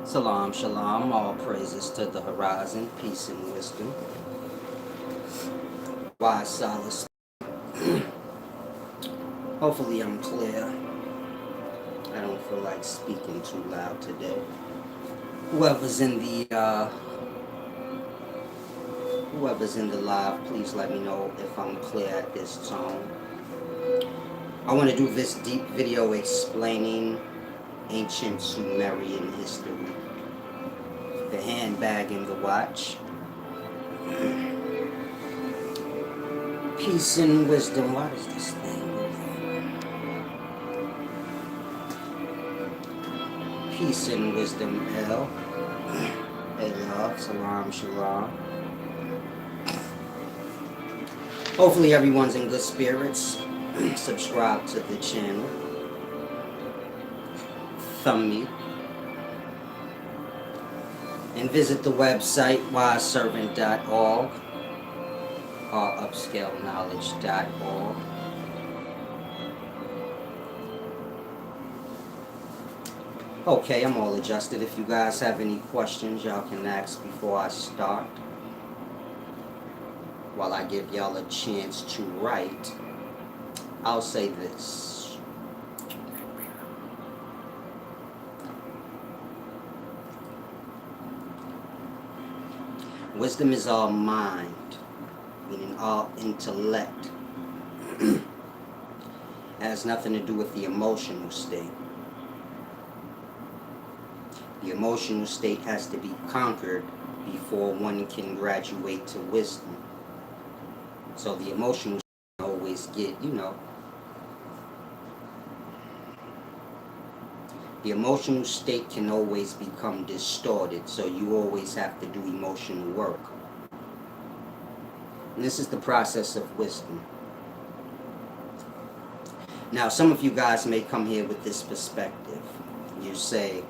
Salam, shalom, all praises to the horizon, peace and wisdom. Wise solace. Hopefully I'm clear. I don't feel like speaking too loud today. Whoever's in the live, please let me know if I'm clear at this tone. I want to do this deep video explaining ancient Sumerian history. The handbag and the watch. Peace and wisdom. What is this thing? Peace and wisdom, L. Hey, love. Salam, shalom. Hopefully everyone's in good spirits. Subscribe to the channel. Thumb me. And visit the website wiseservant.org or upscaleknowledge.org. Okay, I'm all adjusted. If you guys have any questions, y'all can ask before I start. While I give y'all a chance to write, I'll say this. Wisdom is all mind, meaning all intellect. It has nothing to do with the emotional state. The emotional state has to be conquered before one can graduate to wisdom. So the emotional state always get, the emotional state can always become distorted, so you always have to do emotional work. And this is the process of wisdom. Now, some of you guys may come here with this perspective. You say,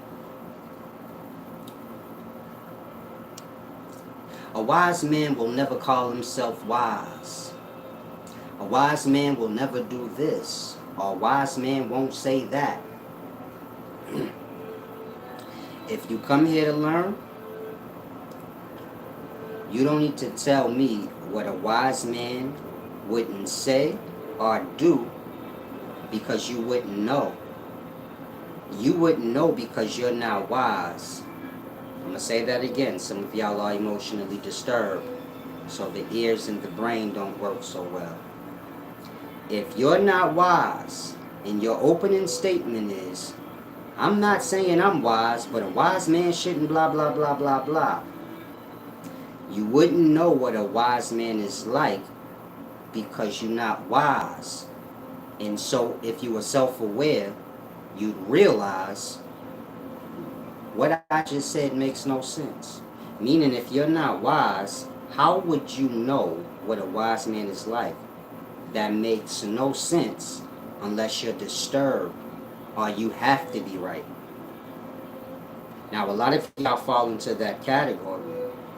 a wise man will never call himself wise. A wise man will never do this. Or a wise man won't say that. If you come here to learn, you don't need to tell me what a wise man wouldn't say or do, because you wouldn't know. You wouldn't know because you're not wise. I'm going to say that again. Some of y'all are emotionally disturbed, so the ears and the brain don't work so well. If you're not wise, and your opening statement is, I'm not saying I'm wise, but a wise man shouldn't blah, blah, blah, blah, blah. You wouldn't know what a wise man is like because you're not wise. And so if you were self-aware, you'd realize what I just said makes no sense. Meaning, if you're not wise, how would you know what a wise man is like? That makes no sense unless you're disturbed or you have to be right. Now, a lot of y'all fall into that category,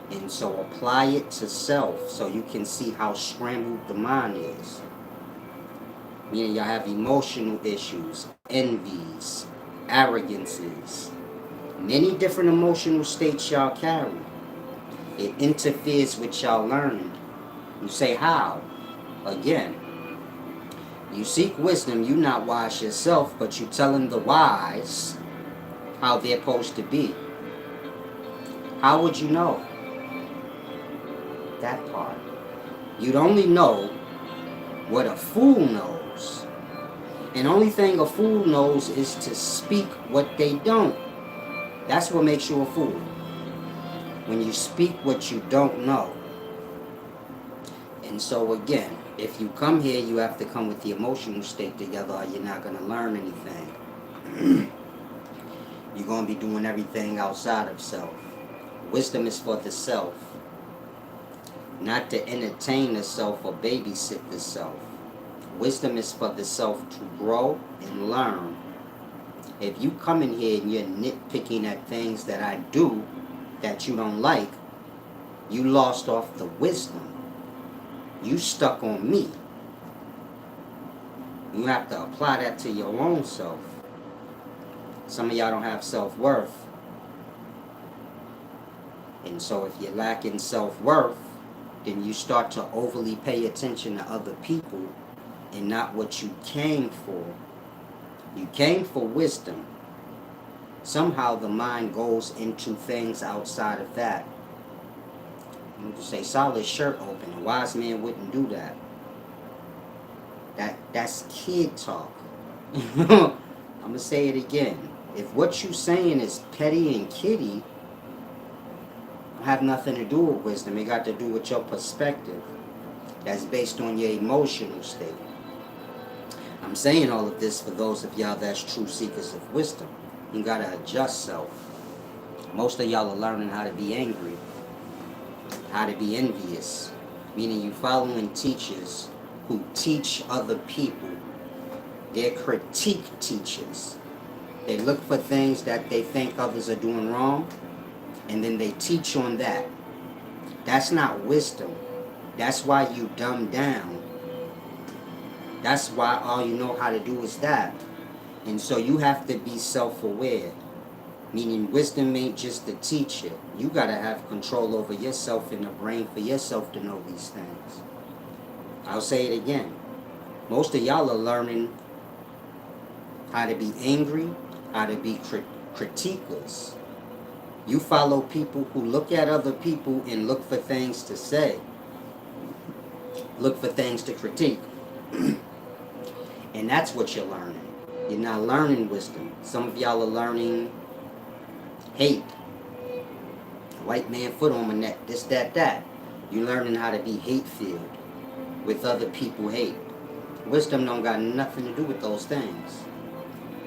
and so apply it to self so you can see how scrambled the mind is. Meaning y'all have emotional issues, envies, arrogances, many different emotional states y'all carry. It interferes with y'all learning. You say, how? Again, you seek wisdom, you not wise yourself, but you telling the wise how they're supposed to be. How would you know? That part. You'd only know what a fool knows. And only thing a fool knows is to speak what they don't. That's what makes you a fool. When you speak what you don't know. And so again, if you come here, you have to come with the emotional state together, or you're not going to learn anything. You're going to be doing everything outside of self. Wisdom is for the self. Not to entertain the self or babysit the self. Wisdom is for the self to grow and learn. If you come in here and you're nitpicking at things that I do that you don't like, you lost off the wisdom. You stuck on me. You have to apply that to your own self. Some of y'all don't have self-worth. And so if you're lacking self-worth, then you start to overly pay attention to other people and not what you came for. You came for wisdom. Somehow the mind goes into things outside of that. You just say solid shirt open. A wise man wouldn't do that. That's kid talk. I'm gonna say it again. If what you saying is petty and kiddie, have nothing to do with wisdom. It got to do with your perspective. That's based on your emotional state. I'm saying all of this for those of y'all that's true seekers of wisdom. You gotta adjust self. Most of y'all are learning how to be angry, how to be envious, meaning you following teachers who teach other people. They're critique teachers. They look for things that they think others are doing wrong, and then they teach on that. That's not wisdom. That's why you dumb down. That's why all you know how to do is that. And so you have to be self-aware. Meaning wisdom ain't just the teacher. You gotta have control over yourself and the brain for yourself to know these things. I'll say it again. Most of y'all are learning how to be angry, how to be critiquers. You follow people who look at other people and look for things to say. Look for things to critique. And that's what you're learning. You're not learning wisdom. Some of y'all are learning hate. White man foot on my neck, this, that. You're learning how to be hate-filled with other people hate. Wisdom don't got nothing to do with those things.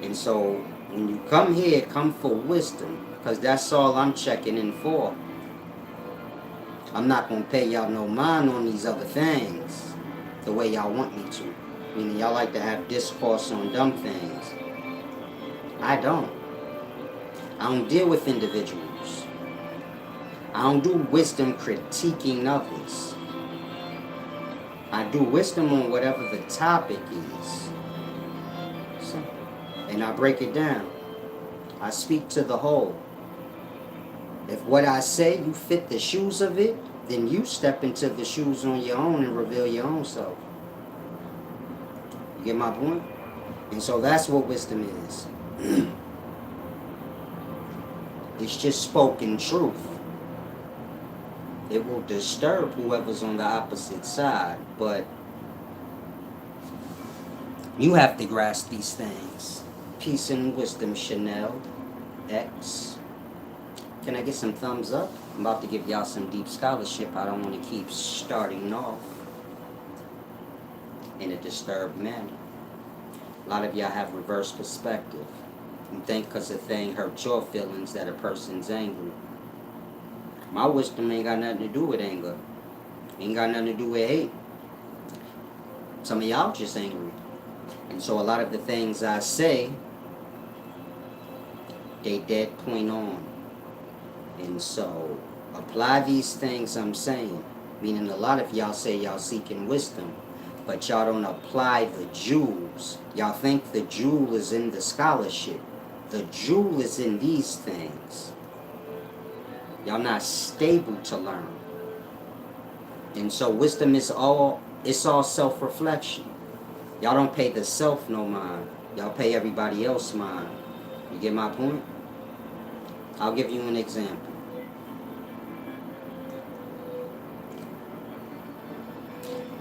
And so when you come here, come for wisdom, because that's all I'm checking in for. I'm not going to pay y'all no mind on these other things the way y'all want me to. Meaning y'all like to have discourse on dumb things. I don't. I don't deal with individuals. I don't do wisdom critiquing others. I do wisdom on whatever the topic is. And I break it down. I speak to the whole. If what I say, you fit the shoes of it, then you step into the shoes on your own and reveal your own self. You get my point? And so that's what wisdom is. It's just spoken truth. It will disturb whoever's on the opposite side, but you have to grasp these things. Peace and wisdom, Chanel X. Can I get some thumbs up? I'm about to give y'all some deep scholarship. I don't want to keep starting off in a disturbed manner. A lot of y'all have reverse perspective. You think because a thing hurts your feelings that a person's angry. My wisdom ain't got nothing to do with anger. Ain't got nothing to do with hate. Some of y'all just angry. And so a lot of the things I say, they dead point on. And so apply these things I'm saying. Meaning a lot of y'all say y'all seeking wisdom, but y'all don't apply the jewels. Y'all think the jewel is in the scholarship. The jewel is in these things. Y'all not stable to learn. And so wisdom is all self-reflection. Y'all don't pay the self no mind. Y'all pay everybody else mind. You get my point? I'll give you an example.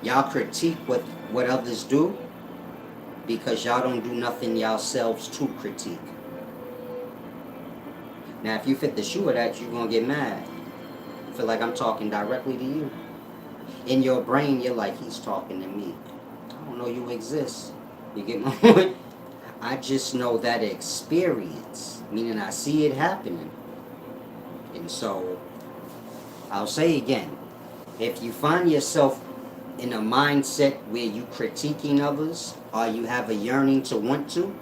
Y'all critique what others do because y'all don't do nothing yourselves to critique. Now, if you fit the shoe of that, you're going to get mad. I feel like I'm talking directly to you. In your brain, you're like, he's talking to me. I don't know you exist. You get my point? I just know that experience, meaning I see it happening. And so, I'll say again, if you find yourself in a mindset where you critiquing others, or you have a yearning to want to,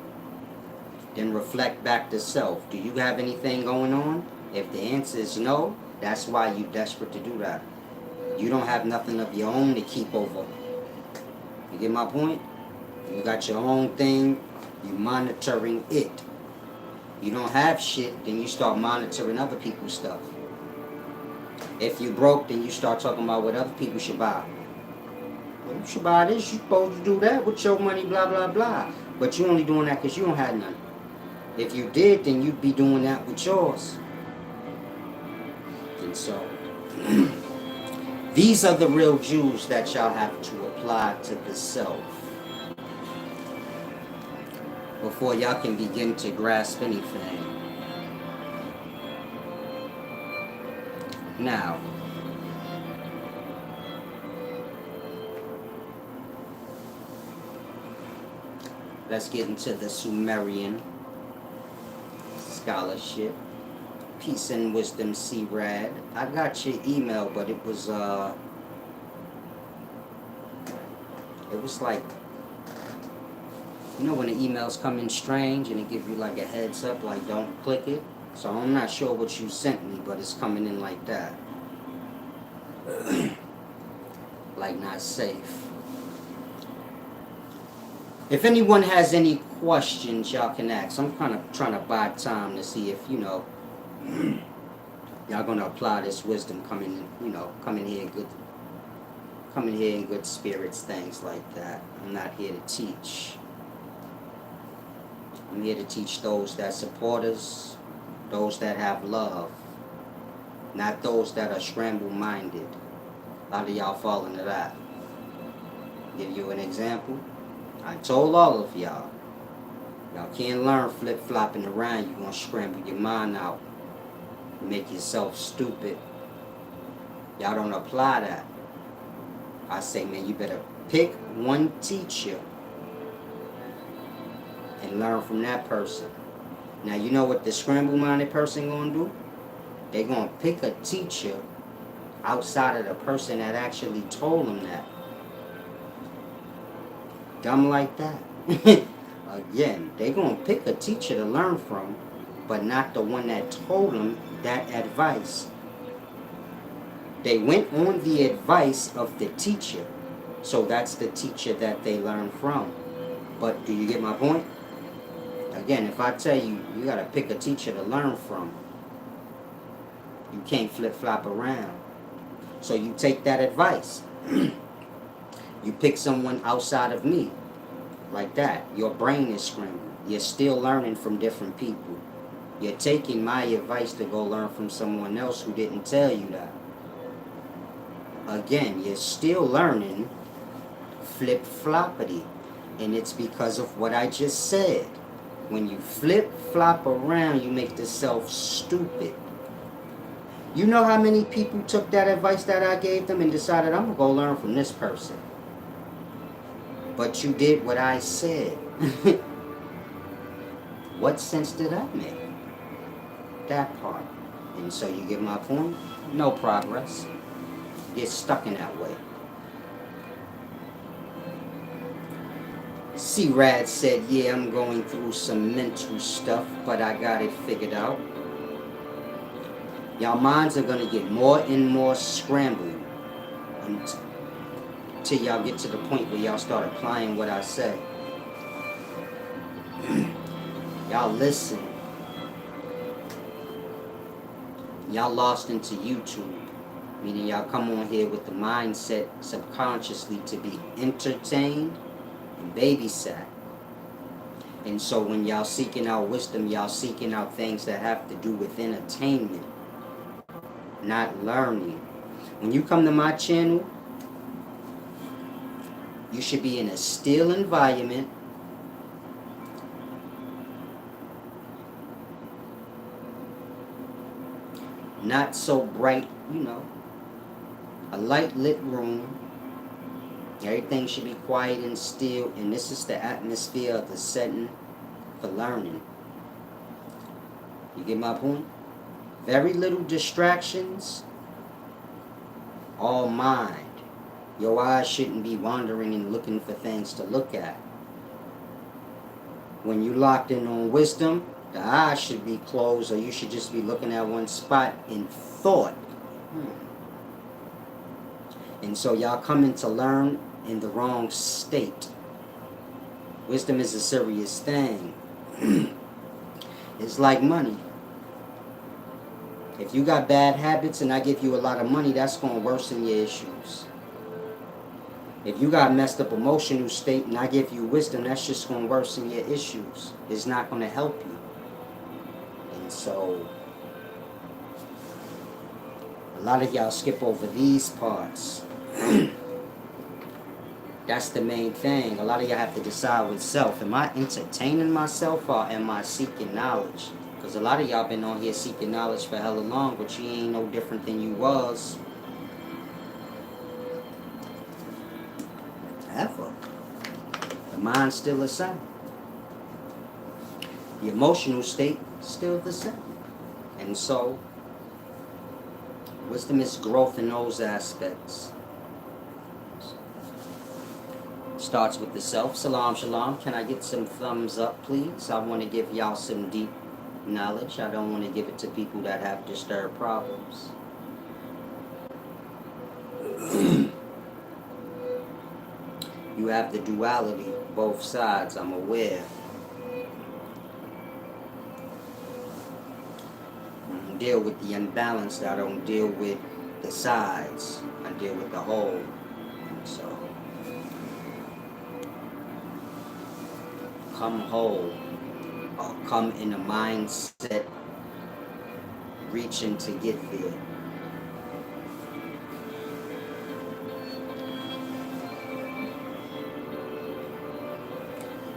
then reflect back to self. Do you have anything going on? If the answer is no, that's why you're desperate to do that. You don't have nothing of your own to keep over. You get my point? You got your own thing, you monitoring it. You don't have shit, then you start monitoring other people's stuff. If you broke, then you start talking about what other people should buy. Well, you should buy this, you supposed to do that with your money, blah, blah, blah. But you only doing that because you don't have none. If you did, then you'd be doing that with yours. And so, these are the real jewels that y'all have to apply to the self before y'all can begin to grasp anything. Now, let's get into the Sumerian scholarship. Peace and wisdom, C-Rad. I got your email, but it was like, you know when the emails come in strange and it gives you like a heads up, like don't click it? So I'm not sure what you sent me, but it's coming in like that. Like not safe. If anyone has any questions, y'all can ask. I'm kind of trying to buy time to see if, you know, y'all gonna apply this wisdom coming here in good spirits, things like that. I'm not here to teach. I'm here to teach those that support us, those that have love, not those that are scramble-minded. A lot of y'all fall into that. Give you an example. I told all of y'all can't learn flip-flopping around. You're going to scramble your mind out. Make yourself stupid. Y'all don't apply that. I say, man, you better pick one teacher and learn from that person. Now, you know what the scramble-minded person going to do? They're going to pick a teacher outside of the person that actually told them that. Dumb like that. Again, they're going to pick a teacher to learn from, but not the one that told them that advice. They went on the advice of the teacher, so that's the teacher that they learn from. But do you get my point? Again, if I tell you, you got to pick a teacher to learn from, you can't flip-flop around. So you take that advice. You pick someone outside of me, like that. Your brain is scrambled. You're still learning from different people. You're taking my advice to go learn from someone else who didn't tell you that. Again, you're still learning flip-floppity. And it's because of what I just said. When you flip-flop around, you make the self stupid. You know how many people took that advice that I gave them and decided, I'm going to go learn from this person. But you did what I said. What sense did that make? That part. And so you get my point? No progress. Get stuck in that way. C-Rad said, yeah, I'm going through some mental stuff, but I got it figured out. Y'all minds are going to get more and more scrambled until y'all get to the point where y'all start applying what I say. Y'all listen. Y'all lost into YouTube, meaning y'all come on here with the mindset subconsciously to be entertained and babysat. And so when y'all seeking out wisdom, y'all seeking out things that have to do with entertainment, not learning. When you come to my channel, you should be in a still environment. Not so bright, you know. A light lit room. Everything should be quiet and still. And this is the atmosphere of the setting for learning. You get my point? Very little distractions. All mind. Your eyes shouldn't be wandering and looking for things to look at. When you locked in on wisdom, the eyes should be closed, or you should just be looking at one spot in thought. And so y'all coming to learn in the wrong state. Wisdom is a serious thing. It's like money. If you got bad habits and I give you a lot of money, that's going to worsen your issues. If you got messed up emotional state and I give you wisdom, that's just going to worsen your issues. It's not going to help you. And so, a lot of y'all skip over these parts. That's the main thing. A lot of y'all have to decide with self. Am I entertaining myself or am I seeking knowledge? Because a lot of y'all been on here seeking knowledge for hella long, but you ain't no different than you was ever. The mind's still the same. The emotional state still the same. And so, wisdom is growth in those aspects. Starts with the self. Salam, shalom. Can I get some thumbs up, please? I want to give y'all some deep knowledge. I don't want to give it to people that have disturbed problems. You have the duality, both sides, I'm aware. I deal with the unbalanced. I don't deal with the sides. I deal with the whole. So, come whole, or come in a mindset reaching to get there.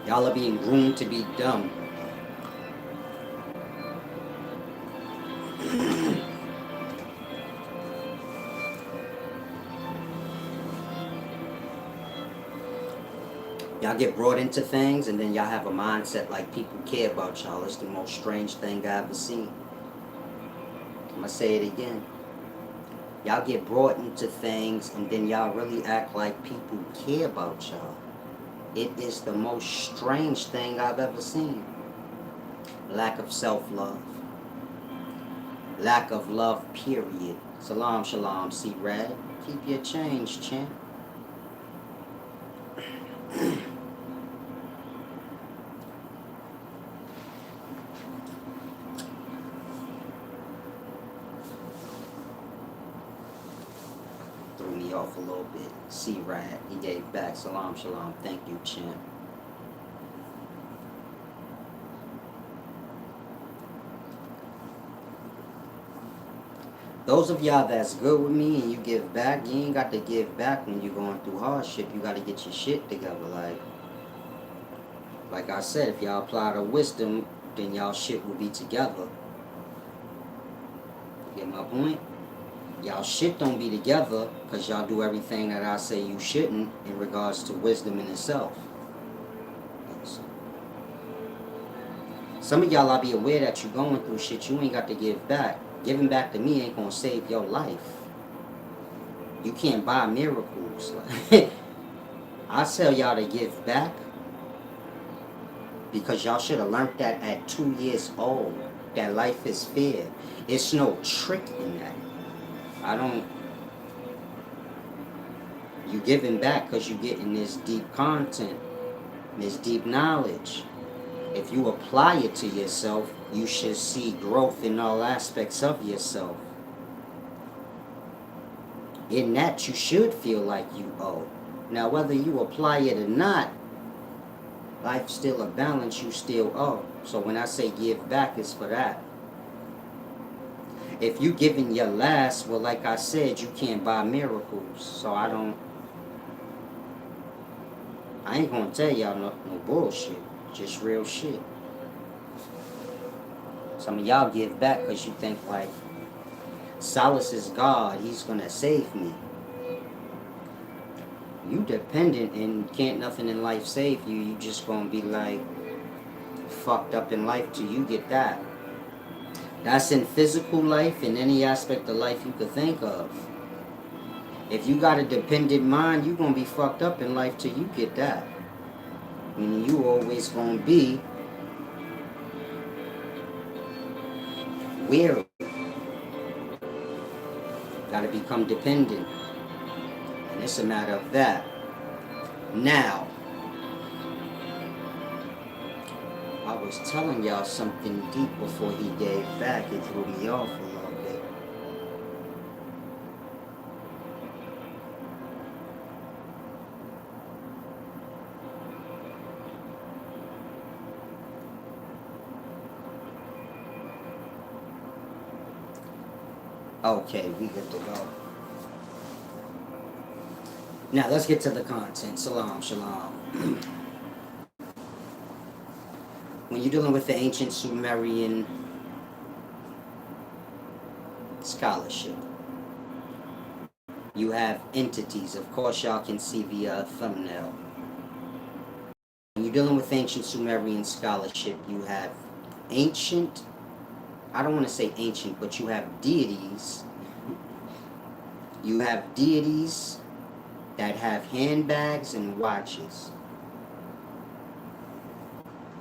Y'all are being groomed to be dumb. Y'all get brought into things and then y'all have a mindset like people care about y'all. It's the most strange thing I ever seen. I'm gonna say it again. Y'all get brought into things and then y'all really act like people care about y'all. It is the most strange thing I've ever seen. Lack of self-love. Lack of love, period. Salam, shalom, C-Rad. Keep your change, champ. Threw me off a little bit. C-Rad, he gave back. Salam, shalom. Thank you, champ. Those of y'all that's good with me and you give back, you ain't got to give back when you're going through hardship. You got to get your shit together. Like I said, if y'all apply the wisdom, then y'all shit will be together. You get my point? Y'all shit don't be together because y'all do everything that I say you shouldn't in regards to wisdom in itself. Some of y'all, I be aware that you're going through shit you ain't got to give back. Giving back to me ain't gonna save your life. You can't buy miracles. I tell y'all to give back because y'all should have learned that at 2 years old. That life is fair. It's no trick in that. You giving back because you getting this deep content, this deep knowledge. If you apply it to yourself, you should see growth in all aspects of yourself. In that, you should feel like you owe. Now, whether you apply it or not, life's still a balance, you still owe. So when I say give back, it's for that. If you giving your last, well, like I said, you can't buy miracles. So I ain't gonna tell y'all no bullshit. Just real shit. Some of y'all give back because you think like, solace is God, he's gonna save me. You dependent and can't nothing in life save you. You just gonna be like fucked up in life till you get that. That's in physical life, in any aspect of life you could think of. If you got a dependent mind, you gonna be fucked up in life till you get that. Meaning you always gonna be weary. Gotta become dependent. And it's a matter of that. Now, I was telling y'all something deep before he gave back. It threw me off a little bit. Okay, we good to go. Now let's get to the content. Salam, shalom. When you're dealing with the ancient Sumerian scholarship, you have entities. Of course, y'all can see the thumbnail. When you're dealing with ancient Sumerian scholarship, you have ancient, I don't want to say ancient, but you have deities. You have deities that have handbags and watches.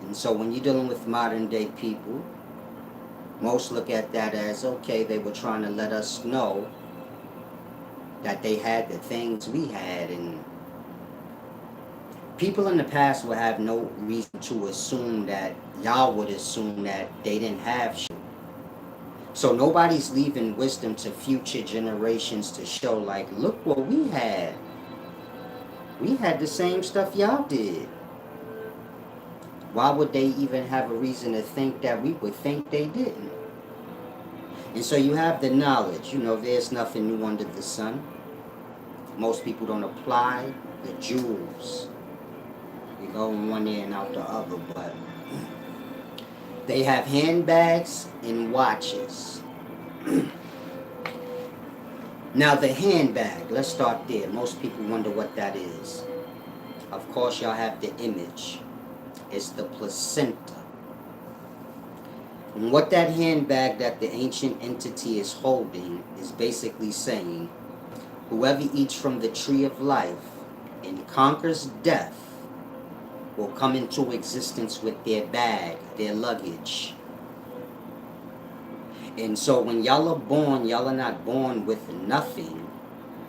And so when you're dealing with modern day people, most look at that as, okay, they were trying to let us know that they had the things we had, and people in the past would have no reason to assume that y'all would assume that they didn't have shit. So nobody's leaving wisdom to future generations to show, like, look what we had. We had the same stuff y'all did. Why would they even have a reason to think that we would think they didn't? And so you have the knowledge, there's nothing new under the sun. Most people don't apply the jewels. You go in one ear and out the other, but they have handbags and watches. Now the handbag, let's start there. Most people wonder what that is. Of course, y'all have the image. It's the placenta. And what that handbag that the ancient entity is holding is basically saying, whoever eats from the tree of life and conquers death will come into existence with their bag, their luggage. And so when y'all are born, y'all are not born with nothing.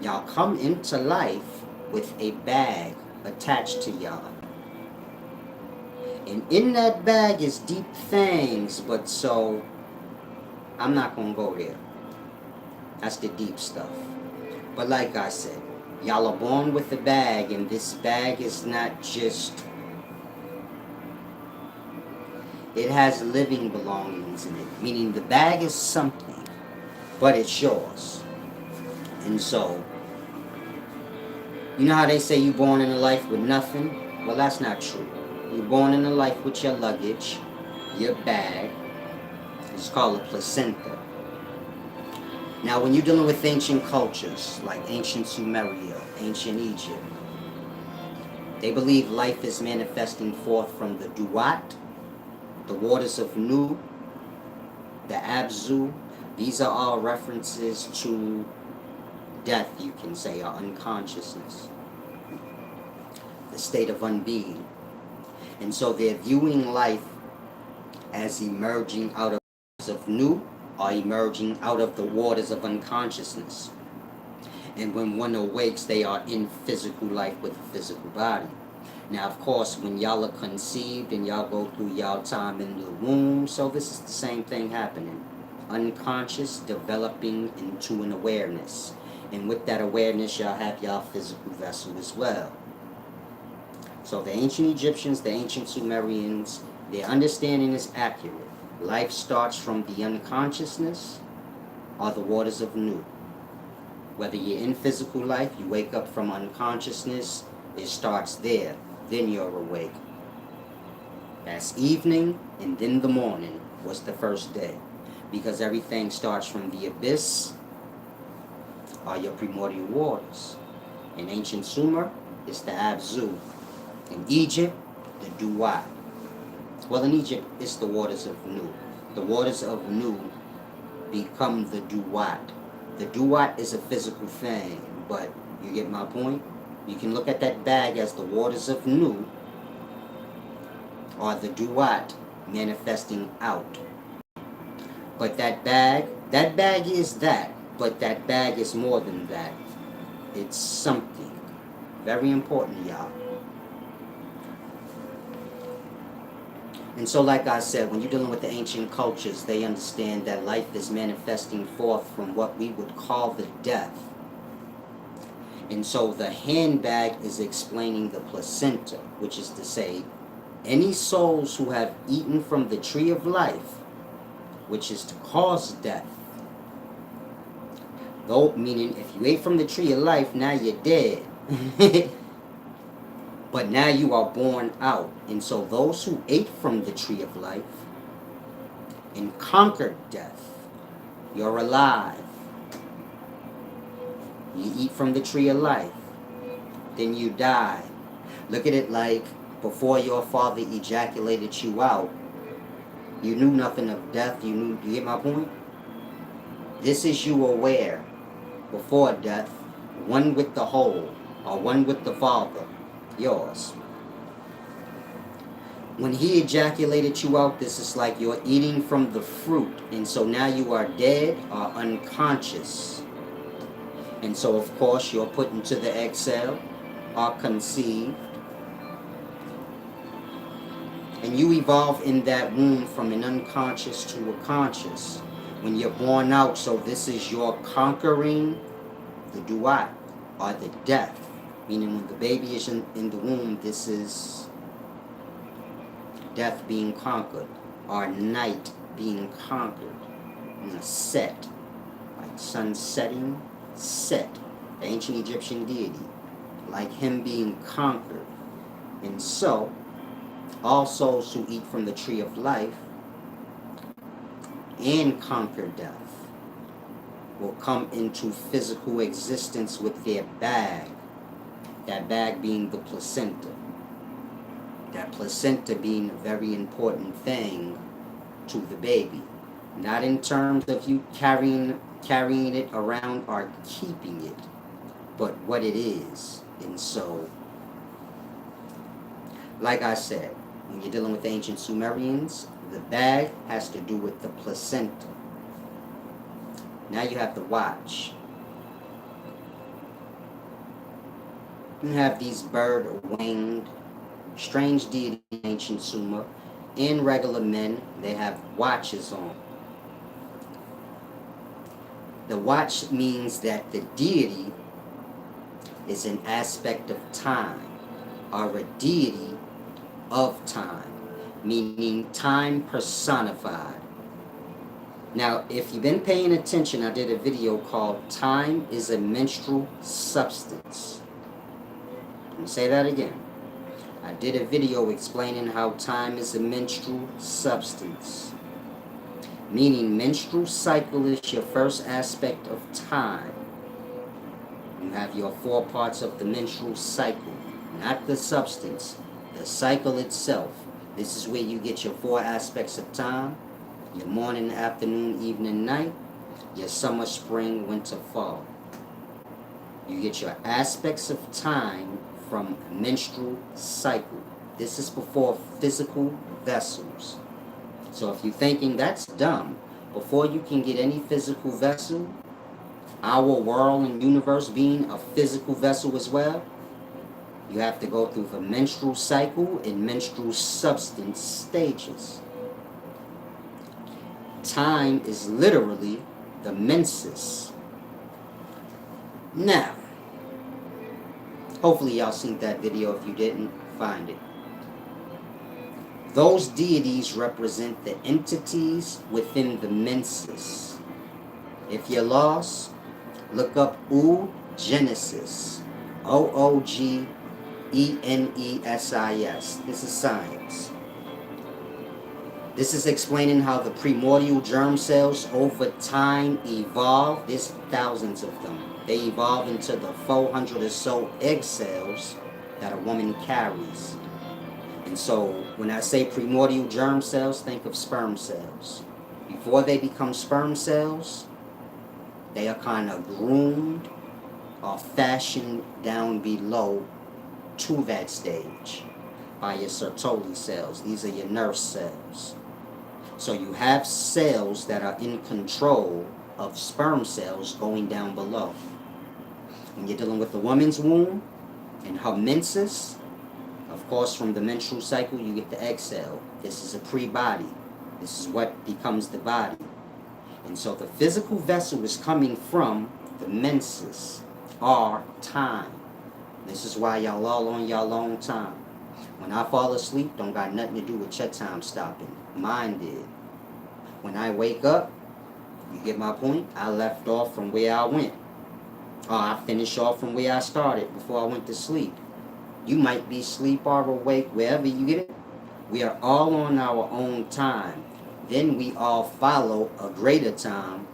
Y'all come into life with a bag attached to y'all. And in that bag is deep things, but so I'm not going to go there. That's the deep stuff. But like I said, y'all are born with a bag, and this bag is not just, it has living belongings in it. Meaning the bag is something, but it's yours. And so, you know how they say you're born in a life with nothing? Well, that's not true. You're born in a life with your luggage, your bag. It's called a placenta. Now, when you're dealing with ancient cultures, like ancient Sumeria, ancient Egypt, they believe life is manifesting forth from the Duat, the waters of Nu, the Abzu. These are all references to death, you can say, or unconsciousness, the state of unbeing. And so they're viewing life as emerging out of the waters of Nu, or emerging out of the waters of unconsciousness. And when one awakes, they are in physical life with a physical body. Now, of course, when y'all are conceived and y'all go through y'all time in the womb, so this is the same thing happening. Unconscious developing into an awareness. And with that awareness, y'all have y'all physical vessel as well. So the ancient Egyptians, the ancient Sumerians, their understanding is accurate. Life starts from the unconsciousness or the waters of Nu. Whether you're in physical life, you wake up from unconsciousness, it starts there. Then you're awake. That's evening, and then the morning was the first day. Because everything starts from the abyss or your primordial waters. In ancient Sumer, it's the Abzu. In Egypt, the Duat. Well, in Egypt, it's the waters of Nu. The waters of Nu become the Duat. The Duat is a physical thing, but you get my point? You can look at that bag as the waters of Nu, or the Duat manifesting out. But that bag is that, but that bag is more than that. It's something. Very important, y'all. And so, like I said, when you're dealing with the ancient cultures, they understand that life is manifesting forth from what we would call the death. And so the handbag is explaining the placenta, which is to say, any souls who have eaten from the tree of life, which is to cause death, Though, meaning if you ate from the tree of life, now you're dead. But now you are born out. And so those who ate from the tree of life and conquered death, you're alive. You eat from the tree of life, then you die. Look at it like before your father ejaculated you out, you knew nothing of death. You get my point? This is you aware before death, one with the whole, or one with the Father, yours. When he ejaculated you out, this is like you're eating from the fruit, and so now you are dead or unconscious. And so, of course, you're put into the egg cell or conceived, and you evolve in that womb from an unconscious to a conscious. When you're born out, so this is your conquering the duat, or the death. Meaning when the baby is in the womb, this is death being conquered, or night being conquered. And a set, like sun setting, Set, the ancient Egyptian deity, like him being conquered. And so, all souls who eat from the tree of life and conquer death will come into physical existence with their bag, that bag being the placenta. That placenta being a very important thing to the baby. Not in terms of you carrying it around or keeping it, but what it is. And so, like I said, when you're dealing with the ancient Sumerians, the bag has to do with the placenta. Now you have to watch. You have these bird-winged, strange deities in ancient Sumer. In regular men, they have watches on. The watch means that the deity is an aspect of time, or a deity of time, meaning time personified. Now, if you've been paying attention, I did a video called Time is a Menstrual Substance. Let me say that again. I did a video explaining how time is a menstrual substance. Meaning menstrual cycle is your first aspect of time. You have your 4 parts of the menstrual cycle, not the substance, the cycle itself. This is where you get your 4 aspects of time: your morning, afternoon, evening, night, your summer, spring, winter, fall. You get your aspects of time from menstrual cycle. This is before physical vessels. So if you're thinking that's dumb, before you can get any physical vessel, our world and universe being a physical vessel as well, you have to go through the menstrual cycle and menstrual substance stages. Time is literally the menses. Now, hopefully y'all seen that video. If you didn't, find it. Those deities represent the entities within the menses. If you're lost, look up Oogenesis. Oogenesis. This is science. This is explaining how the primordial germ cells over time evolve. There's thousands of them. They evolve into the 400 or so egg cells that a woman carries. And so when I say primordial germ cells, think of sperm cells. Before they become sperm cells, they are kind of groomed or fashioned down below to that stage by your Sertoli cells. These are your nurse cells. So you have cells that are in control of sperm cells going down below. When you're dealing with the woman's womb and her menses, of course, from the menstrual cycle, you get the egg cell. This is a pre-body. This is what becomes the body. And so the physical vessel is coming from the menses, or time. This is why y'all all on y'all long time. When I fall asleep, don't got nothing to do with your time stopping. Mine did. When I wake up, You get my point? I left off from where I went. Or I finished off from where I started before I went to sleep. You might be asleep or awake, wherever you get it. We are all on our own time. Then we all follow a greater time.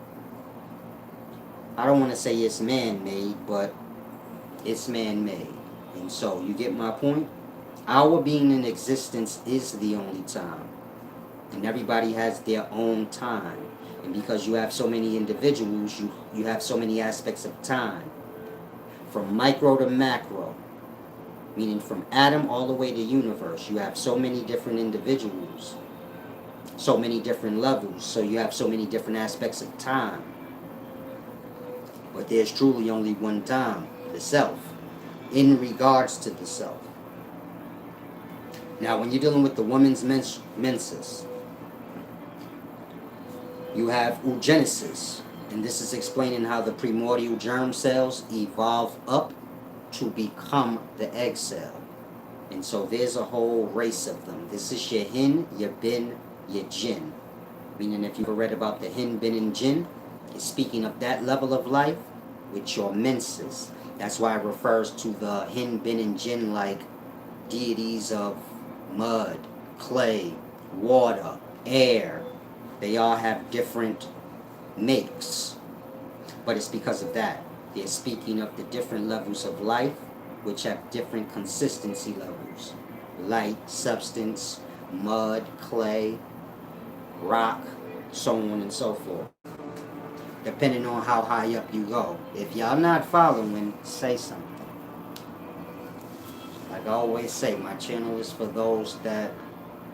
I don't want to say it's man-made, but it's man-made. And so, you get my point? Our being in existence is the only time. And everybody has their own time. And because you have so many individuals, you have so many aspects of time. From micro to macro. Meaning from atom all the way to universe. You have so many different individuals. So many different levels. So you have so many different aspects of time. But there's truly only one time. The self. In regards to the self. Now when you're dealing with the woman's menses, you have oogenesis, and this is explaining how the primordial germ cells evolve up to become the egg cell. And so there's a whole race of them. This is your hin, your bin, your jinn. Meaning if you've read about the hin, bin, and jinn, it's speaking of that level of life with your menses. That's why it refers to the hin, bin, and jinn like deities of mud, clay, water, air. They all have different makes, but it's because of that. They're speaking of the different levels of life, which have different consistency levels. Light, substance, mud, clay, rock, so on and so forth. Depending on how high up you go. If y'all not following, say something. Like I always say, my channel is for those that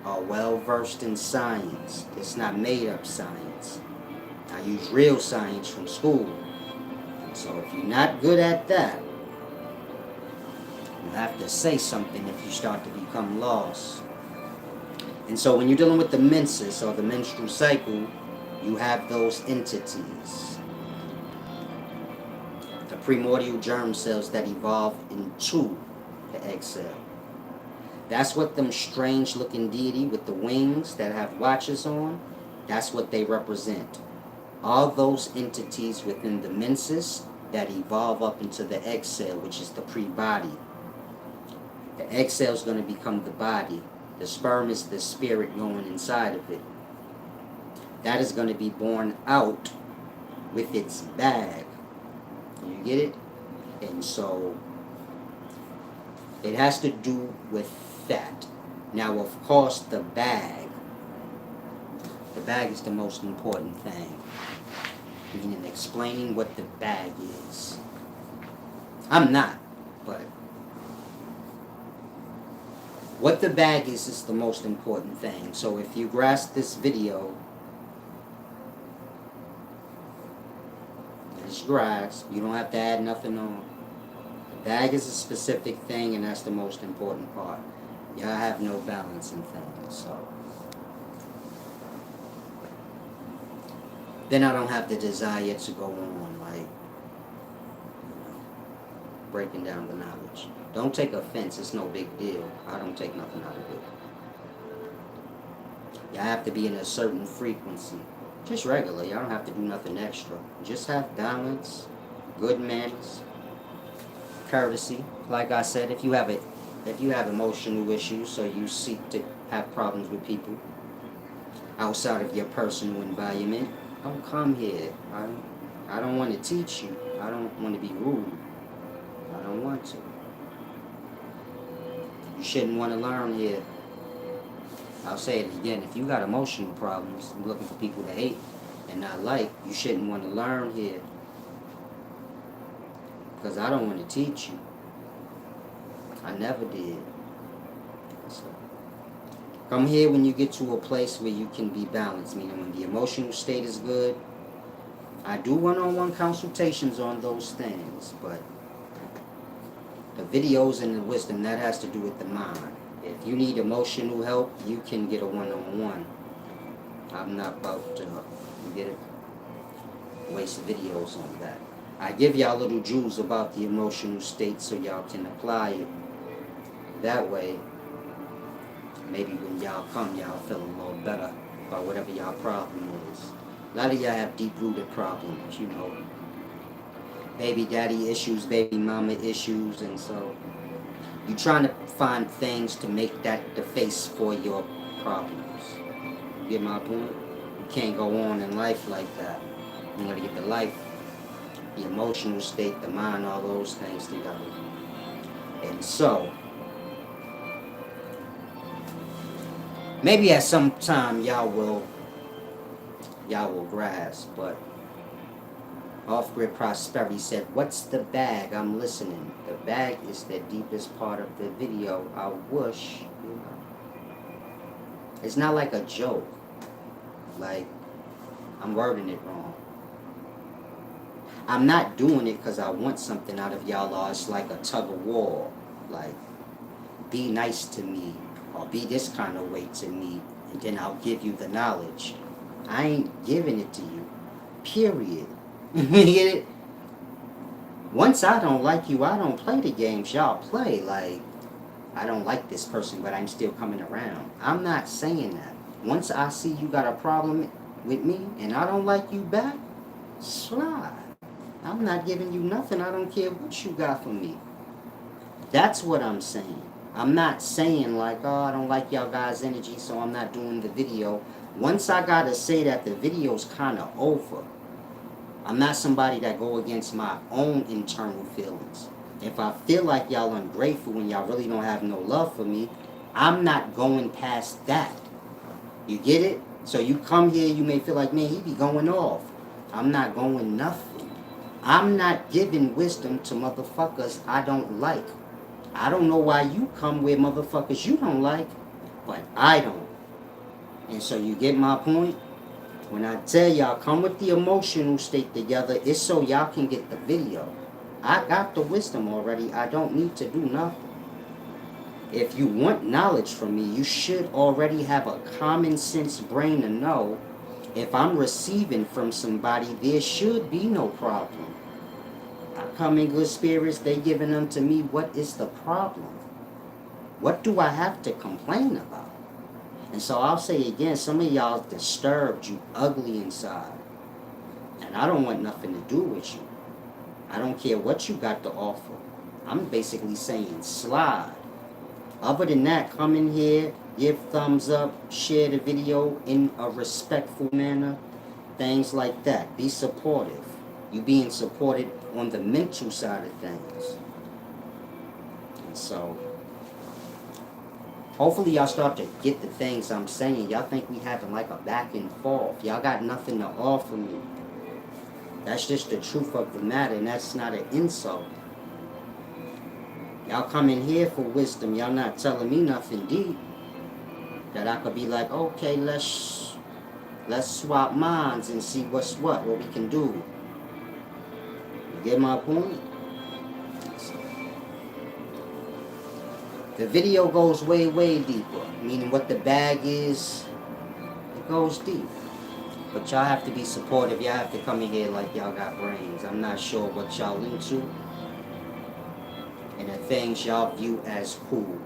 are well versed in science. It's not made up science. I use real science from school. And so if you're not good at that, you have to say something if you start to become lost. And so when you're dealing with the menses or the menstrual cycle, you have those entities. The primordial germ cells that evolve into the egg cell. That's what them strange looking deity with the wings that have watches on, that's what they represent. All those entities within the menses that evolve up into the egg cell, which is the pre-body. The egg cell is going to become the body. The sperm is the spirit going inside of it. That is going to be born out with its bag. You get it? And so it has to do with that. Now, of course, the bag is the most important thing. Meaning explaining what the bag is. I'm not, but what the bag is the most important thing. So if you grasp this video, just grasp, you don't have to add nothing on. The bag is a specific thing, and that's the most important part. Y'all have no balance in things, so. Then I don't have the desire to go on, like, breaking down the knowledge. Don't take offense, it's no big deal. I don't take nothing out of it. Y'all have to be in a certain frequency. Just regular, y'all don't have to do nothing extra. Just have balance, good manners, courtesy. Like I said, if you have emotional issues, so you seek to have problems with people outside of your personal environment, don't come here. I don't want to teach you. I don't want to be rude. I don't want to. You shouldn't want to learn here. I'll say it again. If you got emotional problems, looking for people to hate and not like, you shouldn't want to learn here. Because I don't want to teach you. I never did. So, come here when you get to a place where you can be balanced, meaning when the emotional state is good. I do one-on-one consultations on those things, but the videos and the wisdom, that has to do with the mind. If you need emotional help, you can get a one-on-one. I'm not about to get it, waste videos on that. I give y'all little jewels about the emotional state so y'all can apply it. That way, maybe when y'all come, y'all feel a little better about whatever y'all problem is. A lot of y'all have deep-rooted problems, you know. Baby daddy issues, baby mama issues, and so you're trying to find things to make that the face for your problems. You get my point? You can't go on in life like that. You gotta get the life, the emotional state, the mind, all those things together. And so, maybe at some time y'all will grasp, but Off-Grid Prosperity said, "What's the bag? I'm listening." The bag is the deepest part of the video. I wish, you know. It's not like a joke. Like, I'm wording it wrong. I'm not doing it because I want something out of y'all, or it's like a tug of war. Like, be nice to me, or be this kind of way to me, and then I'll give you the knowledge. I ain't giving it to you. Period. You get it? Once I don't like you, I don't play the games y'all play. Like, I don't like this person, but I'm still coming around. I'm not saying that. Once I see you got a problem with me, and I don't like you back, slide. I'm not giving you nothing. I don't care what you got for me. That's what I'm saying. I'm not saying like, oh, I don't like y'all guys' energy, so I'm not doing the video. Once I gotta say that, the video's kind of over. I'm not somebody that go against my own internal feelings. If I feel like y'all ungrateful and y'all really don't have no love for me, I'm not going past that. You get it? So you come here, you may feel like, man, he be going off. I'm not going nothing. I'm not giving wisdom to motherfuckers I don't like. I don't know why you come with motherfuckers you don't like, but I don't. And so you get my point? When I tell y'all, come with the emotional state together, it's so y'all can get the video. I got the wisdom already. I don't need to do nothing. If you want knowledge from me, you should already have a common sense brain to know if I'm receiving from somebody, there should be no problem. I come in good spirits, they giving them to me. What is the problem? What do I have to complain about? And so I'll say again, some of y'all disturbed, you ugly inside. And I don't want nothing to do with you. I don't care what you got to offer. I'm basically saying slide. Other than that, come in here, give thumbs up, share the video in a respectful manner, things like that. Be supportive. You being supported on the mental side of things. And so, hopefully y'all start to get the things I'm saying. Y'all think we having like a back and forth. Y'all got nothing to offer me. That's just the truth of the matter, and that's not an insult. Y'all come in here for wisdom. Y'all not telling me nothing deep. That I could be like, okay, let's swap minds and see what we can do. You get my point? The video goes way, way deeper. Meaning what the bag is, it goes deep. But y'all have to be supportive. Y'all have to come in here like y'all got brains. I'm not sure what y'all into. And the things y'all view as cool.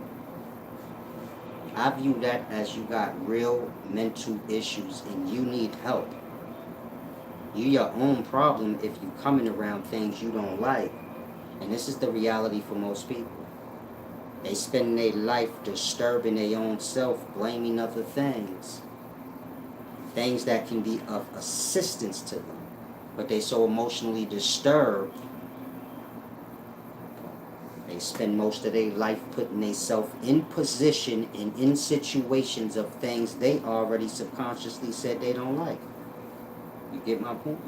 I view that as you got real mental issues and you need help. You your own problem if you coming around things you don't like. And this is the reality for most people. They spend their life disturbing their own self, blaming other things. Things that can be of assistance to them. But they so emotionally disturbed, they spend most of their life putting themselves in position and in situations of things they already subconsciously said they don't like. You get my point?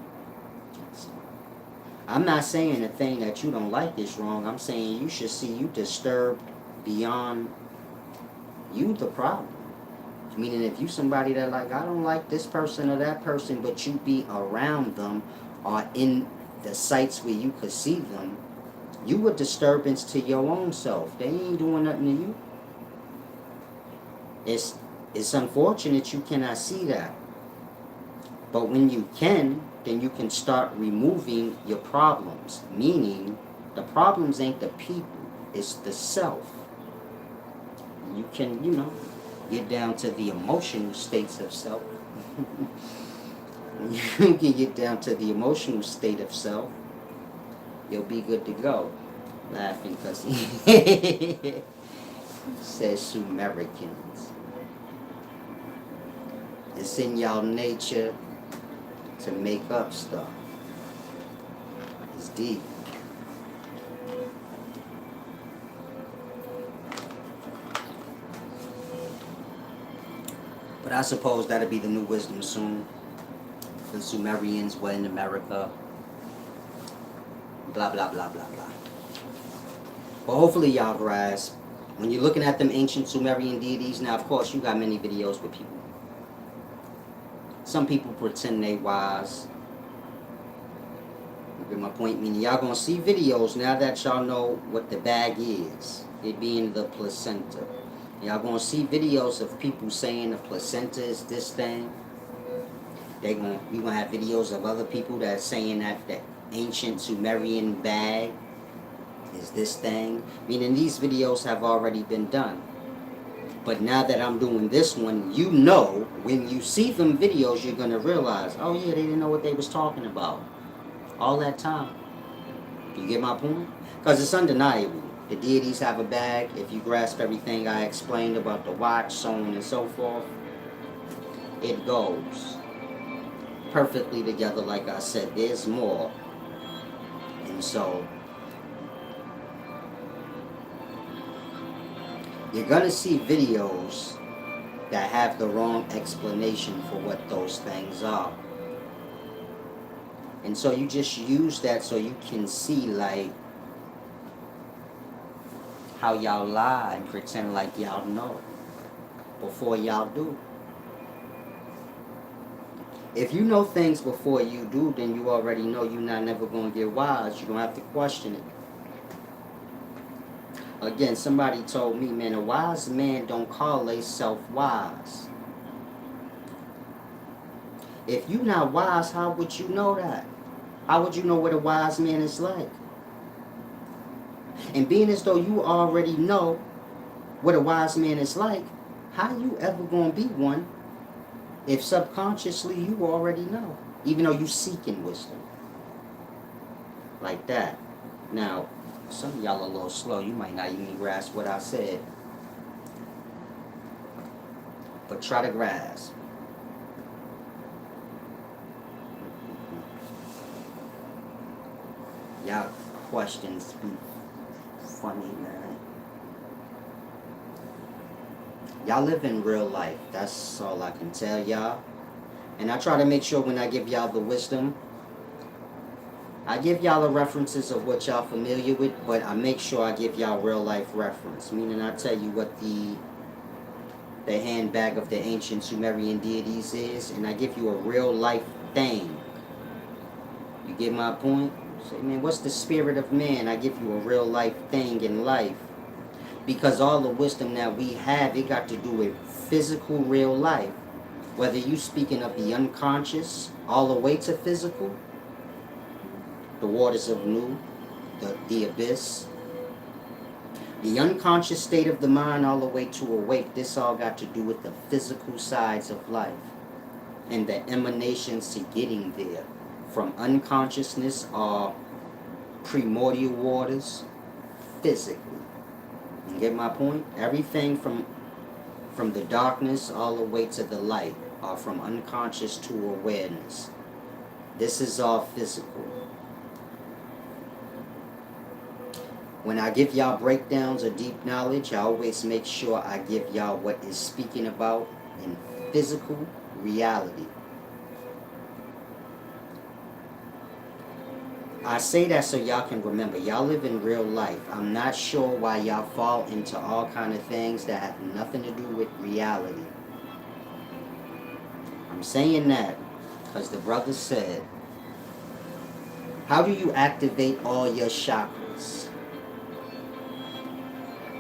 I'm not saying the thing that you don't like is wrong. I'm saying you should see you disturbed beyond you the problem. Meaning if you somebody that like, I don't like this person or that person, but you be around them or in the sites where you could see them, you a disturbance to your own self. They ain't doing nothing to you. It's unfortunate you cannot see that. But when you can, then you can start removing your problems. Meaning, the problems ain't the people, it's the self. You can, get down to the emotional states of self. When you can get down to the emotional state of self, you'll be good to go. Laughing because he says Sumericans. It's in y'all nature to make up stuff. It's deep. But I suppose that'll be the new wisdom soon. The Sumerians were in America. Blah, blah, blah, blah, blah. But hopefully y'all grasp. When you're looking at them ancient Sumerian deities, now of course you got many videos with people. Some people pretend they wise. You get my point? Meaning y'all gonna see videos now that y'all know what the bag is. It being the placenta. Y'all gonna see videos of people saying the placenta is this thing. We gonna have videos of other people that are saying that the ancient Sumerian bag is this thing. Meaning these videos have already been done. But now that I'm doing this one, you know, when you see them videos, you're gonna realize, oh yeah, they didn't know what they was talking about all that time. You get my point? Because it's undeniable. The deities have a bag. If you grasp everything I explained about the watch, so on and so forth, it goes perfectly together. Like I said, there's more. And so you're gonna see videos that have the wrong explanation for what those things are. And so you just use that so you can see like how y'all lie and pretend like y'all know before y'all do. If you know things before you do, then you already know you're not never going to get wise. You're going to have to question it. Again, somebody told me, man, a wise man don't call themselves wise. If you're not wise, how would you know that? How would you know what a wise man is like? And being as though you already know what a wise man is like, how you ever going to be one if subconsciously you already know, even though you seeking wisdom? Like that. Now, some of y'all are a little slow. You might not even grasp what I said. But try to grasp. Y'all questions be funny, man. Y'all live in real life. That's all I can tell y'all. And I try to make sure when I give y'all the wisdom, I give y'all the references of what y'all familiar with, but I make sure I give y'all real life reference. Meaning I tell you what the handbag of the ancient Sumerian deities is, and I give you a real life thing. You get my point? Say, man, what's the spirit of man? I give you a real life thing in life. Because all the wisdom that we have, it got to do with physical real life. Whether you speaking of the unconscious all the way to physical, the waters of Nu, the abyss, the unconscious state of the mind all the way to awake, this all got to do with the physical sides of life and the emanations to getting there. From unconsciousness are primordial waters physically. You get my point? Everything from the darkness all the way to the light are from unconscious to awareness. This is all physical. When I give y'all breakdowns of deep knowledge, I always make sure I give y'all what is speaking about in physical reality. I say that so y'all can remember. Y'all live in real life. I'm not sure why y'all fall into all kind of things that have nothing to do with reality. I'm saying that because the brother said, how do you activate all your chakras?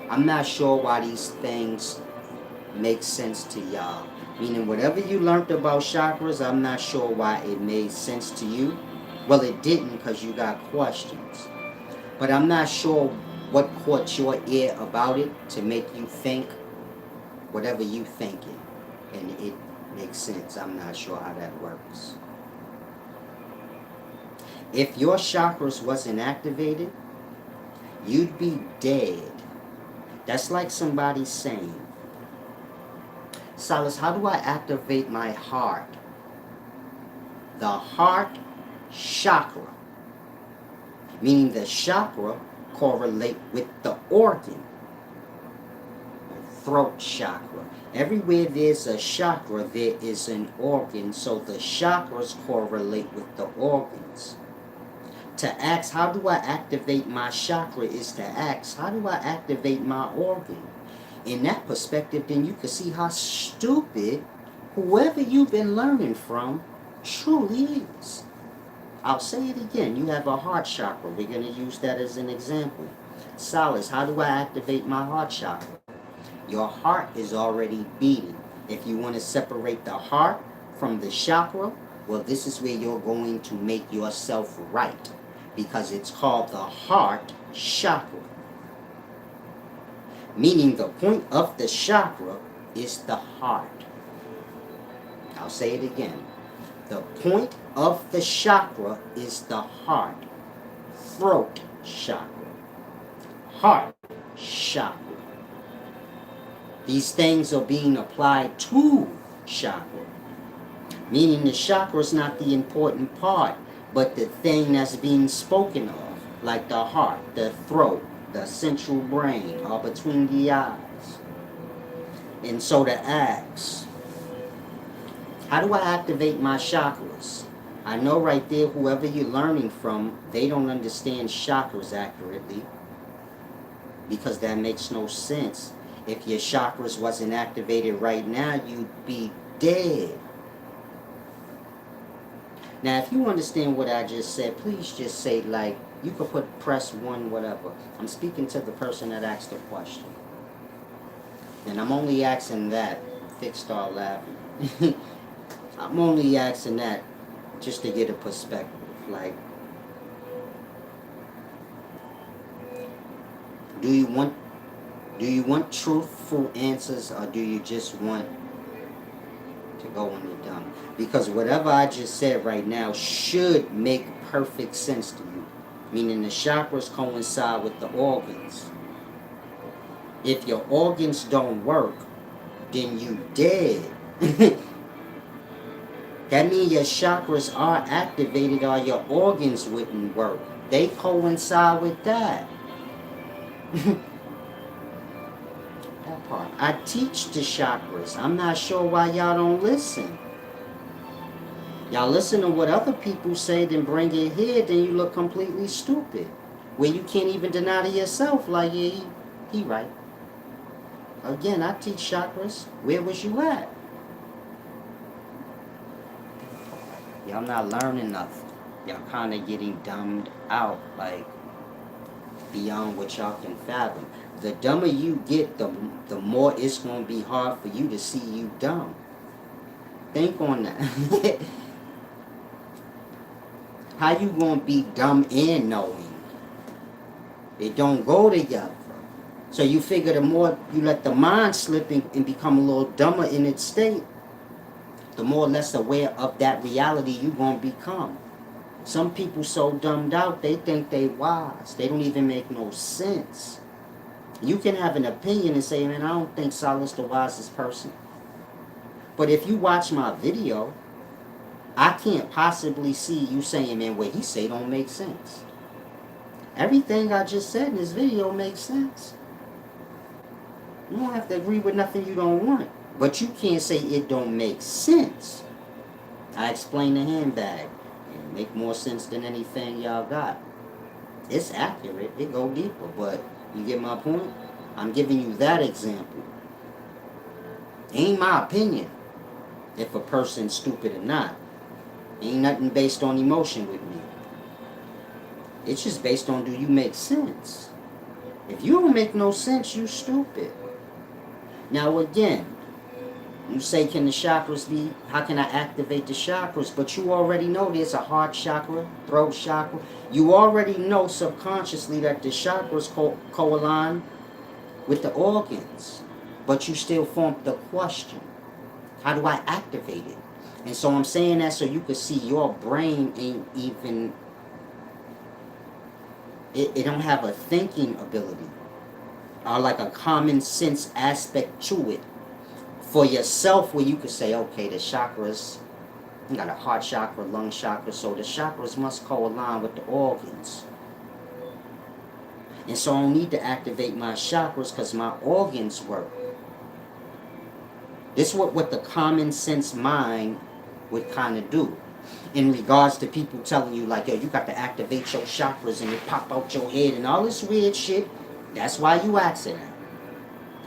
I'm not sure why these things make sense to y'all. Meaning whatever you learned about chakras, I'm not sure why it made sense to you. Well, it didn't because you got questions. But I'm not sure what caught your ear about it to make you think whatever you thinking. And it makes sense. I'm not sure how that works. If your chakras wasn't activated, you'd be dead. That's like somebody saying, Silas, how do I activate my heart? The heart chakra, meaning the chakra correlate with the organ, throat chakra. Everywhere there's a chakra, there is an organ, so the chakras correlate with the organs. To ask, how do I activate my chakra, is to ask, how do I activate my organ? In that perspective, then you can see how stupid whoever you've been learning from truly is. I'll say it again. You have a heart chakra. We're going to use that as an example. Silas, how do I activate my heart chakra? Your heart is already beating. If you want to separate the heart from the chakra, well, this is where you're going to make yourself right, because it's called the heart chakra. Meaning the point of the chakra is the heart. I'll say it again. The point of the chakra is the heart. Throat chakra. Heart chakra. These things are being applied to chakra. Meaning the chakra is not the important part, but the thing that's being spoken of, like the heart, the throat, the central brain, are between the eyes. And so to ask, how do I activate my chakras? I know right there, whoever you're learning from, they don't understand chakras accurately, because that makes no sense. If your chakras wasn't activated right now, you'd be dead. Now, if you understand what I just said, please just say, like, you could put press 1, whatever. I'm speaking to the person that asked the question. And I'm only asking that. Vic start laughing. I'm only asking that just to get a perspective. Like, do you want truthful answers, or do you just want to go in the dumb? Because whatever I just said right now should make perfect sense to you. Meaning the chakras coincide with the organs. If your organs don't work, then you dead. That means your chakras are activated or your organs wouldn't work. They coincide with that. That part. I teach the chakras. I'm not sure why y'all don't listen. Y'all listen to what other people say, then bring it here, then you look completely stupid. Where you can't even deny to yourself, like, yeah, he right. Again, I teach chakras. Where was you at? Y'all not learning nothing. Y'all kind of getting dumbed out, like, beyond what y'all can fathom. The dumber you get, the more it's going to be hard for you to see you dumb. Think on that. How you going to be dumb and knowing? It don't go together. So you figure the more you let the mind slip and become a little dumber in its state, the more less aware of that reality you're going to become. Some people so dumbed out, they think they wise. They don't even make no sense. You can have an opinion and say, man, I don't think Silas the wisest person. But if you watch my video, I can't possibly see you saying, man, what he say don't make sense. Everything I just said in this video makes sense. You don't have to agree with nothing you don't want. But you can't say it don't make sense. I explained the handbag. It make more sense than anything y'all got. It's accurate. It go deeper. But you get my point? I'm giving you that example. Ain't my opinion if a person's stupid or not. Ain't nothing based on emotion with me. It's just based on, do you make sense? If you don't make no sense, you stupid. Now again, you say, can the chakras be, how can I activate the chakras? But you already know there's a heart chakra, throat chakra. You already know subconsciously that the chakras co-align with the organs. But you still form the question, how do I activate it? And so I'm saying that so you can see your brain ain't even It don't have a thinking ability or like a common sense aspect to it. For yourself, where you could say, okay, the chakras, you got a heart chakra, lung chakra, so the chakras must co-align with the organs. And so I don't need to activate my chakras because my organs work. This is what the common sense mind would kind of do. In regards to people telling you like, yo, you got to activate your chakras and it pop out your head and all this weird shit. That's why you asking that.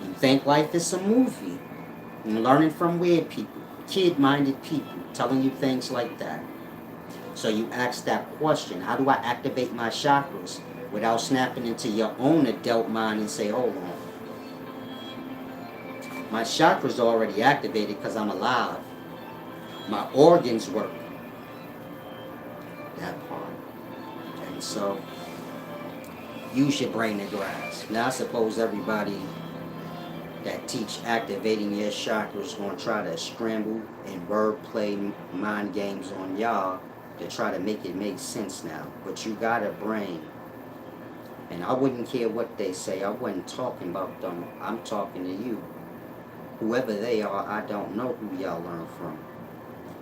You think life is a movie. You're learning from weird people, kid-minded people, telling you things like that. So you ask that question, how do I activate my chakras without snapping into your own adult mind and say, hold on. My chakras are already activated because I'm alive. My organs work. That part. And so, use your brain to grasp. Now I suppose everybody that teach activating your chakras going to try to scramble and wordplay mind games on y'all to try to make it make sense now. But you got a brain. And I wouldn't care what they say. I wasn't talking about them. I'm talking to you. Whoever they are, I don't know who y'all learn from.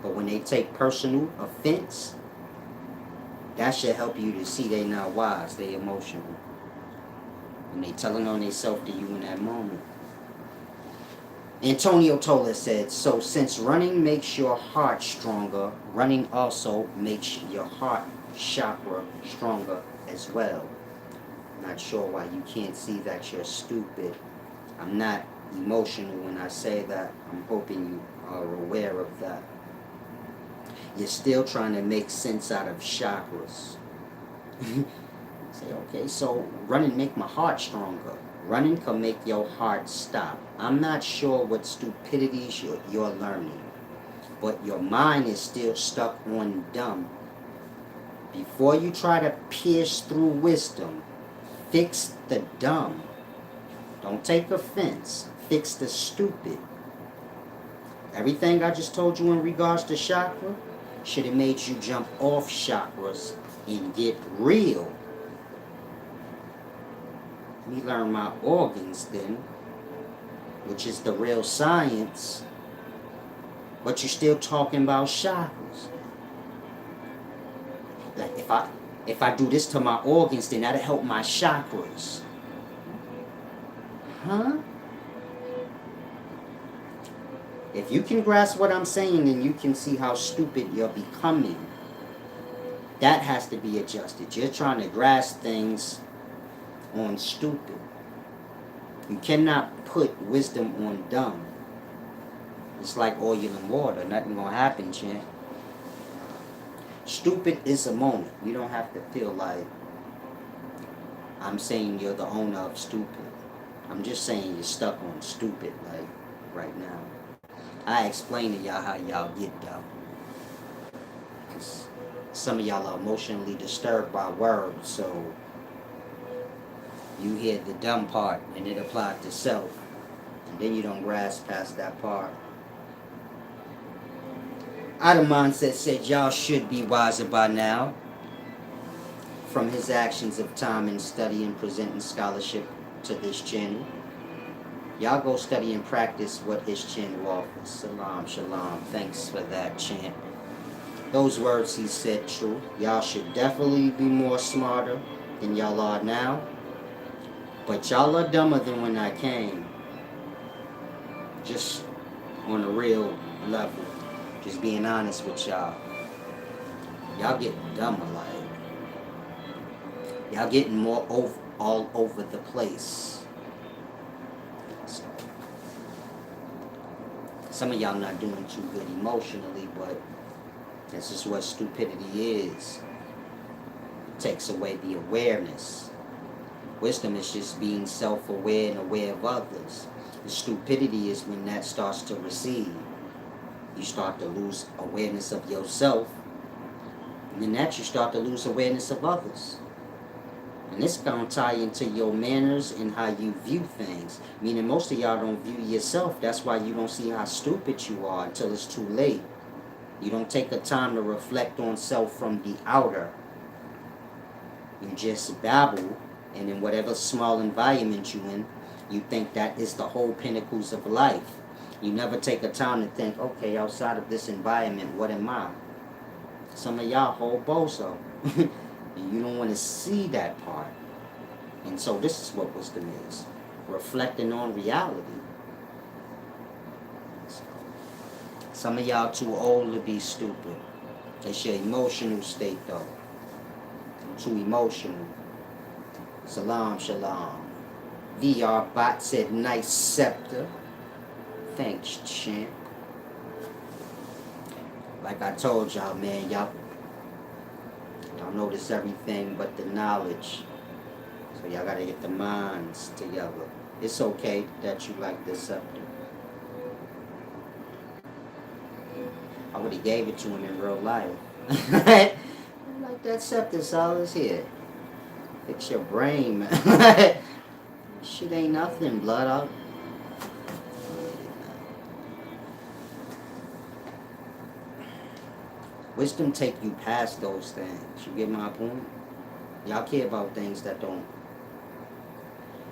But when they take personal offense, that should help you to see they not wise, they emotional. And they telling on themselves to you in that moment. Antonio Tola said, so since running makes your heart stronger, running also makes your heart chakra stronger as well. I'm not sure why you can't see that you're stupid. I'm not emotional when I say that. I'm hoping you are aware of that. You're still trying to make sense out of chakras. Say, okay, so running make my heart stronger. Running can make your heart stop. I'm not sure what stupidities you're learning, but your mind is still stuck on dumb. Before you try to pierce through wisdom, fix the dumb. Don't take offense. Fix the stupid. Everything I just told you in regards to chakra should have made you jump off chakras and get real. Me learn my organs then, which is the real science, but you're still talking about chakras. Like if I do this to my organs, then that'll help my chakras. Huh? If you can grasp what I'm saying, then you can see how stupid you're becoming. That has to be adjusted. You're trying to grasp things on stupid. You cannot put wisdom on dumb. It's like oil and water. Nothing gonna happen, champ. Stupid is a moment. You don't have to feel like I'm saying you're the owner of stupid. I'm just saying you're stuck on stupid, like, right now. I explain to y'all how y'all get dumb. Some of y'all are emotionally disturbed by words, so you hear the dumb part and it applies to self, and then you don't grasp past that part. Out mindset said y'all should be wiser by now from his actions of time and study and presenting scholarship to this channel. Y'all go study and practice what his channel offers. Salam, shalom. Thanks for that, champ. Those words he said true. Y'all should definitely be more smarter than y'all are now. But y'all are dumber than when I came. Just on a real level. Just being honest with y'all. Y'all getting dumber, like. Y'all getting more all over the place. Some of y'all not doing too good emotionally, but this is what stupidity is. It takes away the awareness. Wisdom is just being self-aware and aware of others. The stupidity is when that starts to recede. You start to lose awareness of yourself, and then that you start to lose awareness of others. And this going to tie into your manners and how you view things. Meaning most of y'all don't view yourself. That's why you don't see how stupid you are until it's too late. You don't take the time to reflect on self from the outer. You just babble, and in whatever small environment you in, you think that is the whole pinnacles of life. You never take a time to think, okay, outside of this environment, what am I? Some of y'all whole bozo. And you don't want to see that part. And so this is what wisdom is. Reflecting on reality. Some of y'all too old to be stupid. It's your emotional state though. Too emotional. Salam, shalom. VR bot said nice scepter. Thanks, champ. Like I told y'all, man, y'all notice everything but the knowledge. So y'all gotta get the minds together. It's okay that you like this scepter. I would have gave it to him in real life. Like that scepter's all is here. Fix your brain, man. Shit ain't nothing, blood out. Wisdom take you past those things. You get my point? Y'all care about things that don't.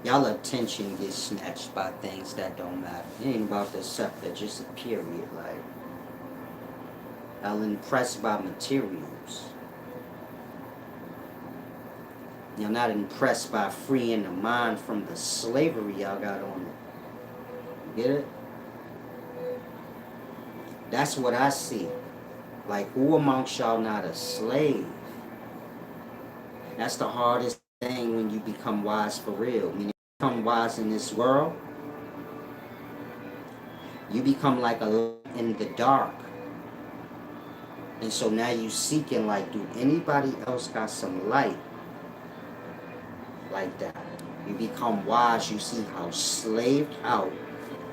Y'all attention gets snatched by things that don't matter. It ain't about the scepter, just a period. Like, y'all impressed by materials. You're not impressed by freeing the mind from the slavery y'all got on it. You get it? That's what I see. Like, who amongst y'all not a slave? That's the hardest thing when you become wise for real. When you become wise in this world, you become like a light in the dark. And so now you seeking like, do anybody else got some light like that? You become wise, you see how slaved out,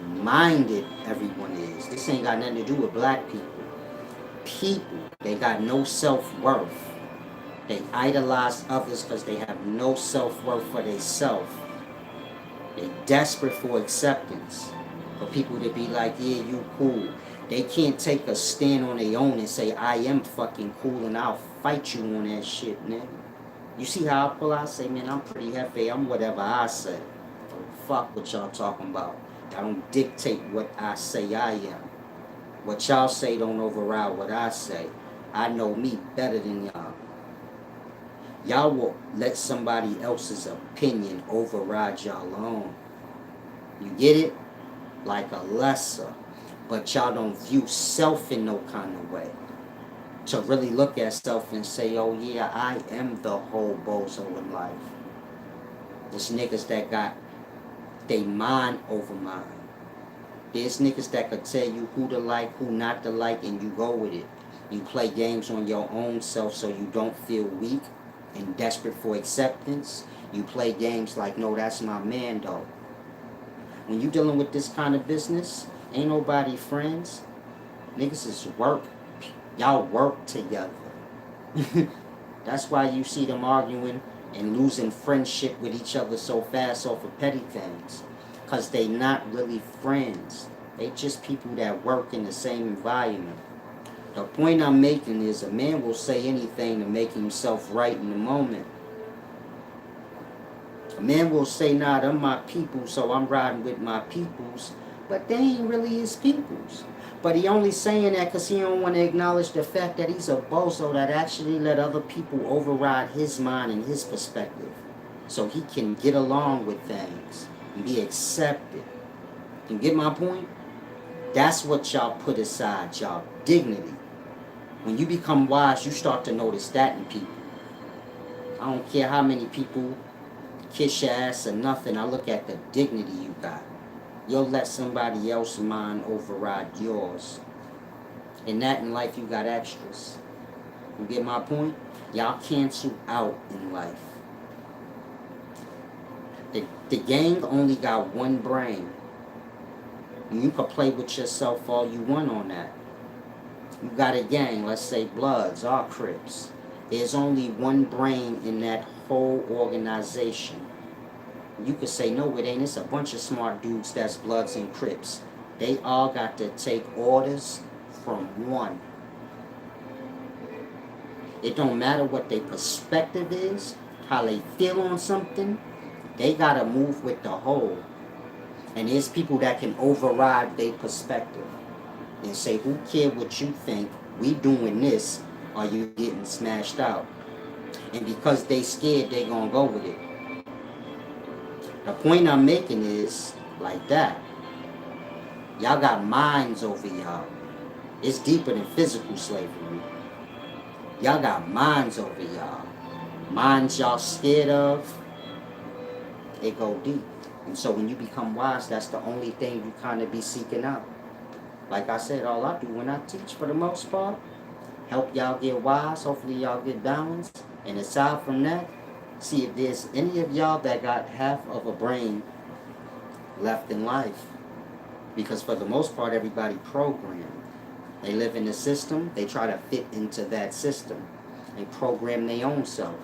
minded everyone is. This ain't got nothing to do with black people. People, they got no self-worth. They idolize others because they have no self-worth for themselves. They desperate for acceptance. For people to be like, yeah, you cool. They can't take a stand on their own and say, I am fucking cool and I'll fight you on that shit, man. You see how I pull out? I say, man, I'm pretty heavy. I'm whatever I say. Fuck what y'all talking about. I don't dictate what I say I am. What y'all say don't override what I say. I know me better than y'all. Y'all will let somebody else's opinion override y'all own. You get it? Like a lesser. But y'all don't view self in no kind of way. To really look at self and say, oh yeah, I am the whole bozo in life. There's niggas that got they mind over mine. There's niggas that could tell you who to like, who not to like, and you go with it. You play games on your own self so you don't feel weak and desperate for acceptance. You play games like, no, that's my man, though. When you dealing with this kind of business, ain't nobody friends. Niggas is work. Y'all work together. That's why you see them arguing and losing friendship with each other so fast over petty things. Because they not really friends. They just people that work in the same environment. The point I'm making is a man will say anything to make himself right in the moment. A man will say, nah, them my people, so I'm riding with my peoples. But they ain't really his peoples. But he only saying that because he don't want to acknowledge the fact that he's a bozo that actually let other people override his mind and his perspective. So he can get along with things and be accepted. You get my point? That's what y'all put aside, y'all dignity. When you become wise, you start to notice that in people. I don't care how many people kiss your ass or nothing. I look at the dignity you got. You'll let somebody else's mind override yours. And that in life, you got extras. You get my point? Y'all cancel out in life. The gang only got one brain. And you can play with yourself all you want on that. You got a gang, let's say Bloods or Crips. There's only one brain in that whole organization. You could say, no, it ain't. It's a bunch of smart dudes that's Bloods and Crips. They all got to take orders from one. It don't matter what their perspective is. how they feel on something, they gotta move with the whole. And there's people that can override their perspective and say, who care what you think? We doing this, or you getting smashed out. And because they scared, they gonna go with it. The point I'm making is like that. Y'all got minds over y'all. It's deeper than physical slavery. Y'all got minds over y'all. Minds y'all scared of, they go deep. And so when you become wise, that's the only thing you kind of be seeking out. Like I said, all I do when I teach, for the most part, help y'all get wise. Hopefully y'all get balanced. And aside from that, see if there's any of y'all that got half of a brain left in life. Because for the most part, everybody programmed. They live in the system. They try to fit into that system. They program their own self.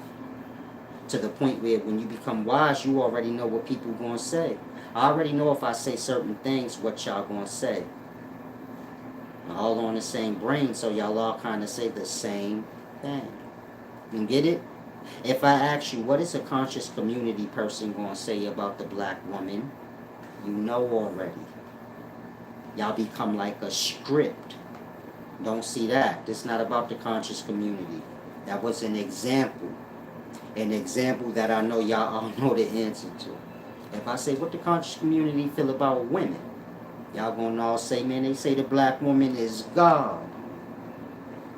To the point where when you become wise, you already know what people going to say. I already know if I say certain things, what y'all going to say. We're all on the same brain, so y'all all kind of say the same thing. You get it? If I ask you, what is a conscious community person going to say about the black woman? You know already. Y'all become like a script. Don't see that. This is not about the conscious community. That was an example. An example that I know y'all all know the answer to. If I say, what the conscious community feel about women? Y'all gonna all say, man, they say the black woman is God.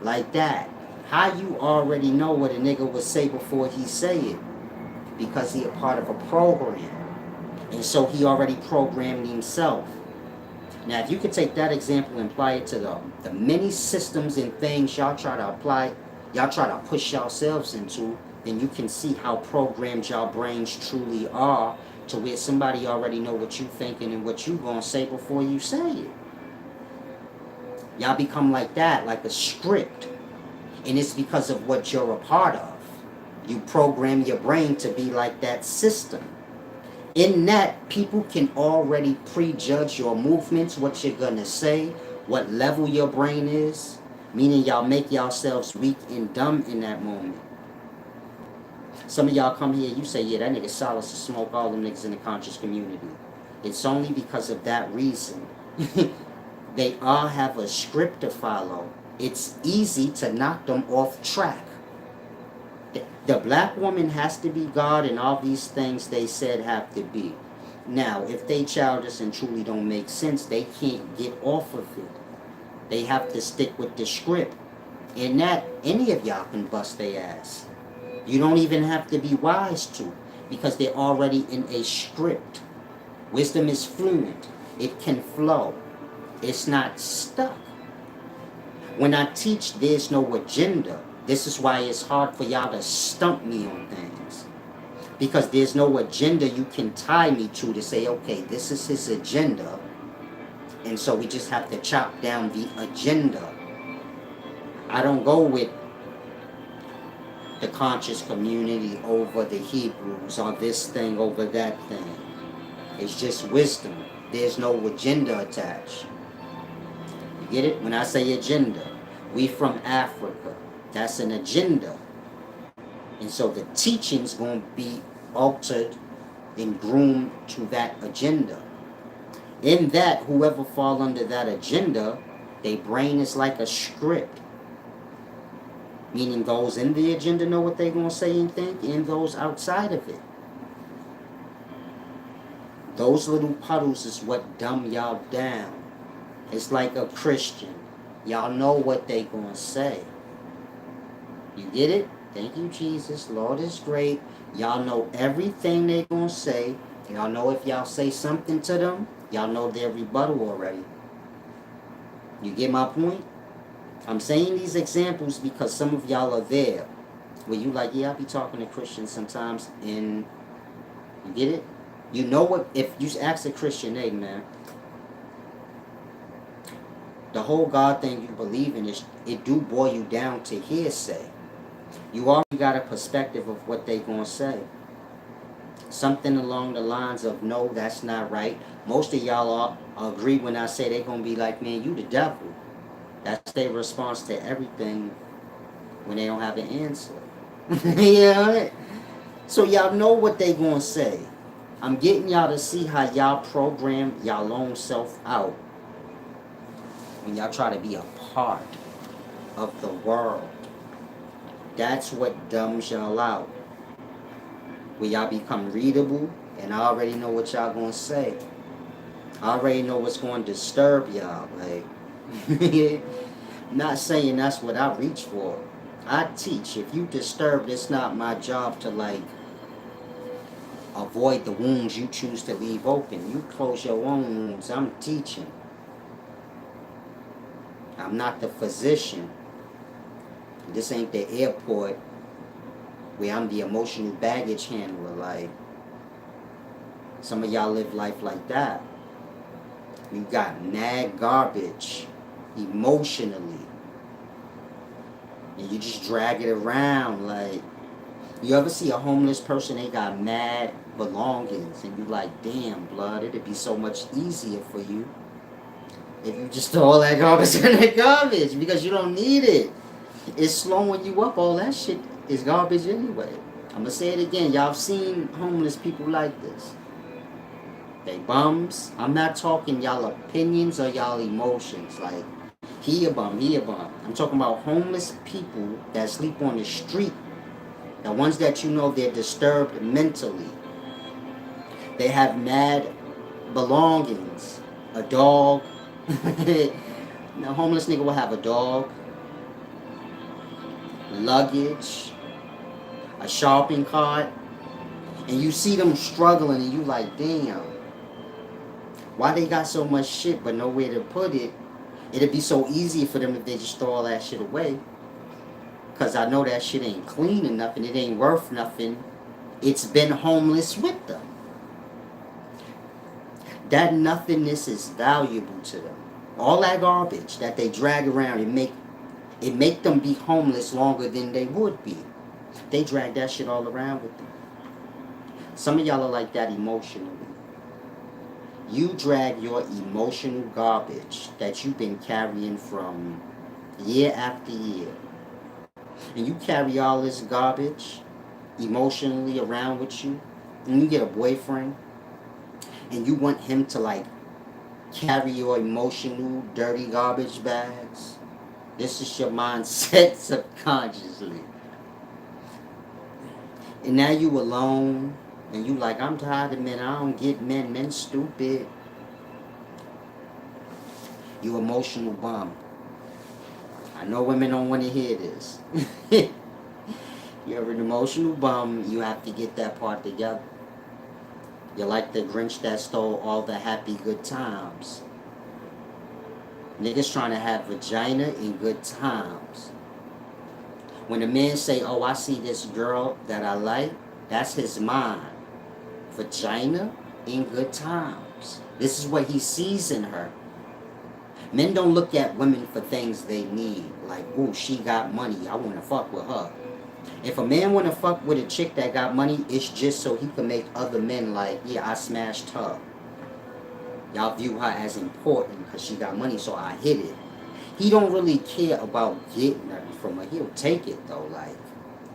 Like that. How you already know what a nigga would say before he say it? Because he a part of a program. And so he already programmed himself. Now, if you could take that example and apply it to the many systems and things y'all try to apply, y'all try to push yourselves into, then you can see how programmed y'all brains truly are, to where somebody already know what you thinking and what you gonna say before you say it. Y'all become like that, like a script. And it's because of what you're a part of. You program your brain to be like that system. In that, people can already prejudge your movements, what you're gonna say, what level your brain is, meaning y'all make yourselves weak and dumb in that moment. Some of y'all come here, you say, yeah, that nigga Silas to smoke all them niggas in the conscious community. It's only because of that reason. They all have a script to follow. It's easy to knock them off track. The black woman has to be God, and all these things they said have to be. Now, if they childish and truly don't make sense, they can't get off of it. They have to stick with the script. In that, any of y'all can bust their ass. You don't even have to be wise to, because they're already in a script. Wisdom is fluent. It can flow. It's not stuck. When I teach, there's no agenda. This is why it's hard for y'all to stump me on things. Because there's no agenda you can tie me to say, okay, this is his agenda. And so we just have to chop down the agenda. I don't go with the conscious community over the Hebrews, or this thing over that thing. It's just wisdom. There's no agenda attached. You get it? When I say agenda, we from Africa. That's an agenda. And so the teaching's going to be altered and groomed to that agenda. In that, whoever fall under that agenda, their brain is like a script. Meaning those in the agenda know what they're going to say and think, and those outside of it. Those little puddles is what dumb y'all down. It's like a Christian. Y'all know what they going to say. You get it? Thank you, Jesus. Lord is great. Y'all know everything they going to say. Y'all know if y'all say something to them, y'all know their rebuttal already. You get my point? I'm saying these examples because some of y'all are there. Where you like, yeah, I be talking to Christians sometimes, and you get it? You know what, if you ask a Christian, hey man, the whole God thing you believe in, it do boil you down to hearsay. You already got a perspective of what they gonna say. Something along the lines of, no, that's not right. Most of y'all agree when I say they gonna be like, man, you the devil. That's their response to everything when they don't have an answer. You know? So y'all know what they gonna say. I'm getting y'all to see how y'all program y'all own self out when y'all try to be a part of the world. That's what dumbs y'all out. When y'all become readable, and I already know what y'all gonna say. I already know what's gonna disturb y'all. Like, not saying that's what I reach for. I teach. If you disturbed, it's not my job to like avoid the wounds you choose to leave open. You close your own wounds. I'm teaching. I'm not the physician. This ain't the airport where I'm the emotional baggage handler. Like, some of y'all live life like that. You got mad garbage emotionally. And you just drag it around. Like, you ever see a homeless person, they got mad belongings, and you like, damn, blood, it'd be so much easier for you if you just throw all that garbage in the garbage, because you don't need it. It's slowing you up. All that shit is garbage anyway. I'm gonna say it again. Y'all seen homeless people like this. They bums. I'm not talking y'all opinions or y'all emotions. Like, he a bum, he a bum. I'm talking about homeless people that sleep on the street. The ones that you know they're disturbed mentally. They have mad belongings. A dog. The homeless nigga will have a dog, luggage, a shopping cart, and you see them struggling and you like, damn, why they got so much shit but nowhere to put it? It'd be so easy for them if they just throw all that shit away. Cause I know that shit ain't clean enough and it ain't worth nothing. It's been homeless with them. That nothingness is valuable to them. All that garbage that they drag around and make them be homeless longer than they would be. They drag that shit all around with them. Some of y'all are like that emotionally. You drag your emotional garbage that you've been carrying from year after year. And you carry all this garbage emotionally around with you. And you get a boyfriend. And you want him to like carry your emotional dirty garbage bags. This is your mindset subconsciously. And now you alone. And you like, I'm tired of men. I don't get men. Men stupid. You emotional bum. I know women don't want to hear this. You're an emotional bum. You have to get that part together. You're like the Grinch that stole all the happy good times. Niggas trying to have vagina in good times. When a man say, oh, I see this girl that I like, that's his mind. Vagina in good times. This is what he sees in her. Men don't look at women for things they need. Like, ooh, she got money, I want to fuck with her. If a man want to fuck with a chick that got money, it's just so he can make other men like, yeah, I smashed her. Y'all view her as important because she got money, so I hit it. He don't really care about getting nothing from her. He'll take it though, like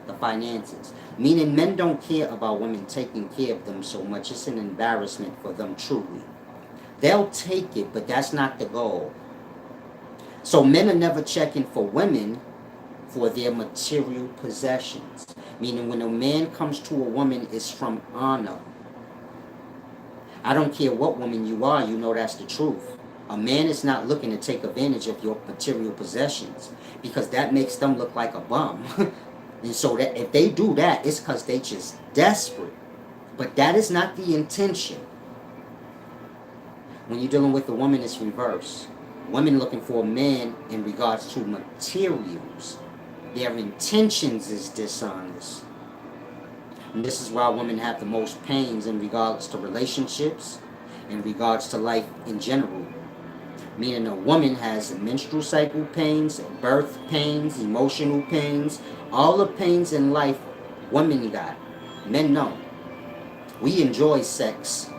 the finances. Meaning men don't care about women taking care of them so much. It's an embarrassment for them truly. They'll take it, but that's not the goal. So men are never checking for women for their material possessions. Meaning when a man comes to a woman, it's from honor. I don't care what woman you are, you know that's the truth. A man is not looking to take advantage of your material possessions because that makes them look like a bum. And so that if they do that, it's because they just desperate. But that is not the intention. When you're dealing with a woman, it's reverse. Women looking for a man in regards to materials. Their intentions is dishonest. And this is why women have the most pains in regards to relationships, in regards to life in general. Meaning a woman has menstrual cycle pains, birth pains, emotional pains, all the pains in life women got. Men don't. We enjoy sex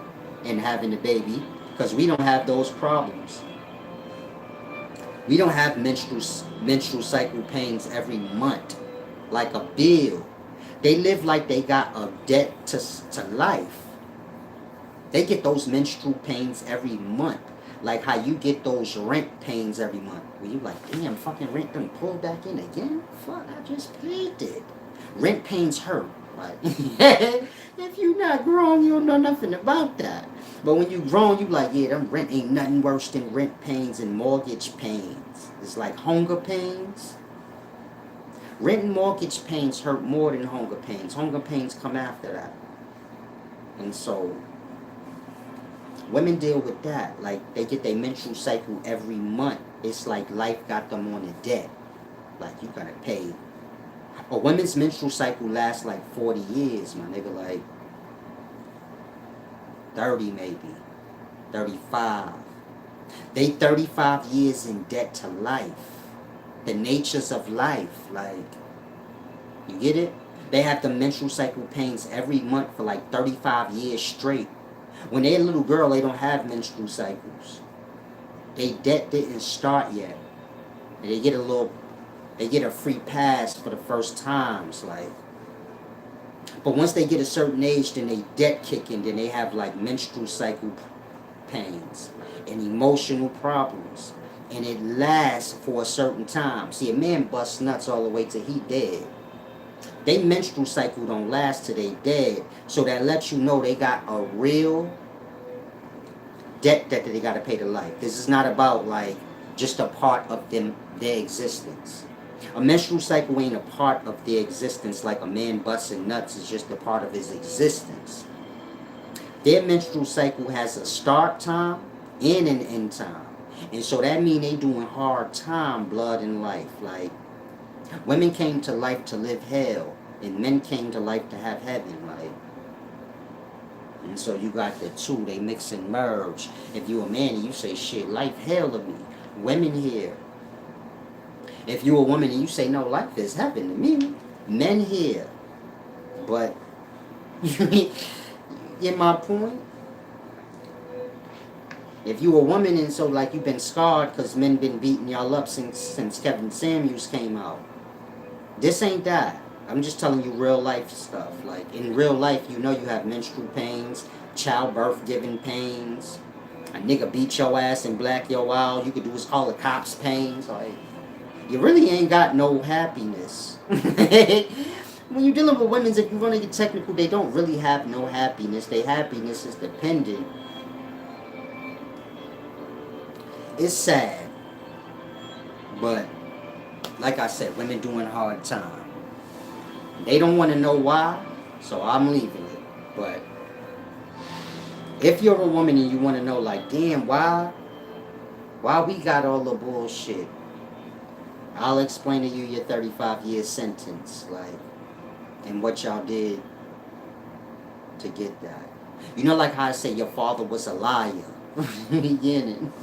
and having a baby because we don't have those problems. We don't have menstrual cycle pains every month like a bill. They live like they got a debt to life. They get those menstrual pains every month. Like how you get those rent pains every month. Where you like, damn, fucking rent done pulled back in again? Fuck, I just paid it. Rent pains hurt. Like, if you not grown, you don't know nothing about that. But when you grown, you like, yeah, them rent ain't nothing worse than rent pains and mortgage pains. It's like hunger pains. Rent and mortgage pains hurt more than hunger pains. Hunger pains come after that. And so women deal with that. Like, they get their menstrual cycle every month. It's like life got them on a debt. Like, you gotta pay. A women's menstrual cycle lasts like 40 years, my nigga. Like, 30 maybe. 35. They 35 years in debt to life. The natures of life. Like, you get it? They have the menstrual cycle pains every month for like 35 years straight. When they're a little girl, they don't have menstrual cycles. They debt didn't start yet. And they get a free pass for the first times, like. But once they get a certain age, then they debt kick in, then they have like menstrual cycle pains and emotional problems. And it lasts for a certain time. See, a man busts nuts all the way till he dead. They menstrual cycle don't last till they dead. So that lets you know they got a real debt that they got to pay to life. This is not about like just a part of their existence. A menstrual cycle ain't a part of their existence like a man busting nuts is just a part of his existence. Their menstrual cycle has a start time and an end time. And so that means they doing hard time, blood and life. Like, women came to life to live hell, and men came to life to have heaven, like. And so you got the two, they mix and merge. If you a man and you say, shit, life hell to me. Women here. If you a woman and you say, no, life is heaven to me. Men here. But, you get my point? If you a woman and so like you've been scarred because men been beating y'all up since Kevin Samuels came out. This ain't that. I'm just telling you real life stuff. Like, in real life, you know you have menstrual pains, childbirth giving pains. A nigga beat your ass and black your out. You could do is call the cops pains. Like, you really ain't got no happiness. When you're dealing with women, if you want to get technical, they don't really have no happiness. Their happiness is dependent. It's sad. But, like I said, women doing hard time. They don't want to know why, so I'm leaving it. But if you're a woman and you want to know, like, damn, why we got all the bullshit, I'll explain to you your 35-year sentence, like, and what y'all did to get that. You know, like how I say your father was a liar in the beginning.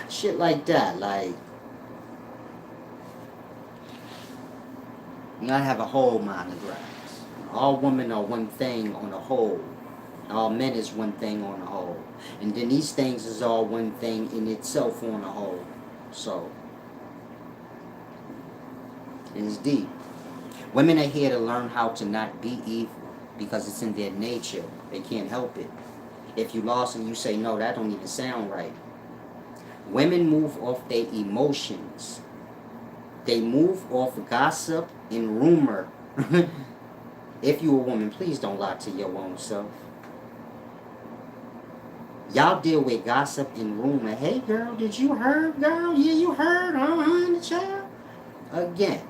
Shit like that, like. You gotta have a whole mind of grass. All women are one thing on a whole. All men is one thing on a whole. And then these things is all one thing in itself on a whole. So, it's deep. Women are here to learn how to not be evil because it's in their nature. They can't help it. If you lost and you say, no, that don't even sound right. Women move off their emotions. They move off gossip and rumor. If you a woman, please don't lie to your own self. Y'all deal with gossip and rumor. Hey girl, did you heard, girl? Yeah, you heard, in the child. Again.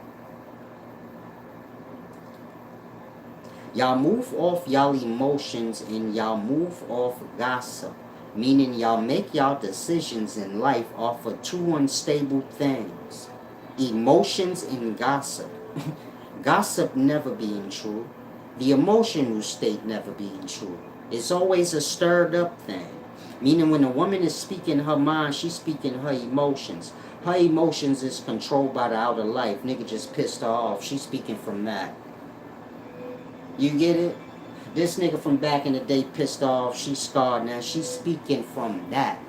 Y'all move off y'all emotions and y'all move off gossip. Meaning y'all make y'all decisions in life off of two unstable things. Emotions and gossip. Gossip never being true. The emotional state never being true. It's always a stirred up thing. Meaning when a woman is speaking her mind, she's speaking her emotions. Her emotions is controlled by the outer life. Nigga just pissed her off. She's speaking from that. You get it? This nigga from back in the day pissed off. She's scarred now. She's speaking from that.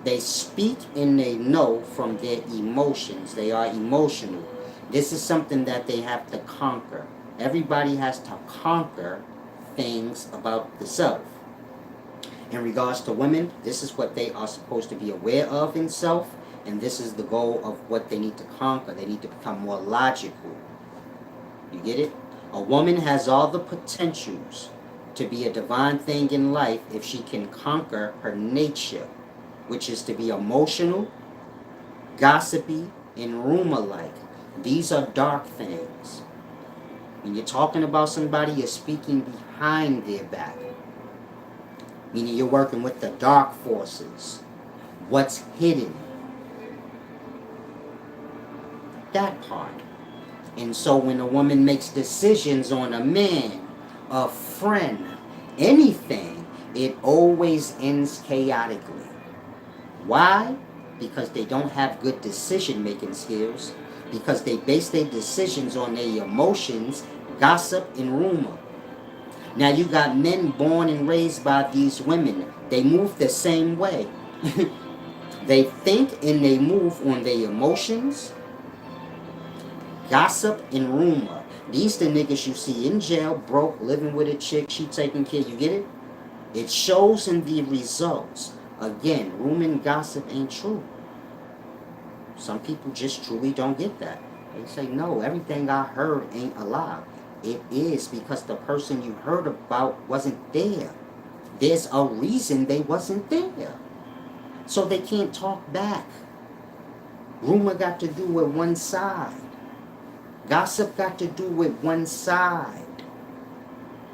They speak and they know from their emotions. They are emotional. This is something that they have to conquer. Everybody has to conquer things about the self. In regards to women, this is what they are supposed to be aware of in self, and this is the goal of what they need to conquer. They need to become more logical. You get it? A woman has all the potentials to be a divine thing in life if she can conquer her nature, which is to be emotional, gossipy, and rumor-like. These are dark things. When you're talking about somebody, you're speaking behind their back. Meaning you're working with the dark forces. What's hidden. That part. And so when a woman makes decisions on a man, a friend, anything, it always ends chaotically. Why? Because they don't have good decision-making skills. Because they base their decisions on their emotions, gossip, and rumor. Now you got men born and raised by these women. They move the same way. They think and they move on their emotions, gossip, and rumor. These the niggas you see in jail, broke, living with a chick, she taking care. You get it? It shows in the results. Again, rumor and gossip ain't true. Some people just truly don't get that. They say, no, everything I heard ain't a lie. It is, because the person you heard about wasn't there. There's a reason they wasn't there. So they can't talk back. Rumor got to do with one side. Gossip got to do with one side.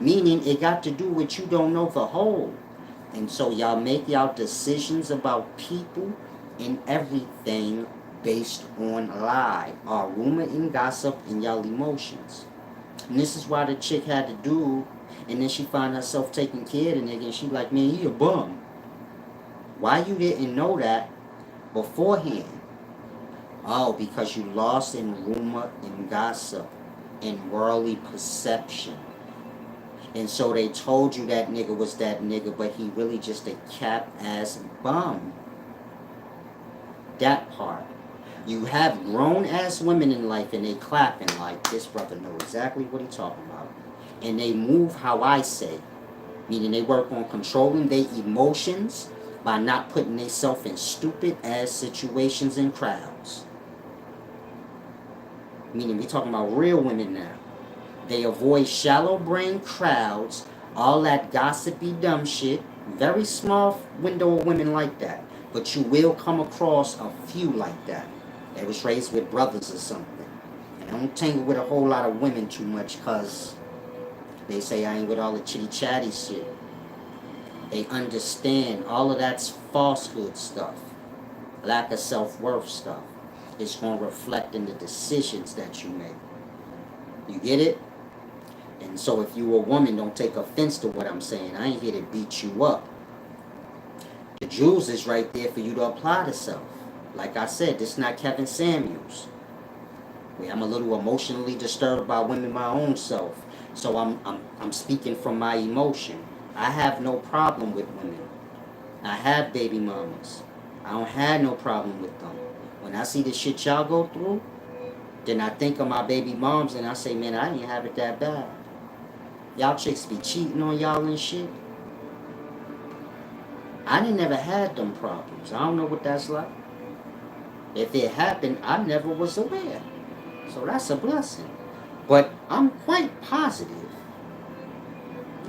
Meaning it got to do with you don't know the whole. And so y'all make y'all decisions about people and everything based on lie, or rumor and gossip and y'all emotions. And this is why the chick had to do, and then she find herself taking care of the nigga, and she like, man, he a bum. Why you didn't know that beforehand? Oh, because you lost in rumor and gossip and worldly perception. And so they told you that nigga was that nigga, but he really just a cap-ass bum. That part. You have grown-ass women in life, and they clapping like, this brother know exactly what he talking about. And they move how I say. Meaning they work on controlling their emotions by not putting themselves in stupid-ass situations and crowds. Meaning we talking about real women now. They avoid shallow-brained crowds, all that gossipy dumb shit. Very small window of women like that. But you will come across a few like that. They was raised with brothers or something. And I don't tangle with a whole lot of women too much, because they say I ain't with all the chitty chatty shit. They understand all of that's falsehood stuff. Lack of self-worth stuff. It's going to reflect in the decisions that you make. You get it? And so if you a woman, don't take offense to what I'm saying. I ain't here to beat you up. The jewels is right there for you to apply to self. Like I said, this is not Kevin Samuels. Where I'm a little emotionally disturbed by women my own self. So I'm speaking from my emotion. I have no problem with women. I have baby mamas. I don't have no problem with them. When I see the shit y'all go through, then I think of my baby moms and I say, man, I didn't have it that bad. Y'all chicks be cheating on y'all and shit. I didn't never had them problems. I don't know what that's like. If it happened, I never was aware. So that's a blessing. But I'm quite positive.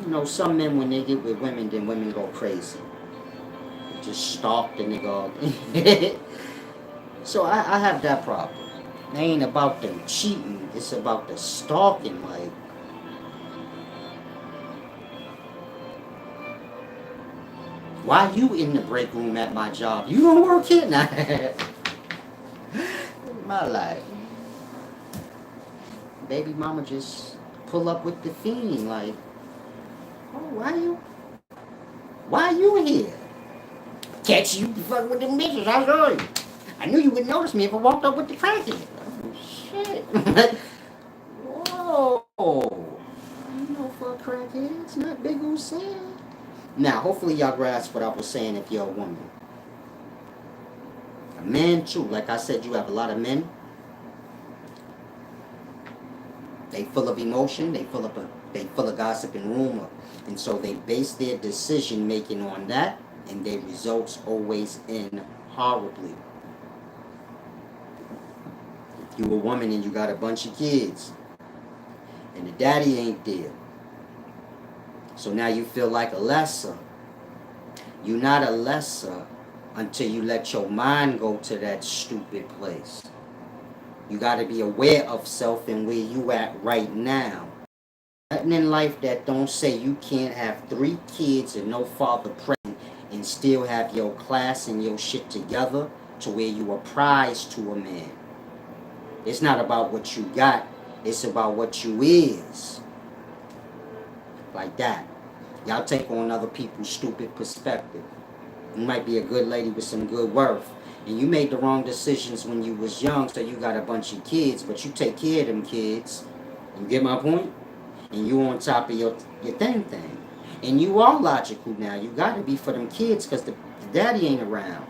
You know, some men, when they get with women, then women go crazy. They just stalk the nigga all day. So I have that problem. It ain't about them cheating. It's about the stalking. Like, why you in the break room at my job? You don't work here now. My life. Baby mama just pull up with the fiend like, oh, why you here? Catch you fucking with them bitches, I saw you. I knew you would notice me if I walked up with the crackhead. Oh, shit. Whoa. You know, for a crackhead, it's not big old sad. Now, hopefully y'all grasp what I was saying if you're a woman. A man too, like I said, you have a lot of men. They full of emotion, they full of gossip and rumor. And so they base their decision making on that, and their results always end horribly. You a woman and you got a bunch of kids, and the daddy ain't there. So now you feel like a lesser. You're not a lesser until you let your mind go to that stupid place. You got to be aware of self and where you at right now. Nothing in life that don't say you can't have 3 kids and no father present and still have your class and your shit together to where you a prize to a man. It's not about what you got, it's about what you is. Like that. Y'all take on other people's stupid perspective. You might be a good lady with some good worth, and you made the wrong decisions when you was young, so you got a bunch of kids, but you take care of them kids. You get my point? And you on top of your thing. And you are logical now. You got to be for them kids because the daddy ain't around.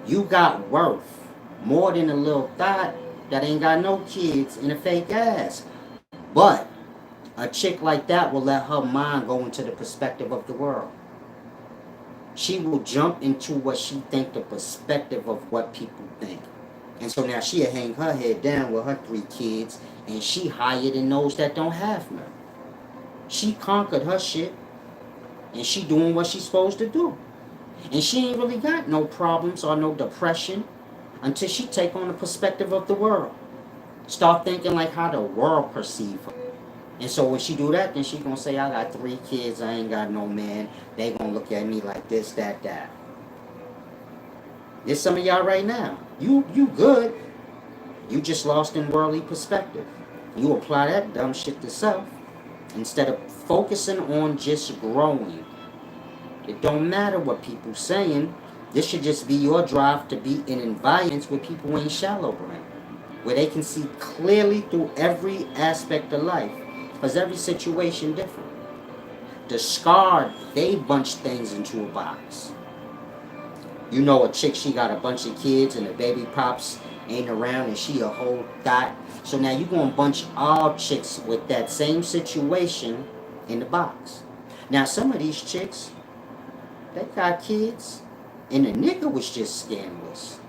You got worth more than a little thought that ain't got no kids and a fake ass. But a chick like that will let her mind go into the perspective of the world. She will jump into what she think the perspective of what people think. And so now she'll hang her head down with her 3 kids, and she higher than those that don't have none. She conquered her shit, and she doing what she's supposed to do. And she ain't really got no problems or no depression until she take on the perspective of the world. Start thinking like how the world perceive her. And so when she do that, then she gonna say, I got 3 kids, I ain't got no man. They gonna look at me like this, that. There's some of y'all right now. You good. You just lost in worldly perspective. You apply that dumb shit to self instead of focusing on just growing. It don't matter what people saying. This should just be your drive to be in environments where people ain't shallow brain, where they can see clearly through every aspect of life, because every situation different. Discard, they bunch things into a box. You know a chick, she got a bunch of kids and the baby pops ain't around and she a whole dot. So now you gonna bunch all chicks with that same situation in the box. Now some of these chicks, they got kids and the nigga was just scandalous.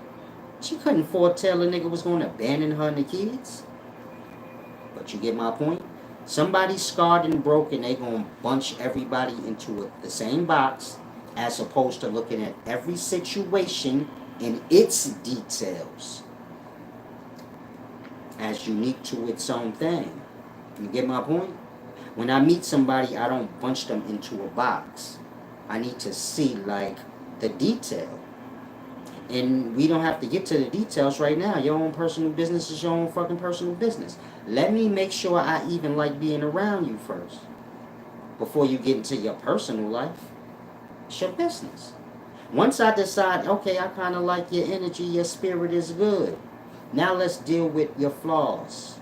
She couldn't foretell the nigga was gonna abandon her and the kids. But you get my point? Somebody scarred and broken, they gonna bunch everybody into the same box, as opposed to looking at every situation in its details as unique to its own thing. You get my point? When I meet somebody, I don't bunch them into a box. I need to see like the detail. And we don't have to get to the details right now. Your own personal business is your own fucking personal business. Let me make sure I even like being around you first before you get into your personal life. It's your business. Once I decide, okay, I kind of like your energy, your spirit is good. Now let's deal with your flaws.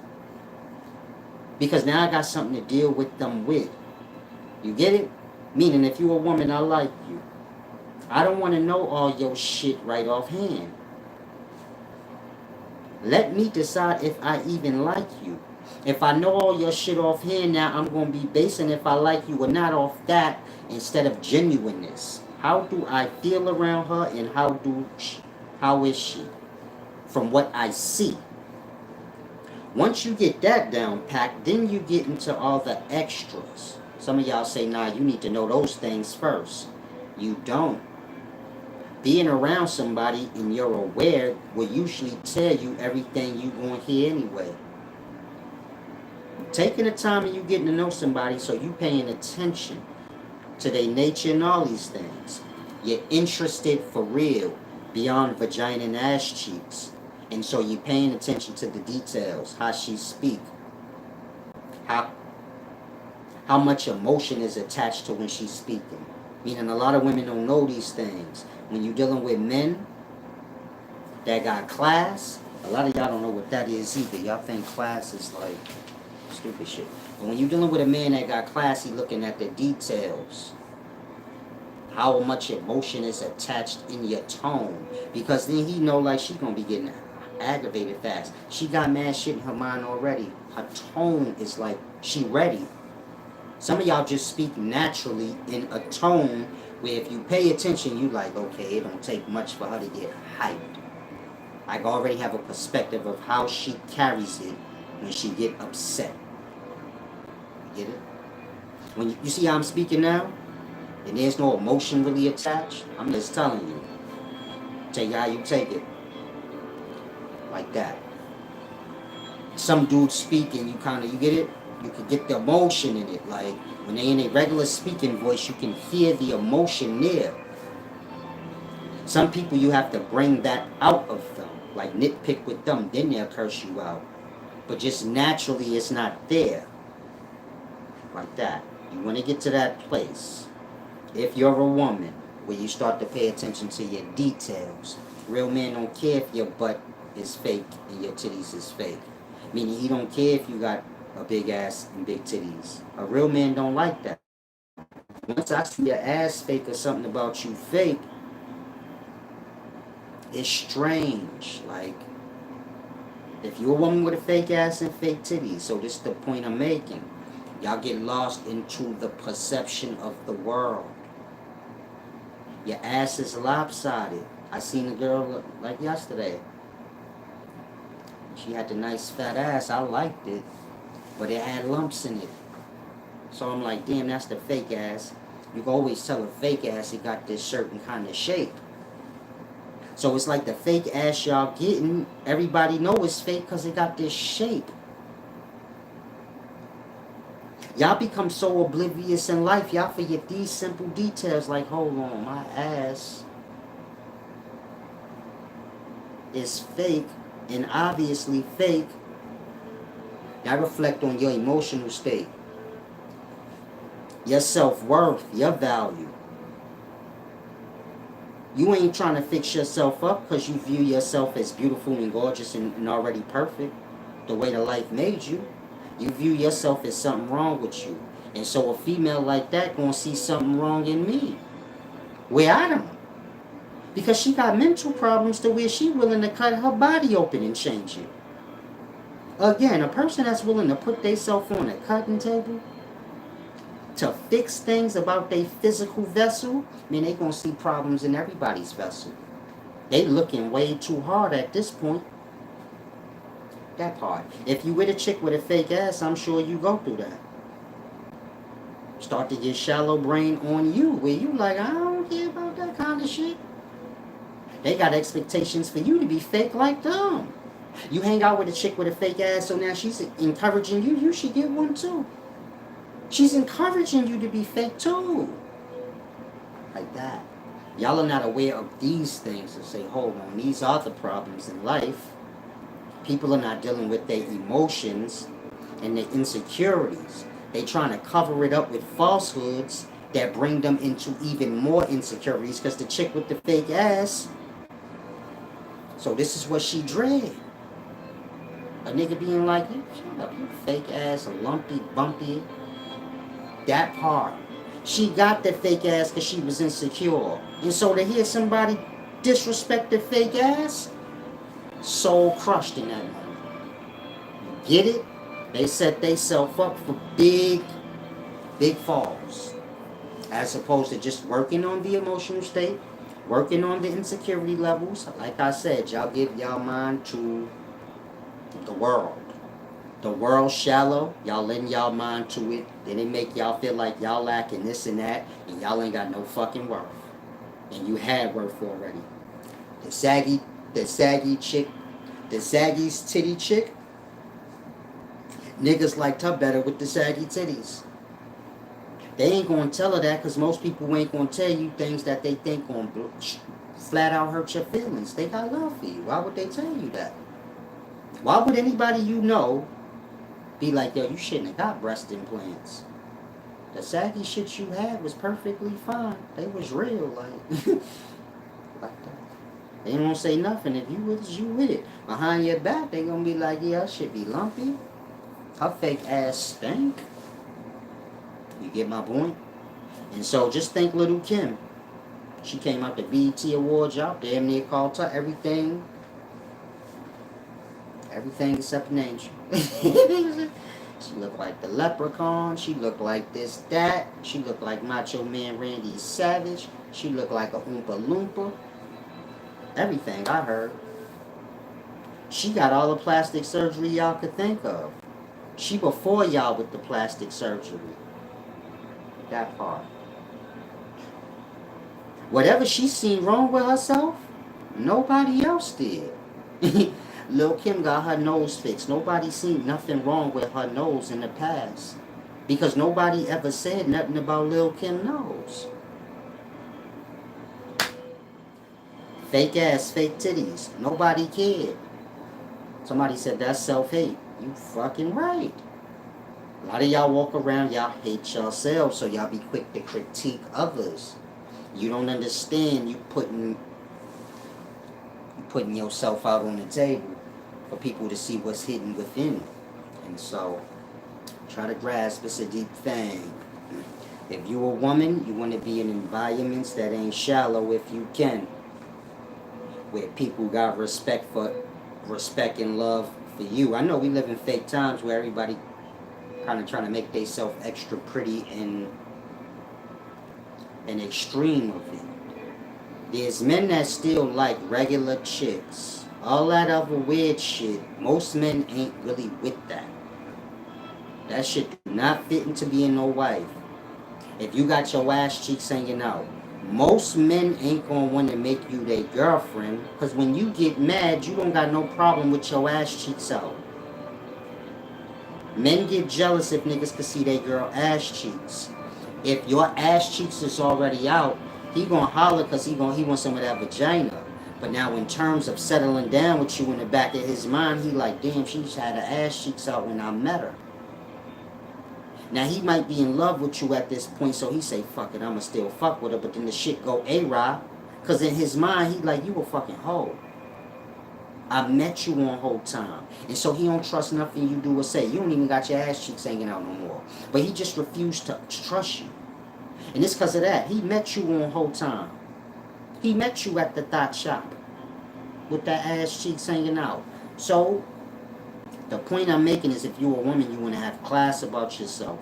Because now I got something to deal with them with. You get it? Meaning if you're a woman, I like you. I don't want to know all your shit right offhand. Let me decide if I even like you. If I know all your shit offhand, now I'm going to be basing if I like you or not off that instead of genuineness. How do I feel around her and how is she? From what I see. Once you get that down packed, then you get into all the extras. Some of y'all say, nah, you need to know those things first. You don't. Being around somebody and you're aware will usually tell you everything you're going to hear anyway. Taking the time and you getting to know somebody, so you paying attention to their nature and all these things. You're interested for real, beyond vagina and ass cheeks. And so you're paying attention to the details, how she speak, how much emotion is attached to when she's speaking. Meaning a lot of women don't know these things. When you're dealing with men that got class, a lot of y'all don't know what that is either. Y'all think class is like stupid shit. But when you're dealing with a man that got class, he looking at the details. How much emotion is attached in your tone. Because then he know like she gonna be getting aggravated fast. She got mad shit in her mind already. Her tone is like she ready. Some of y'all just speak naturally in a tone where if you pay attention, you like, okay, it don't take much for her to get hyped. I already have a perspective of how she carries it when she get upset. You get it? When you see how I'm speaking now, and there's no emotion really attached, I'm just telling you. Take how you take it. Like that. Some dudes speak and you get it? You can get the emotion in it. Like, when they in a regular speaking voice, you can hear the emotion there. Some people you have to bring that out of them. Like, nitpick with them, then they'll curse you out. But just naturally, it's not there. Like that. You want to get to that place. If you're a woman, where you start to pay attention to your details. Real men don't care if your butt is fake and your titties is fake. Meaning he don't care if you got a big ass and big titties. A real man don't like that. Once I see your ass fake or something about you fake, it's strange. Like, if you're a woman with a fake ass and fake titties, so this is the point I'm making. Y'all get lost into the perception of the world. Your ass is lopsided. I seen a girl like yesterday. She had the nice fat ass. I liked it. But it had lumps in it. So I'm like, damn, that's the fake ass. You can always tell a fake ass it got this certain kind of shape. So it's like the fake ass y'all getting, everybody know it's fake because it got this shape. Y'all become so oblivious in life, y'all forget these simple details like, hold on, my ass is fake and obviously fake. That reflect on your emotional state, your self-worth, your value. You ain't trying to fix yourself up because you view yourself as beautiful and gorgeous and already perfect the way the life made you. You view yourself as something wrong with you. And so a female like that gonna see something wrong in me. Where I don't. Because she got mental problems to where she willing to cut her body open and change it. Again, a person that's willing to put themselves on a cutting table to fix things about their physical vessel, I mean, they gonna see problems in everybody's vessel. They looking way too hard at this point. That part. If you with a chick with a fake ass, I'm sure you go through that. Start to get shallow brain on you, where you like, I don't care about that kind of shit. They got expectations for you to be fake like them. You hang out with a chick with a fake ass, so now she's encouraging you. You should get one too. She's encouraging you to be fake too. Like that. Y'all are not aware of these things and say, hold on, these are the problems in life. People are not dealing with their emotions and their insecurities. They trying to cover it up with falsehoods that bring them into even more insecurities because the chick with the fake ass, so this is what she dread. A nigga being like, you shut up, you fake ass, lumpy, bumpy. That part. She got that fake ass because she was insecure. And so to hear somebody disrespect the fake ass, soul crushed in that moment. You get it? They set themselves up for big falls. As opposed to just working on the emotional state, working on the insecurity levels. Like I said, y'all give y'all mind to the world. The world shallow, y'all letting y'all mind to it. Then it make y'all feel like y'all lacking this and that, and y'all ain't got no fucking worth. And you had worth already. The saggy chick, the saggy titty chick, niggas liked her better with the saggy titties. They ain't gonna tell her that because most people ain't gonna tell you things that they think gonna flat out hurt your feelings. They got love for you. Why would they tell you that? Why would anybody you know be like, yo, you shouldn't have got breast implants? The saggy shit you had was perfectly fine. They was real, like, like that. They ain't gonna say nothing. If you with it, you with it. Behind your back, they gonna be like, yeah, that shit be lumpy. Her fake ass stink. You get my point? And so just think Little Kim. She came out the BET Awards, y'all damn near called her everything everything except an angel. She looked like the leprechaun. She looked like this, that. She looked like Macho Man Randy Savage. She looked like a Oompa Loompa. Everything I heard. She got all the plastic surgery y'all could think of. She before y'all with the plastic surgery. That part. Whatever she seen wrong with herself, nobody else did. Lil' Kim got her nose fixed. Nobody seen nothing wrong with her nose in the past. Because nobody ever said nothing about Lil' Kim nose. Fake ass, fake titties. Nobody cared. Somebody said that's self-hate. You fucking right. A lot of y'all walk around, y'all hate yourselves, so y'all be quick to critique others. You don't understand you putting yourself out on the table for people to see what's hidden within. And so, try to grasp it's a deep thing. If you a woman, you want to be in environments that ain't shallow if you can. Where people got respect and love for you. I know we live in fake times where everybody kind of trying to make themselves extra pretty and an extreme of it. There's men that still like regular chicks. All that other weird shit, most men ain't really with that. That shit do not fit into being no wife. If you got your ass cheeks hanging out, most men ain't gonna want to make you their girlfriend, because when you get mad, you don't got no problem with your ass cheeks out. Men get jealous if niggas can see their girl ass cheeks. If your ass cheeks is already out, he gonna holler because he wants some of that vagina. But now in terms of settling down with you in the back of his mind, he like, damn, she's had her ass cheeks out when I met her. Now he might be in love with you at this point, so he say, fuck it, I'ma still fuck with her, but then the shit go awry. Cause in his mind, he like, you a fucking hoe. I met you on whole time. And so he don't trust nothing you do or say. You don't even got your ass cheeks hanging out no more. But he just refused to trust you. And it's because of that. He met you on whole time. He met you at the thought shop with that ass cheeks hanging out. So the point I'm making is if you're a woman, you want to have class about yourself.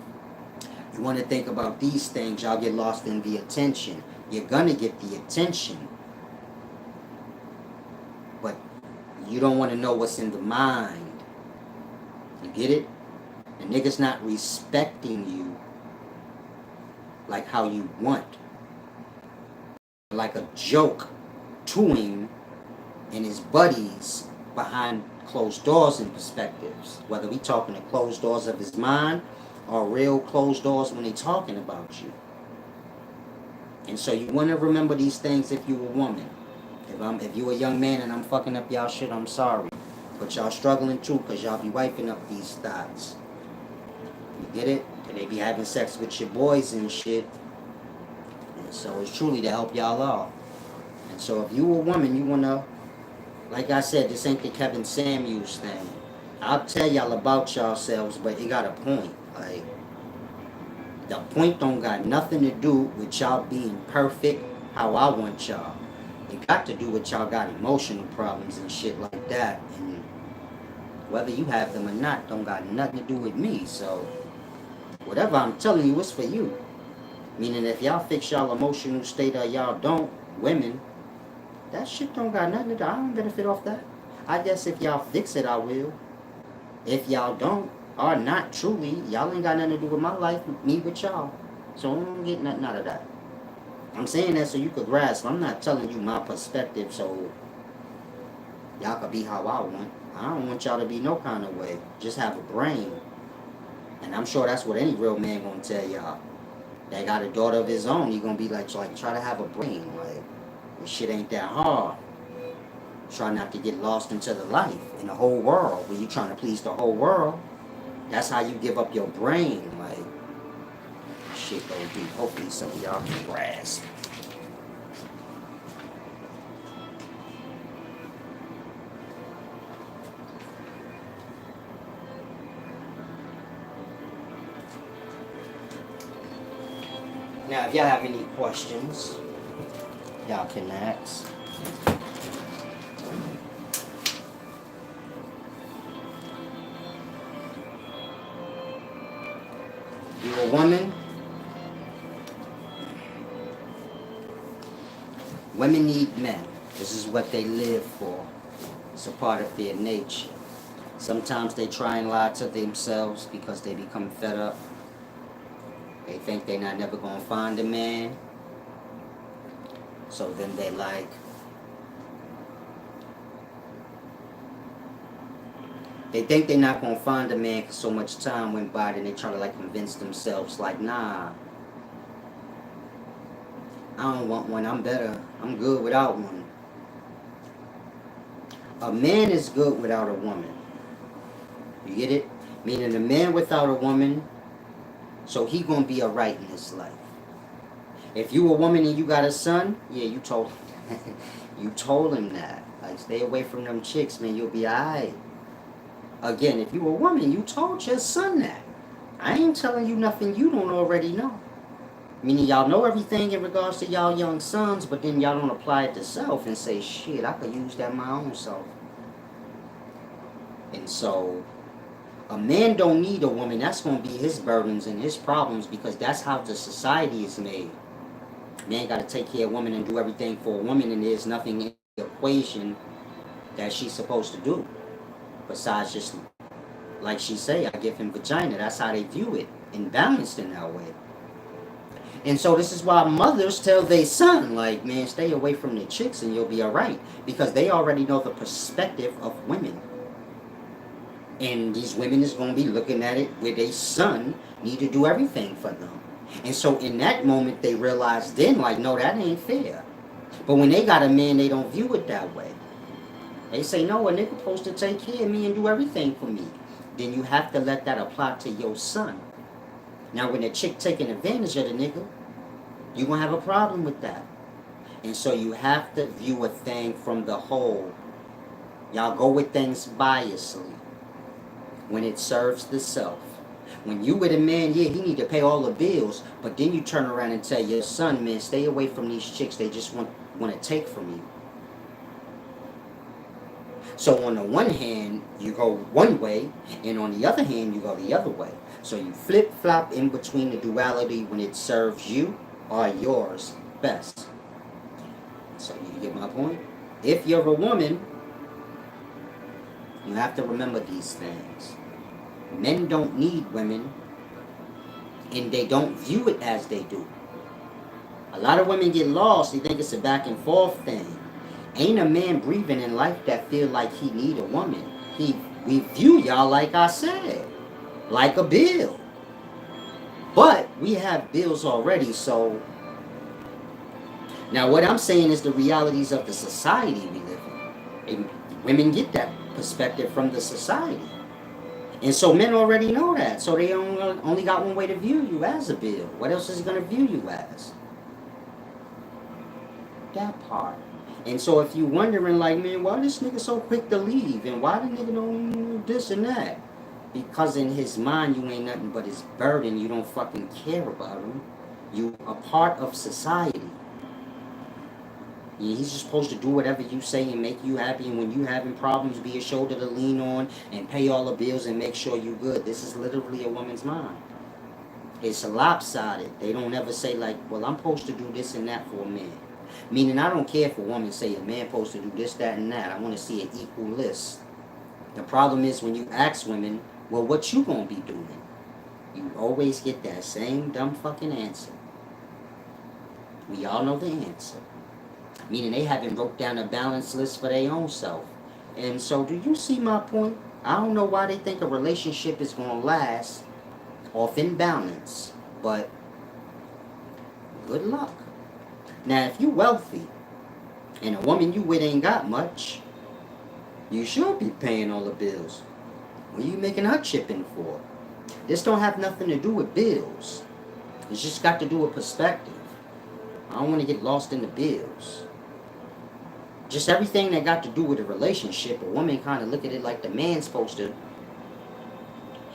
You want to think about these things. Y'all get lost in the attention. You're going to get the attention. But you don't want to know what's in the mind. You get it? The nigga's not respecting you like how you want. Like a joke to him and his buddies behind closed doors and perspectives. Whether we talking to closed doors of his mind or real closed doors when they talking about you. And so you want to remember these things if you a woman. If you a young man and I'm fucking up y'all shit, I'm sorry. But y'all struggling too, because y'all be wiping up these thoughts. You get it? And they be having sex with your boys and shit. And so it's truly to help y'all out. And so if you a woman, you want to, like I said, this ain't the Kevin Samuels thing. I'll tell y'all about yourselves, but it got a point. Like, the point don't got nothing to do with y'all being perfect how I want y'all. It got to do with y'all got emotional problems and shit like that. And whether you have them or not don't got nothing to do with me. So whatever I'm telling you is for you. Meaning if y'all fix y'all emotional state or y'all don't, women, that shit don't got nothing to do. I don't benefit off that. I guess if y'all fix it, I will. If y'all don't, or not truly, y'all ain't got nothing to do with my life, me with y'all. So I don't get nothing out of that. I'm saying that so you could grasp. I'm not telling you my perspective so y'all could be how I want. I don't want y'all to be no kind of way. Just have a brain. And I'm sure that's what any real man gonna tell y'all. That got a daughter of his own, he gonna be like try to have a brain. Like, this shit ain't that hard. Try not to get lost into the life in the whole world. When you trying to please the whole world, that's how you give up your brain. Like, shit go deep. Hopefully some of y'all can grasp. Now, if y'all have any questions, y'all can ask. You a woman, women need men. This is what they live for. It's a part of their nature. Sometimes they try and lie to themselves because they become fed up. They think they're not never gonna find a man. So then they like, they think they're not gonna find a man because so much time went by, then they try to like convince themselves like, nah, I don't want one, I'm better, I'm good without one. A man is good without a woman. You get it? Meaning a man without a woman, so he gonna be alright in his life. If you a woman and you got a son, yeah, you told you told him that. Like, stay away from them chicks, man, you'll be alright. Again, if you a woman, you told your son that. I ain't telling you nothing you don't already know. Meaning y'all know everything in regards to y'all young sons, but then y'all don't apply it to self and say, shit, I could use that my own self. And so, a man don't need a woman. That's going to be his burdens and his problems, because that's how the society is made. Man got to take care of women and do everything for a woman, and there's nothing in the equation that she's supposed to do. Besides just, like she say, I give him vagina. That's how they view it, and balanced in that way. And so this is why mothers tell their son, like, man, stay away from the chicks and you'll be alright. Because they already know the perspective of women. And these women is going to be looking at it where their son need to do everything for them. And so in that moment, they realize then, like, no, that ain't fair. But when they got a man, they don't view it that way. They say, no, a nigga supposed to take care of me and do everything for me. Then you have to let that apply to your son. Now, when a chick taking advantage of the nigga, you're going to have a problem with that. And so you have to view a thing from the whole. Y'all go with things biasly when it serves the self. When you with a man, yeah, he need to pay all the bills, but then you turn around and tell your son, man, stay away from these chicks. They just want to take from you. So on the one hand, you go one way, and on the other hand, you go the other way. So you flip-flop in between the duality when it serves you or yours best. So you get my point? If you're a woman, you have to remember these things. Men don't need women, and they don't view it as they do. A lot of women get lost. They think it's a back and forth thing. Ain't a man breathing in life that feel like he need a woman. We view y'all, like I said, like a bill. But we have bills already, so now what I'm saying is the realities of the society we live in. And women get that perspective from the society. And so men already know that. So they only got one way to view you, as a bill. What else is he going to view you as? That part. And so if you wondering, like, man, why this nigga so quick to leave? And why the nigga don't do this and that? Because in his mind, you ain't nothing but his burden. You don't fucking care about him. You are part of society. Yeah, he's just supposed to do whatever you say and make you happy. And when you having problems, be a shoulder to lean on and pay all the bills and make sure you good. This is literally a woman's mind. It's lopsided. They don't ever say, like, well, I'm supposed to do this and that for a man. Meaning, I don't care if a woman say a man supposed to do this, that, and that. I want to see an equal list. The problem is when you ask women, well, what you gonna be doing? You always get that same dumb fucking answer. We all know the answer. Meaning they haven't broke down a balance list for their own self. And so, do you see my point? I don't know why they think a relationship is gonna last off in balance, but good luck. Now, if you wealthy and a woman you with ain't got much, you should be paying all the bills. What are you making her chipping for? This don't have nothing to do with bills. It's just got to do with perspective. I don't want to get lost in the bills. Just everything that got to do with a relationship, a woman kind of look at it like the man's supposed to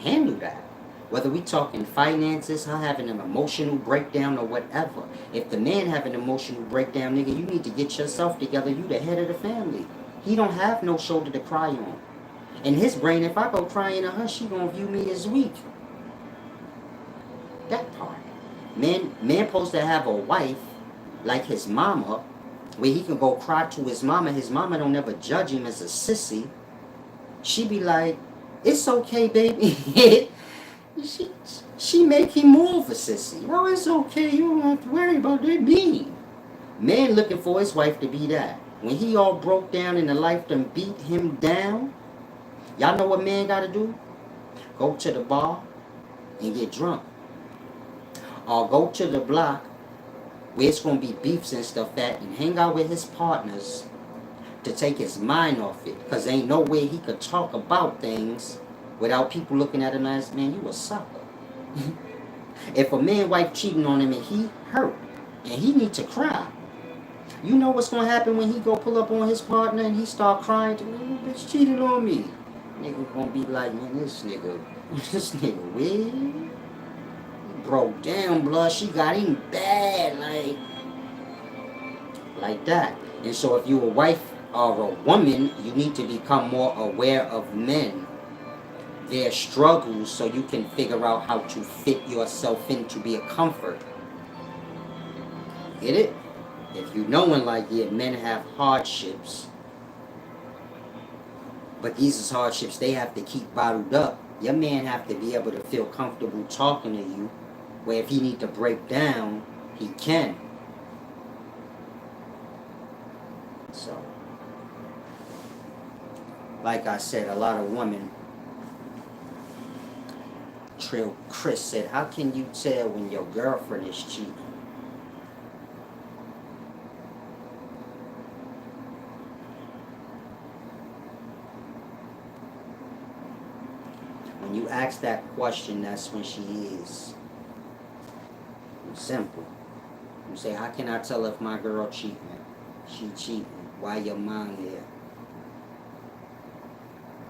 handle that. Whether we talking finances, her having an emotional breakdown or whatever. If the man have an emotional breakdown, nigga, you need to get yourself together. You the head of the family. He don't have no shoulder to cry on. In his brain, if I go crying to her, she gonna view me as weak. That part. Man supposed to have a wife like his mama, where he can go cry to his mama. His mama don't ever judge him as a sissy. She be like, it's okay, baby. she, she make him more of a sissy. No, it's okay. You don't have to worry about that being. Man looking for his wife to be that. When he all broke down and the life done beat him down, y'all know what man gotta do? Go to the bar and get drunk. Or go to the block where it's gonna be beefs and stuff at and hang out with his partners to take his mind off it. Cause ain't no way he could talk about things without people looking at him as, man, you a sucker. If a man wife cheating on him and he hurt and he need to cry, you know what's gonna happen when he go pull up on his partner and he start crying to me, bitch cheated on me. Nigga gonna be like, man, this nigga weird. Broke down, blood. She got him bad, like that. And so if you a wife or a woman, you need to become more aware of men, their struggles, so you can figure out how to fit yourself in to be a comfort. Get it? If you knowing like, yeah, men have hardships, but these is hardships they have to keep bottled up. Your man have to be able to feel comfortable talking to you, where if he need to break down, he can. So, like I said, a lot of women. Trill Chris said, how can you tell when your girlfriend is cheating? When you ask that question, that's when she is. It's simple. You say, how can I tell if my girl cheating? She cheating. Why your mind there?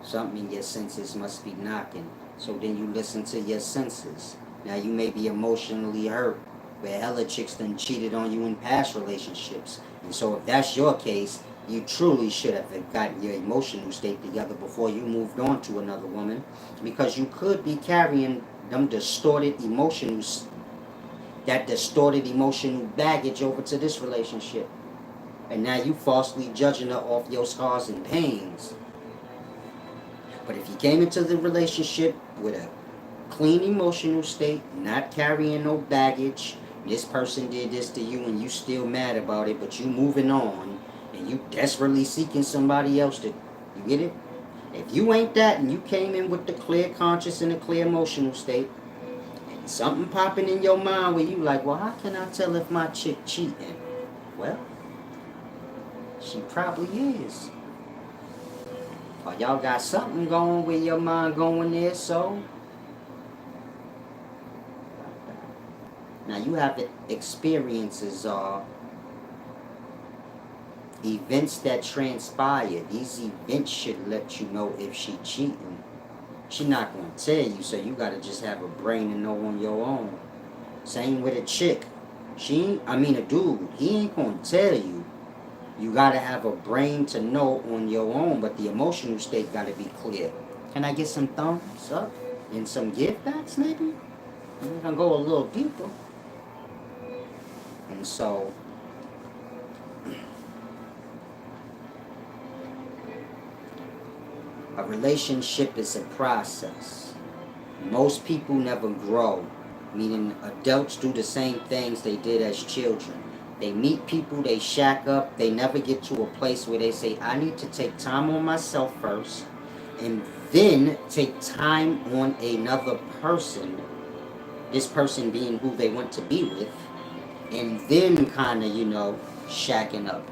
Something in your senses must be knocking. So then you listen to your senses. Now you may be emotionally hurt, where hella chicks done cheated on you in past relationships. And so if that's your case, you truly should have gotten your emotional state together before you moved on to another woman, because you could be carrying them that distorted emotional baggage over to this relationship. And now you falsely judging her off your scars and pains. But if you came into the relationship with a clean emotional state, not carrying no baggage, this person did this to you and you still mad about it, but you moving on, and you desperately seeking somebody else to, you get it? If you ain't that and you came in with the clear conscious and the clear emotional state, and something popping in your mind where you like, well, how can I tell if my chick cheating? Well, she probably is. Or y'all got something going with your mind going there, so. Now you have experiences or events that transpire. These events should let you know if she cheating. She not going to tell you, so you got to just have a brain to know on your own. Same with a chick. A dude, he ain't going to tell you. You got to have a brain to know on your own, but the emotional state got to be clear. Can I get some thumbs up and some give backs maybe? We're going to go a little deeper. And so, a relationship is a process. Most people never grow, meaning adults do the same things they did as children. They meet people, they shack up, they never get to a place where they say, I need to take time on myself first, and then take time on another person, this person being who they want to be with, and then kind of, shacking up.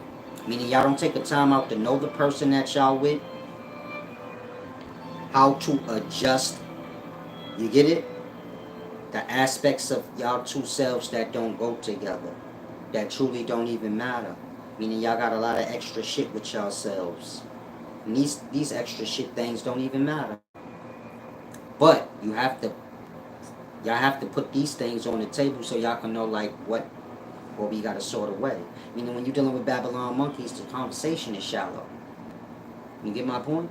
Meaning y'all don't take the time out to know the person that y'all with, how to adjust, you get it? The aspects of y'all two selves that don't go together, that truly don't even matter. Meaning y'all got a lot of extra shit with yourselves. And these extra shit things don't even matter. But y'all have to put these things on the table so y'all can know like what we gotta sort away. Meaning when you're dealing with Babylon monkeys, the conversation is shallow. You get my point?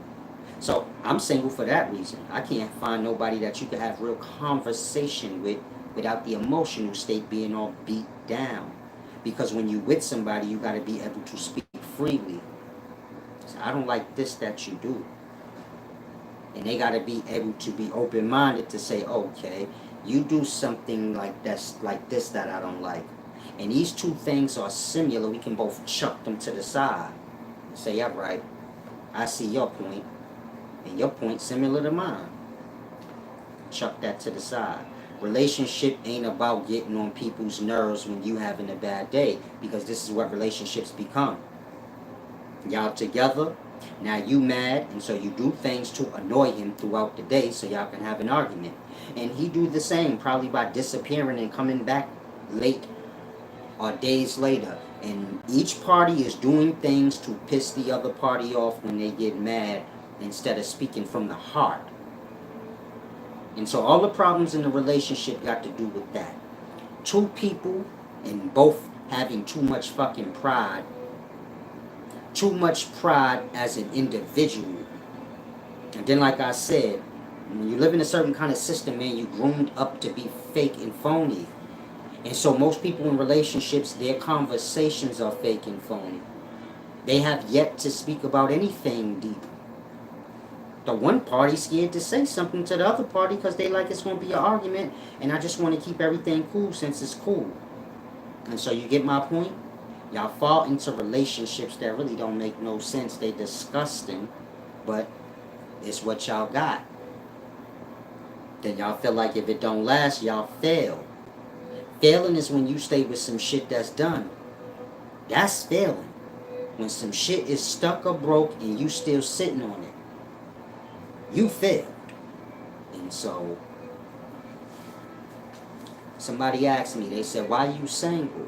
So I'm single for that reason. I can't find nobody that you can have real conversation with without the emotional state being all beat down. Because when you with somebody, you got to be able to speak freely. So I don't like this that you do. And they got to be able to be open-minded to say, okay, you do something like this that I don't like. And these two things are similar. We can both chuck them to the side and say, yeah, right, I see your point, and your point similar to mine. Chuck that to the side. Relationship ain't about getting on people's nerves when you having a bad day, because this is what relationships become. Y'all together, now you mad, and so you do things to annoy him throughout the day so y'all can have an argument. And he do the same, probably by disappearing and coming back late or days later. And each party is doing things to piss the other party off when they get mad instead of speaking from the heart. And so all the problems in the relationship got to do with that. Two people and both having too much fucking pride. Too much pride as an individual. And then like I said, when you live in a certain kind of system, man, you groomed up to be fake and phony. And so most people in relationships, their conversations are fake and phony. They have yet to speak about anything deep. The one party scared to say something to the other party because they like it's going to be an argument, and I just want to keep everything cool since it's cool. And so you get my point? Y'all fall into relationships that really don't make no sense. They disgusting, but it's what y'all got. Then y'all feel like if it don't last, y'all fail. Failing is when you stay with some shit that's done. That's failing. When some shit is stuck or broke and you still sitting on it, you failed. And so somebody asked me, they said, why are you single?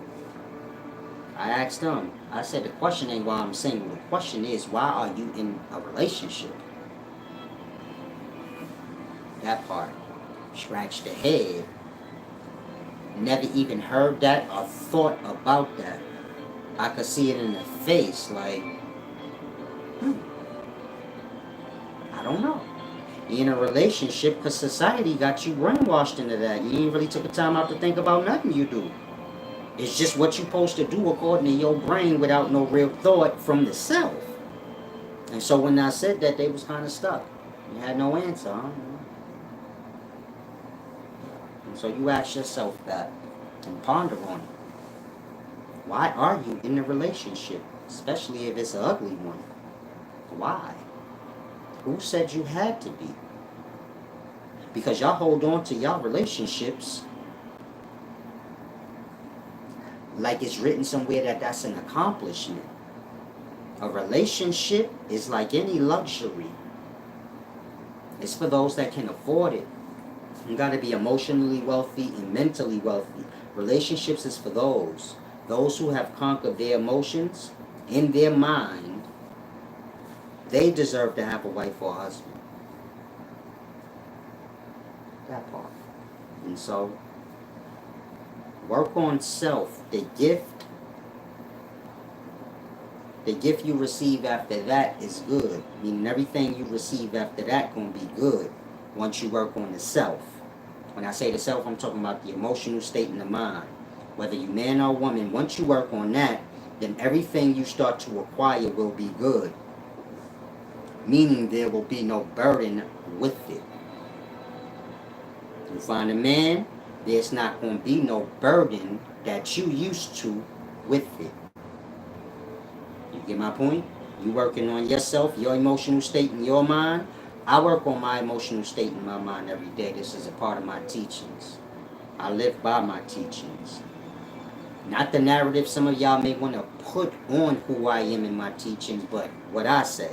I asked them, I said, the question ain't why I'm single. The question is, why are you in a relationship? That part. Scratch the head. Never even heard that or thought about that. I could see it in the face, like, I don't know. You're in a relationship because society got you brainwashed into that. You ain't really took the time out to think about nothing you do. It's just what you're supposed to do according to your brain without no real thought from the self. And so when I said that, they was kind of stuck. You had no answer, huh? And so you ask yourself that and ponder on it. Why are you in a relationship? Especially if it's an ugly one. Why? Who said you had to be? Because y'all hold on to y'all relationships like it's written somewhere that that's an accomplishment. A relationship is like any luxury. It's for those that can afford it. You gotta be emotionally wealthy and mentally wealthy. Relationships is for those. Those who have conquered their emotions in their mind, they deserve to have a wife or a husband. That part. And so, work on self. The gift you receive after that is good. Meaning everything you receive after that gonna be good once you work on the self. When I say the self, I'm talking about the emotional state in the mind. Whether you man or woman, once you work on that, then everything you start to acquire will be good. Meaning there will be no burden with it. You find a man, there's not going to be no burden that you used to with it. You get my point? You working on yourself, your emotional state in your mind. I work on my emotional state in my mind every day. This is a part of my teachings. I live by my teachings. Not the narrative some of y'all may want to put on who I am in my teachings, but what I say.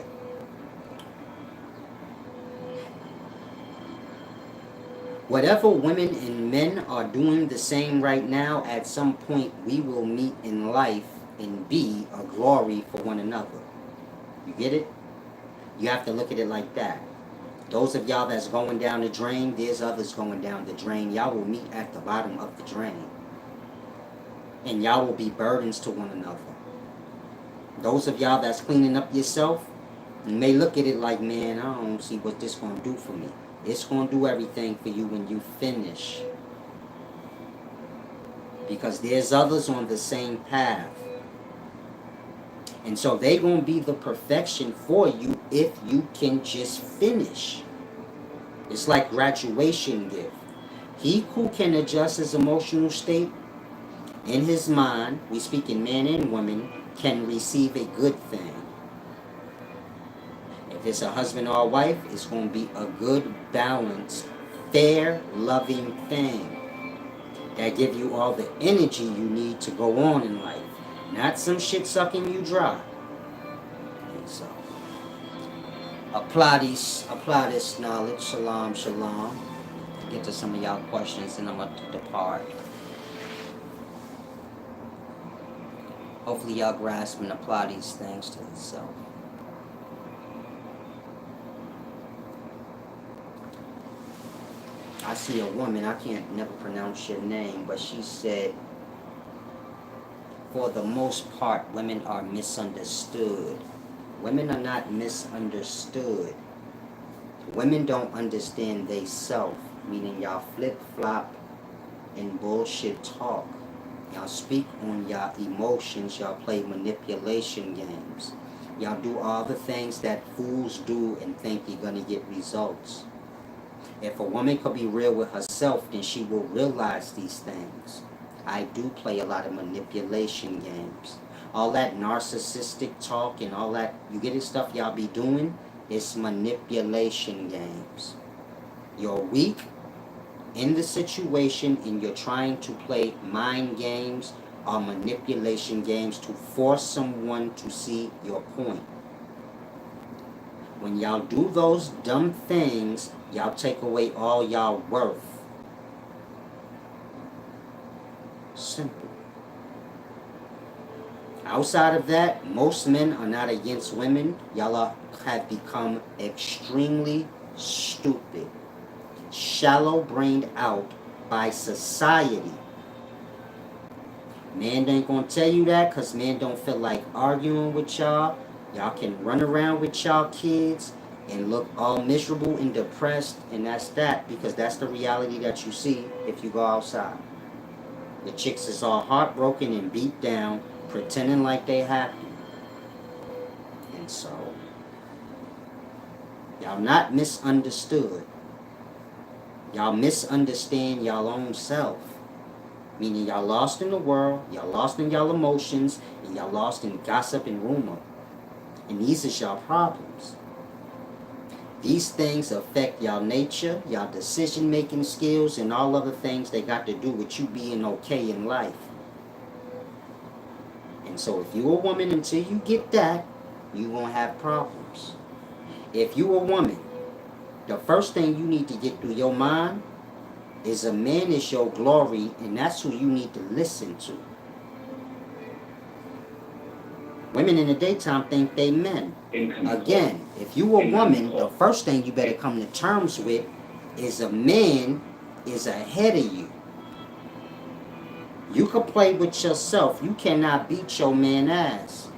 Whatever women and men are doing the same right now, at some point we will meet in life and be a glory for one another. You get it? You have to look at it like that. Those of y'all that's going down the drain, there's others going down the drain. Y'all will meet at the bottom of the drain. And y'all will be burdens to one another. Those of y'all that's cleaning up yourself, you may look at it like, man, I don't see what this going to do for me. It's going to do everything for you when you finish. because there's others on the same path. And so they're going to be the perfection for you if you can just finish. It's like graduation gift. He who can adjust his emotional state in his mind, we speak in man and woman, can receive a good thing. If it's a husband or a wife, it's going to be a good, balanced, fair, loving thing that give you all the energy you need to go on in life. Not some shit sucking you dry. And so, apply this knowledge. Shalom, shalom. Get to some of y'all questions and I'm going to depart. Hopefully y'all grasp and apply these things to yourself. I see a woman, I can't never pronounce your name, but she said, for the most part, women are misunderstood. Women are not misunderstood. Women don't understand they self, meaning y'all flip-flop and bullshit talk. Y'all speak on y'all emotions, y'all play manipulation games. Y'all do all the things that fools do and think you're gonna get results. If a woman could be real with herself, then she will realize these things. I do play a lot of manipulation games. All that narcissistic talk and all that, you get it stuff y'all be doing, it's manipulation games. You're weak in the situation and you're trying to play mind games or manipulation games to force someone to see your point. When y'all do those dumb things, y'all take away all y'all worth. Simple. Outside of that, most men are not against women. Y'all have become extremely stupid, shallow-brained out by society. Man ain't gonna tell you that because men don't feel like arguing with y'all. Y'all can run around with y'all kids and look all miserable and depressed, and that's that, because that's the reality that you see if you go outside. The chicks is all heartbroken and beat down, pretending like they happy. And so, y'all not misunderstood. Y'all misunderstand y'all own self. Meaning y'all lost in the world, y'all lost in y'all emotions, and y'all lost in gossip and rumor. And these is y'all problems. These things affect y'all nature, y'all decision-making skills, and all other things that got to do with you being okay in life. And so if you a woman, until you get that, you won't have problems. If you a woman, the first thing you need to get through your mind is a man is your glory, and that's who you need to listen to. Women in the daytime think they men. Again, if you a woman, the first thing you better come to terms with is a man is ahead of you. You can play with yourself. You cannot beat your man ass.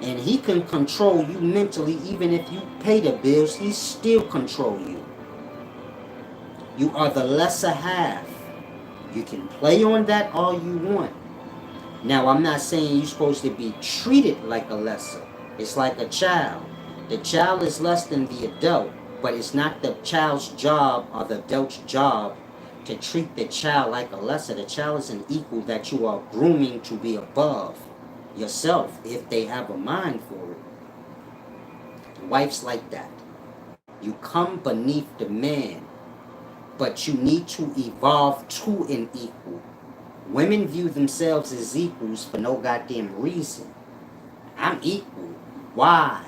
And he can control you mentally. Even if you pay the bills, he still control you. You are the lesser half. You can play on that all you want. Now, I'm not saying you're supposed to be treated like a lesser. It's like a child. The child is less than the adult, but it's not the child's job or the adult's job to treat the child like a lesser. The child is an equal that you are grooming to be above yourself if they have a mind for it. Wife's like that. You come beneath the man, but you need to evolve to an equal. Women view themselves as equals for no goddamn reason. I'm equal. Why?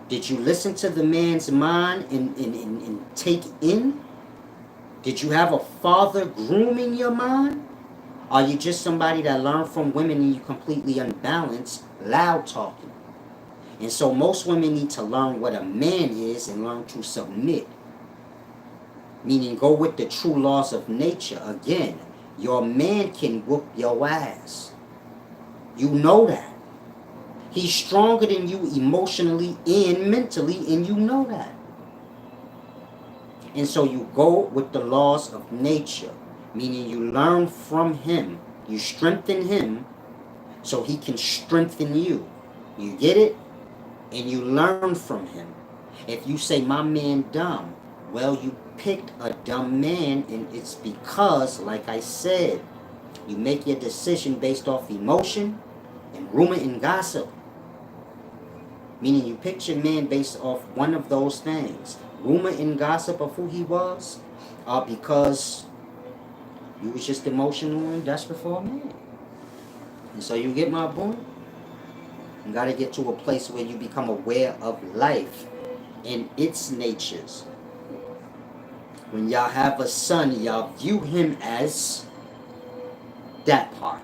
Did you listen to the man's mind and take in? Did you have a father grooming your mind? Are you just somebody that learned from women and you completely unbalanced, loud talking? And so most women need to learn what a man is and learn to submit. Meaning go with the true laws of nature. Again, your man can whoop your ass. You know that. He's stronger than you emotionally and mentally, and you know that. And so you go with the laws of nature. Meaning you learn from him. You strengthen him so he can strengthen you. You get it? And you learn from him. If you say, my man dumb, well, you picked a dumb man, and it's because, like I said, you make your decision based off emotion and rumor and gossip. Meaning you picked your man based off one of those things. Rumor and gossip of who he was, because you was just emotional and desperate for a man. And so you get my point? You got to get to a place where you become aware of life and its natures. When y'all have a son, y'all view him as that part.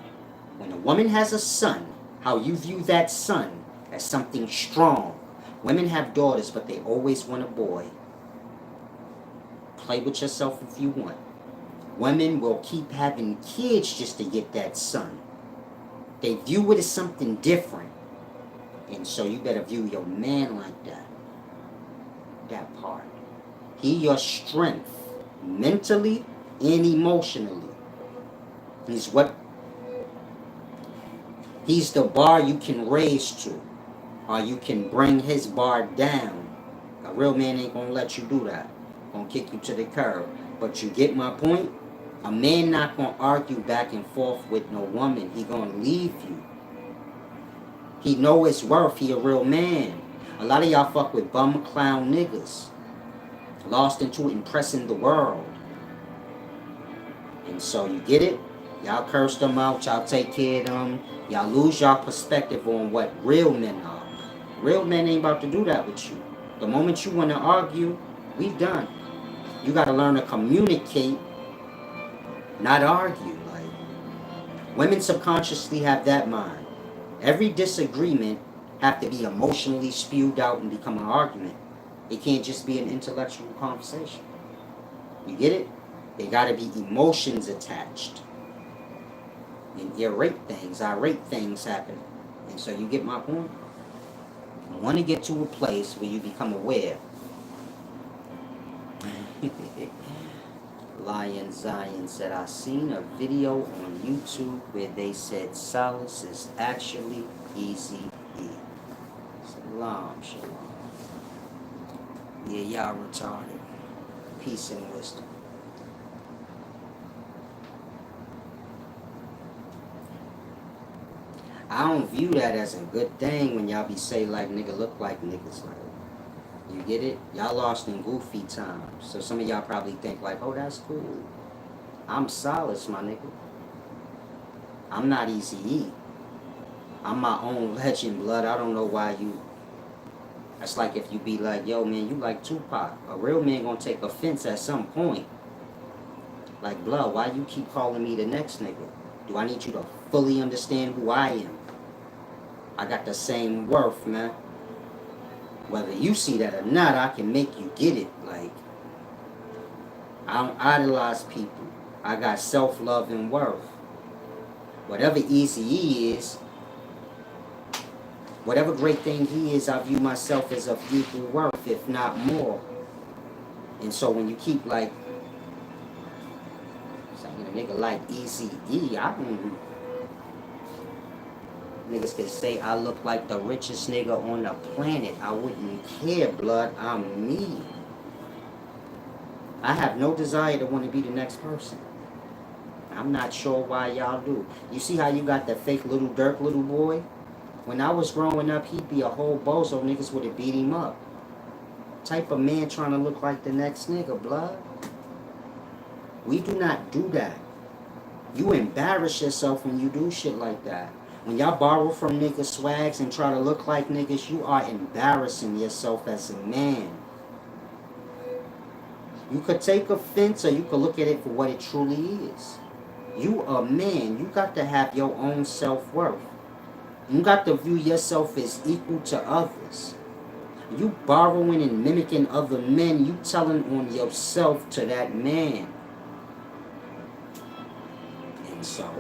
When a woman has a son, how you view that son as something strong. Women have daughters, but they always want a boy. Play with yourself if you want. Women will keep having kids just to get that son. They view it as something different. And so you better view your man like that. That part. He your strength, mentally and emotionally. He's the bar you can raise to, or you can bring his bar down. A real man ain't gonna let you do that. Gonna kick you to the curb. But you get my point? A man not gonna argue back and forth with no woman. He gonna leave you. He know his worth. He a real man. A lot of y'all fuck with bum clown niggas. Lost into impressing the world. And so you get it? Y'all curse them out. Y'all take care of them. Y'all lose y'all perspective on what real men are. Real men ain't about to do that with you. The moment you want to argue, we done. You got to learn to communicate, not argue. Like, women subconsciously have that mind. Every disagreement have to be emotionally spewed out and become an argument. It can't just be an intellectual conversation. You get it? They got to be emotions attached. And irate things happen. And so you get my point? You want to get to a place where you become aware. Lion Zion said, I seen a video on YouTube where they said solace is actually easy E. Shalom, shalom. Yeah, y'all retarded. Peace and wisdom. I don't view that as a good thing when y'all be say like nigga look like niggas. Like, you get it? Y'all lost in goofy times. So some of y'all probably think like, oh, that's cool. I'm Solace, my nigga. I'm not Eazy-E. I'm my own legend, blood. I don't know why you... That's like if you be like, yo, man, you like Tupac. A real man gonna take offense at some point. Like, blood, why you keep calling me the next nigga? Do I need you to fully understand who I am? I got the same worth, man. Whether you see that or not, I can make you get it. Like, I don't idolize people. I got self-love and worth. Whatever Eazy-E is, whatever great thing he is, I view myself as of equal worth, if not more. And so when you keep like, saying a nigga like Eazy-E, I don't... Niggas can say I look like the richest nigga on the planet. I wouldn't care, blood. I'm me. I have no desire to want to be the next person. I'm not sure why y'all do. You see how you got that fake little Dirk little boy? When I was growing up, he'd be a whole bozo. Niggas would have beat him up. Type of man trying to look like the next nigga, blood. We do not do that. You embarrass yourself when you do shit like that. When y'all borrow from niggas' swags and try to look like niggas, you are embarrassing yourself as a man. You could take offense or you could look at it for what it truly is. You a man. You got to have your own self-worth. You got to view yourself as equal to others. You borrowing and mimicking other men, you telling on yourself to that man. And so,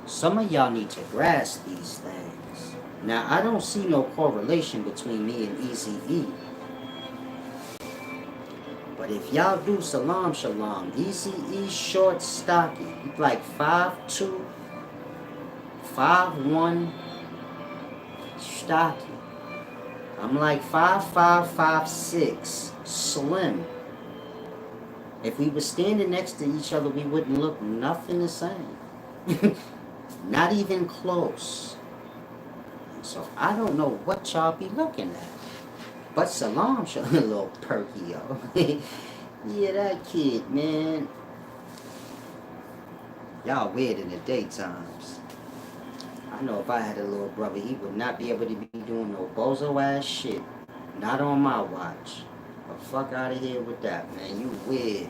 some of y'all need to grasp these things. Now, I don't see no correlation between me and Eazy-E. But if y'all do salam shalom, easy, short, stocky, he's like 5'2", 5'1", stocky. I'm like 5'5", 5'6", slim. If we were standing next to each other, we wouldn't look nothing the same. Not even close. So I don't know what y'all be looking at. But Salam a little perky, yo. Yeah, that kid, man. Y'all weird in the daytimes. I know if I had a little brother, he would not be able to be doing no bozo ass shit. Not on my watch. But fuck out of here with that, man. You weird.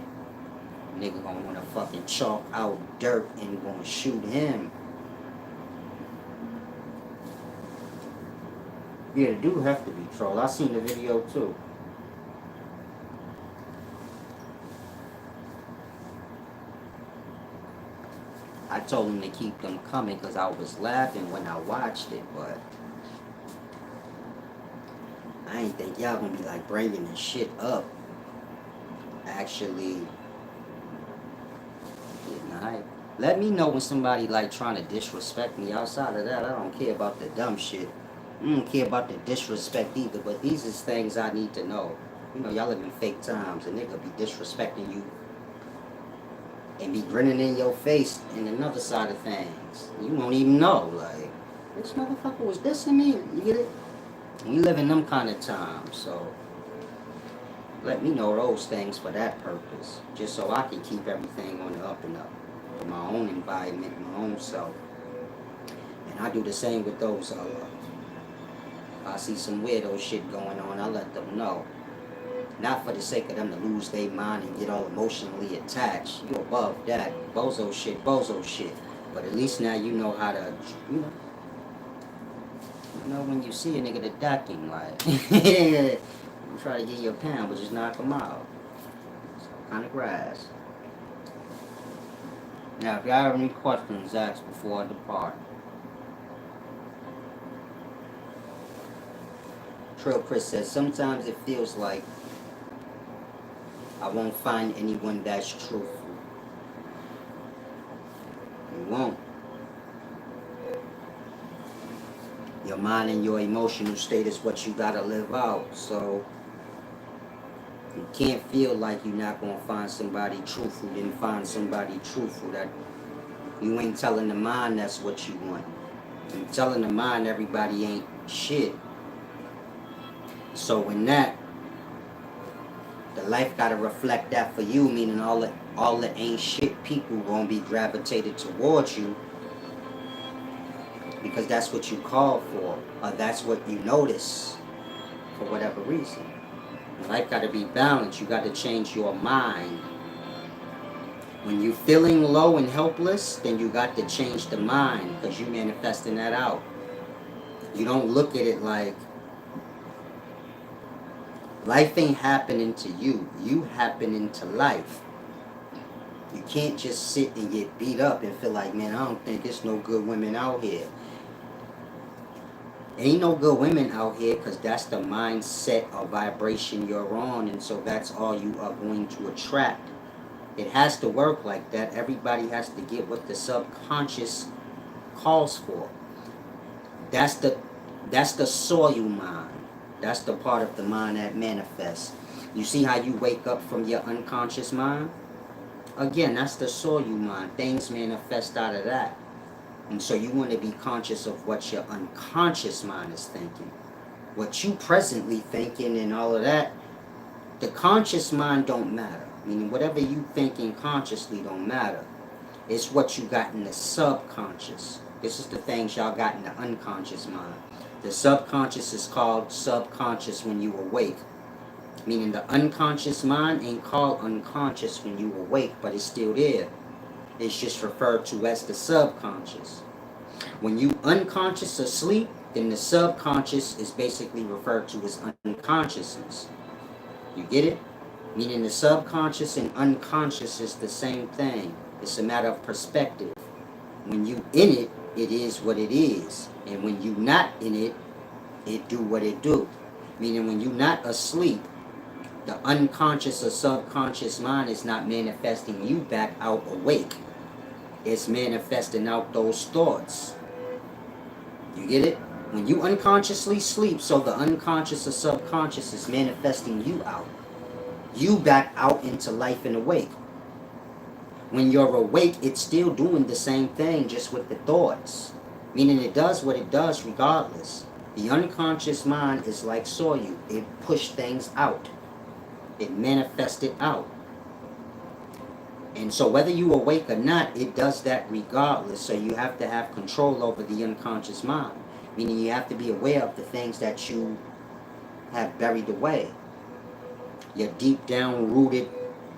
Nigga gonna wanna fucking chalk out dirt and gonna shoot him. Yeah, the dude have to be trolled. I seen the video too. I told him to keep them coming because I was laughing when I watched it, but I ain't think y'all gonna be like bringing this shit up. Actually, getting hype. Let me know when somebody like trying to disrespect me. Outside of that, I don't care about the dumb shit. I don't care about the disrespect either, but these is things I need to know. You know, y'all live in fake times. A nigga be disrespecting you and be grinning in your face in another side of things. You won't even know, like, this motherfucker was dissing me. You get it? We live in them kind of times, so let me know those things for that purpose, just so I can keep everything on the up and up for my own environment, my own self. And I do the same with those. If I see some weirdo shit going on, I let them know. Not for the sake of them to lose their mind and get all emotionally attached. You above that. Bozo shit. But at least now you know how to, you know when you see a nigga to duck him, like, you try to get your pound, but just knock him out. So kind of grass. Now, if y'all have any questions, ask before I depart. Trill Chris says, sometimes it feels like I won't find anyone that's truthful. You won't. Your mind and your emotional state is what you gotta live out. So you can't feel like you're not gonna find somebody truthful, then find somebody truthful. That you ain't telling the mind that's what you want. You telling the mind everybody ain't shit. So in that, the life gotta reflect that for you, meaning all the ain't shit people gonna be gravitated towards you because that's what you call for, or that's what you notice for whatever reason. Life gotta be balanced. You gotta change your mind. When you're feeling low and helpless, then you got to change the mind because you manifesting that out. You don't look at it like life ain't happening to you. You happening to life. You can't just sit and get beat up and feel like, man, I don't think there's no good women out here. Ain't no good women out here because that's the mindset or vibration you're on, and so that's all you are going to attract. It has to work like that. Everybody has to get what the subconscious calls for. That's the soil mind. That's the part of the mind that manifests. You see how you wake up from your unconscious mind? Again, that's the soil mind. Things manifest out of that. And so you want to be conscious of what your unconscious mind is thinking. What you presently thinking and all of that, the conscious mind don't matter. Meaning whatever you thinking consciously don't matter. It's what you got in the subconscious. This is the things y'all got in the unconscious mind. The subconscious is called subconscious when you awake. Meaning the unconscious mind ain't called unconscious when you awake, but it's still there. It's just referred to as the subconscious. When you unconscious asleep, then the subconscious is basically referred to as unconsciousness. You get it? Meaning the subconscious and unconscious is the same thing. It's a matter of perspective. When you in it, it is what it is. And when you not in it, it do what it do. Meaning when you not asleep, The unconscious or subconscious mind is not manifesting you back out awake. It's manifesting out those thoughts. You get it? When you unconsciously sleep, so the unconscious or subconscious is manifesting you out. You back out into life and awake. When you're awake, it's still doing the same thing, just with the thoughts. Meaning it does what it does regardless. The unconscious mind is like soil. It pushed things out. It manifested out. And so whether you awake or not, it does that regardless. So you have to have control over the unconscious mind. Meaning you have to be aware of the things that you have buried away. Your deep down rooted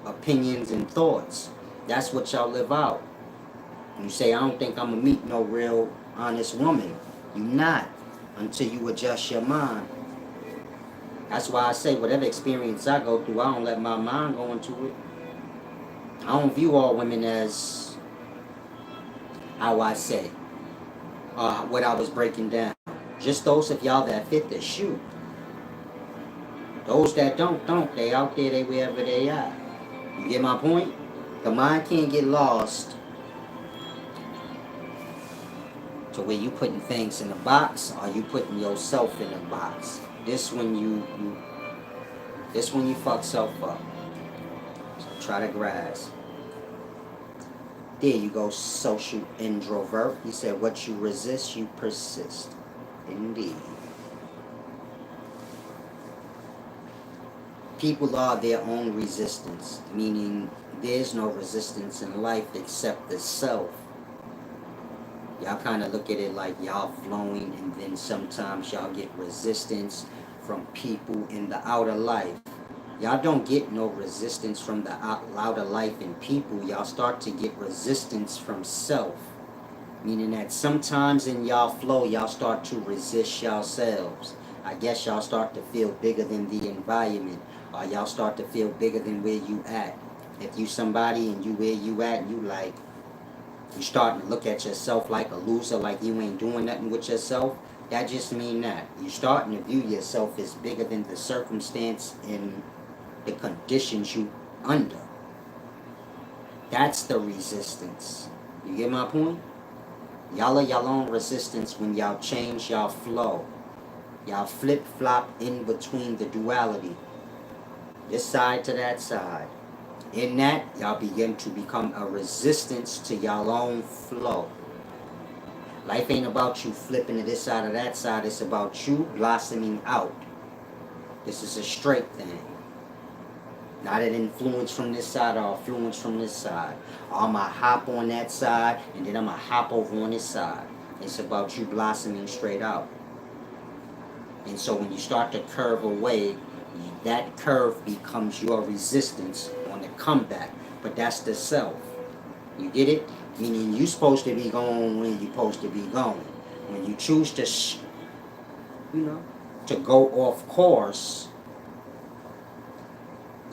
opinions and thoughts. That's what y'all live out. You say, I don't think I'm going to meet no real honest woman. You not. Until you adjust your mind. That's why I say whatever experience I go through, I don't let my mind go into it. I don't view all women as, how I say, what I was breaking down. Just those of y'all that fit the shoe. Those that don't. They out there, they wherever they are. You get my point? The mind can't get lost to where you putting things in a box or you putting yourself in a box. This when you fuck self up. So try to grasp. There you go, social introvert. He said, what you resist, you persist. Indeed. People are their own resistance, meaning there's no resistance in life except the self. Y'all kind of look at it like y'all flowing, and then sometimes y'all get resistance from people in the outer life. Y'all don't get no resistance from the outer life and people. Y'all start to get resistance from self. Meaning that sometimes in y'all flow, y'all start to resist yourselves. I guess y'all start to feel bigger than the environment. Or y'all start to feel bigger than where you at. If you somebody and you where you at, and you like, you starting to look at yourself like a loser, like you ain't doing nothing with yourself, that just mean that. You starting to view yourself as bigger than the circumstance and the conditions you under. That's the resistance. You get my point? Y'all are y'all own resistance when y'all change y'all flow. Y'all flip-flop in between the duality. This side to that side. In that, y'all begin to become a resistance to y'all own flow. Life ain't about you flipping to this side or that side. It's about you blossoming out. This is a straight thing. Not an influence from this side or influence from this side. I'm going to hop on that side and then I'm going to hop over on this side. It's about you blossoming straight out. And so when you start to curve away, that curve becomes your resistance on the comeback. But that's the self. You get it? Meaning you're supposed to be going when you're supposed to be going. When you choose to, to go off course,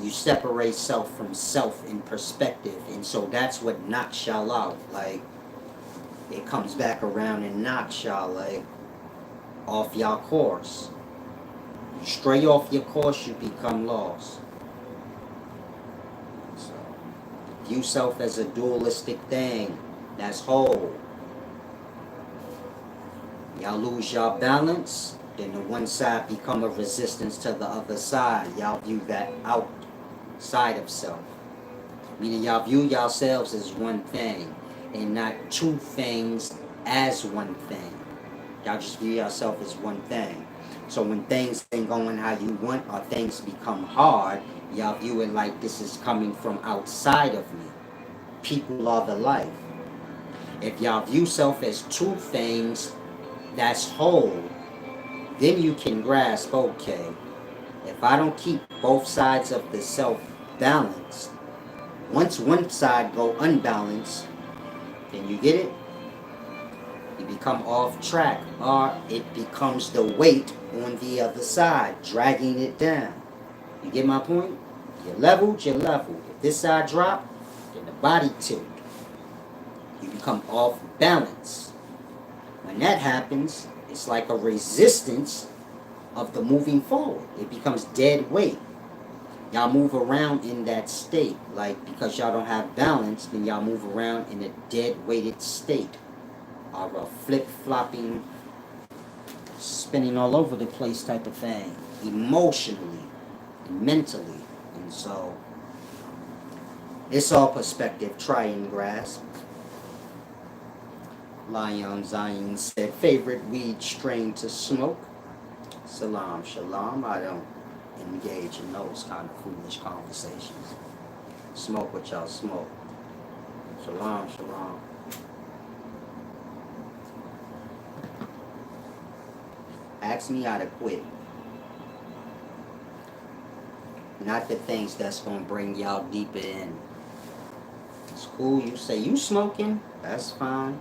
you separate self from self in perspective. And so that's what knocks y'all out. Like, it comes back around and knocks y'all, like, off y'all course. You stray off your course, you become lost. So, view self as a dualistic thing. That's whole. Y'all lose y'all balance, then the one side become a resistance to the other side. Y'all view that outside of self. Meaning y'all view yourselves as one thing and not two things as one thing. Y'all just view yourself as one thing. So when things ain't going how you want or things become hard, y'all view it like this is coming from outside of me. People are the life. If y'all view self as two things that's whole, then you can grasp, okay, if I don't keep both sides of the self balanced, once one side go unbalanced, then you get it? You become off track, or it becomes the weight on the other side, dragging it down. You get my point? You're leveled, you're leveled. If this side drop, then the body tilt. You become off balance. When that happens, it's like a resistance of the moving forward. It becomes dead weight. Y'all move around in that state. Like, because y'all don't have balance, then y'all move around in a dead-weighted state. Or a flip-flopping, spinning all over the place type of thing. Emotionally and mentally. And so, it's all perspective. Try and grasp. Lion Zion said, favorite weed strain to smoke? Salam, shalom. I don't engage in those kind of foolish conversations. Smoke what y'all smoke. Shalom, shalom. Ask me how to quit. Not the things that's gonna bring y'all deeper in. It's cool, you say you smoking, that's fine.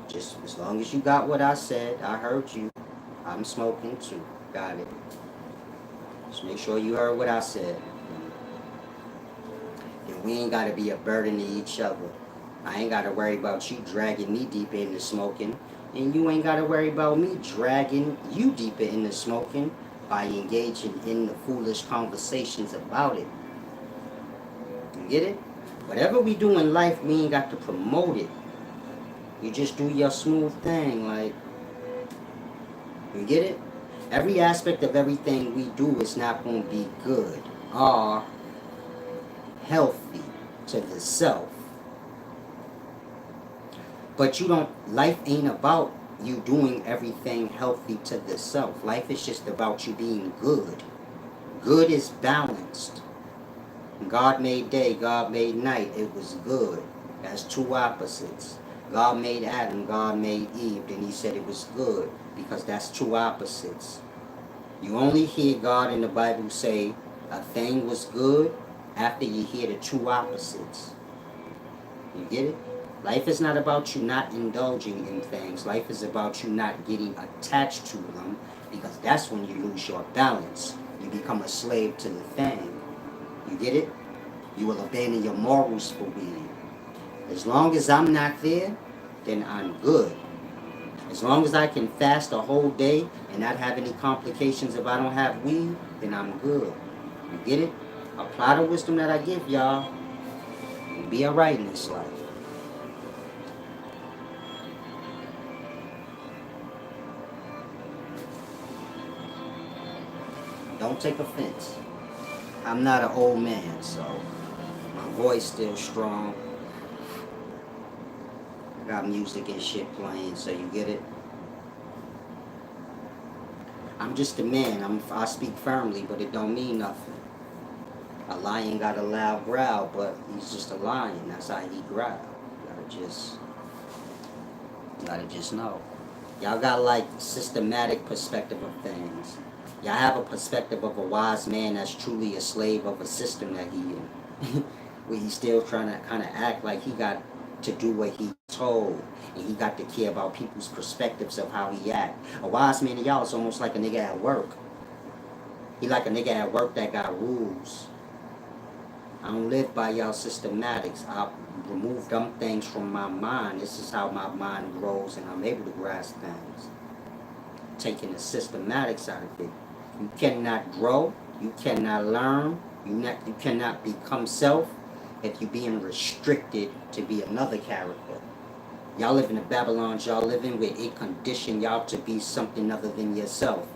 Just as long as you got what I said, I heard you. I'm smoking too. Got it. Just make sure you heard what I said. And we ain't gotta be a burden to each other. I ain't gotta worry about you dragging me deeper into smoking. And you ain't gotta worry about me dragging you deeper into smoking by engaging in the foolish conversations about it. You get it? Whatever we do in life, we ain't got to promote it. You just do your smooth thing, like, you get it? Every aspect of everything we do is not going to be good or healthy to the self. But life ain't about you doing everything healthy to the self. Life is just about you being good. Good is balanced. God made day, God made night. It was good. That's two opposites. God made Adam, God made Eve, then he said it was good, because that's two opposites. You only hear God in the Bible say a thing was good after you hear the two opposites. You get it? Life is not about you not indulging in things. Life is about you not getting attached to them, because that's when you lose your balance. You become a slave to the thing. You get it? You will abandon your morals for weed. As long as I'm not there, then I'm good. As long as I can fast a whole day and not have any complications if I don't have weed, then I'm good. You get it? Apply the wisdom that I give y'all and be alright in this life. Don't take offense. I'm not an old man, so my voice still strong. Got music and shit playing, so you get it? I'm just a man. I speak firmly, but it don't mean nothing. A lion got a loud growl, but he's just a lion. That's how he growl. You gotta just know. Y'all got like systematic perspective of things. Y'all have a perspective of a wise man that's truly a slave of a system that he in. Where he's still trying to kind of act like he got to do what he told, and he got to care about people's perspectives of how he act. A wise man to y'all is almost like a nigga at work. He like a nigga at work that got rules. I don't live by y'all systematics. I remove them things from my mind. This is how my mind grows and I'm able to grasp things. Taking the systematics out of it. You cannot grow. You cannot learn. You cannot become self if you're being restricted to be another character. Y'all live in the Babylons y'all live in where it conditioned y'all to be something other than yourself.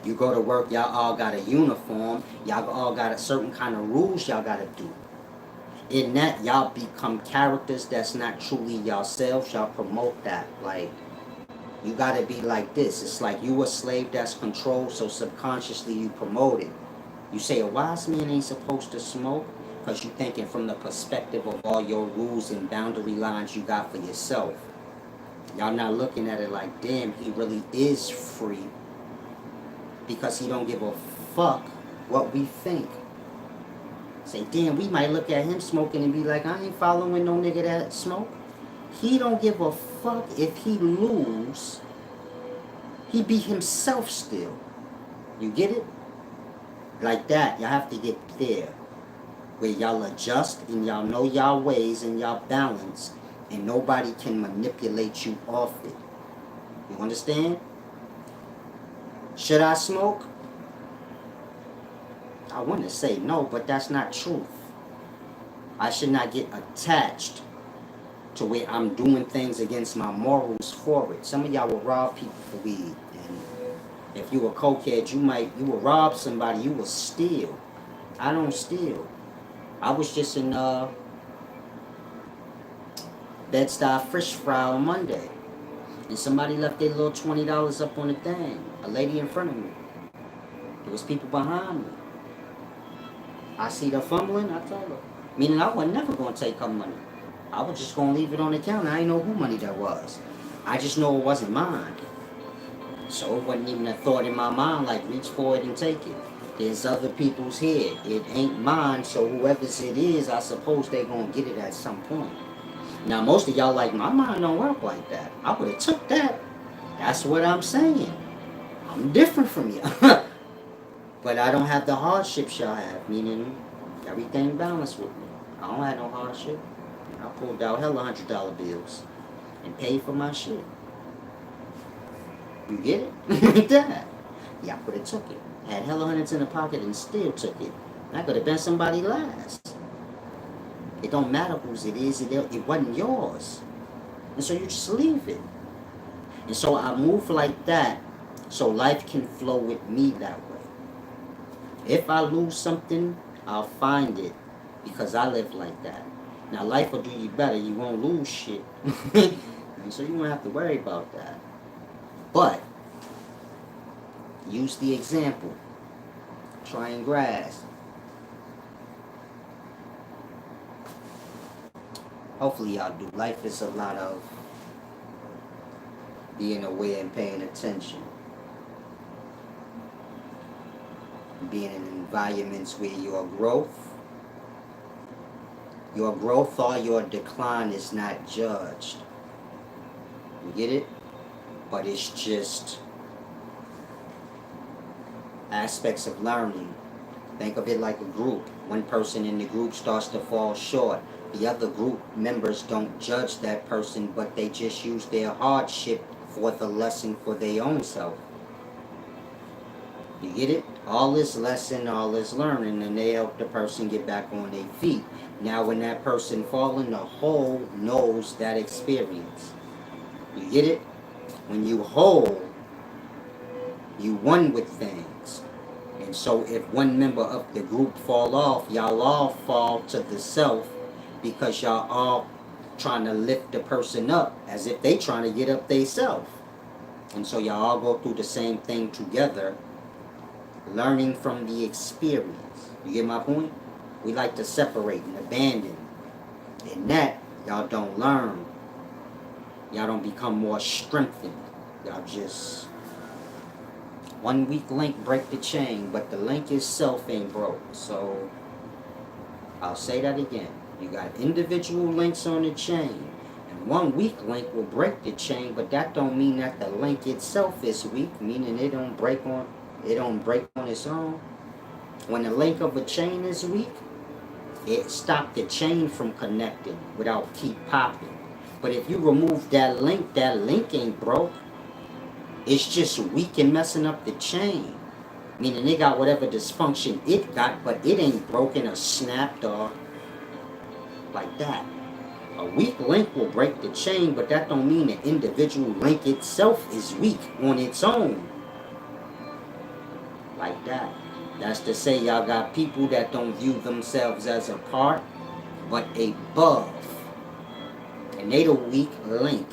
You go to work, y'all all got a uniform. Y'all all got a certain kind of rules y'all got to do. In that, y'all become characters that's not truly yourselves. Y'all promote that. Like, you got to be like this. It's like you a slave that's controlled, so subconsciously you promote it. You say a wise man ain't supposed to smoke because you thinking from the perspective of all your rules and boundary lines you got for yourself. Y'all not looking at it like, damn, he really is free because he don't give a fuck what we think. Say, damn, we might look at him smoking and be like, I ain't following no nigga that smoke. He don't give a fuck if he lose. He be himself still. You get it? Like that, y'all have to get there. Where y'all adjust and y'all know y'all ways and y'all balance. And nobody can manipulate you off it. You understand? Should I smoke? I want to say no, but that's not truth. I should not get attached to where I'm doing things against my morals for it. Some of y'all will rob people for weed, and if you a cokehead, you will rob somebody, you will steal. I don't steal. I was just in Bed-Stuy Fish Fry on Monday, and somebody left their little $20 up on the thing. A lady in front of me. There was people behind me. I see her fumbling, I told her. Meaning I was never going to take her money. I was just going to leave it on the counter. I didn't know who money that was. I just know it wasn't mine. So it wasn't even a thought in my mind like reach for it and take it. There's other people's here. It ain't mine, so whoever's it is, I suppose they're going to get it at some point. Now most of y'all like, my mind don't work like that. I would have took that. That's what I'm saying. I'm different from you. But I don't have the hardships y'all have, meaning everything balanced with me. I don't have no hardship. I pulled out hella $100 bills and paid for my shit. You get it? Like that. Yeah, I could have took it. Had hella hundreds in the pocket and still took it. I could have been somebody last. It don't matter whose it is. It wasn't yours. And so you just leave it. And so I move like that so life can flow with me that way. If I lose something, I'll find it because I live like that. Now life will do you better. You won't lose shit. And so you won't have to worry about that. But use the example. Try and grasp. Hopefully y'all do. Life is a lot of being aware and paying attention. Being in environments where your growth or your decline is not judged. You get it? But it's just aspects of learning. Think of it like a group. One person in the group starts to fall short. The other group members don't judge that person, but they just use their hardship for the lesson for their own self. You get it? All this lesson, all this learning, and they help the person get back on their feet. Now when that person falling, the whole knows that experience. You get it? When you whole, you one with things. And so if one member of the group fall off, y'all all fall to the self because y'all all trying to lift the person up as if they trying to get up they self. And so y'all all go through the same thing together, learning from the experience. You get my point? We like to separate and abandon. In that, y'all don't learn. Y'all don't become more strengthened. Y'all just... one weak link break the chain, but the link itself ain't broke. So, I'll say that again. You got individual links on the chain. And one weak link will break the chain, but that don't mean that the link itself is weak, meaning it don't break on its own. When the link of a chain is weak, it stops the chain from connecting without keep popping. But if you remove that link ain't broke. It's just weak and messing up the chain. Meaning it got whatever dysfunction it got, but it ain't broken or snapped or like that. A weak link will break the chain, but that don't mean the individual link itself is weak on its own. Like that. That's to say y'all got people that don't view themselves as a part, but above. And they the weak link.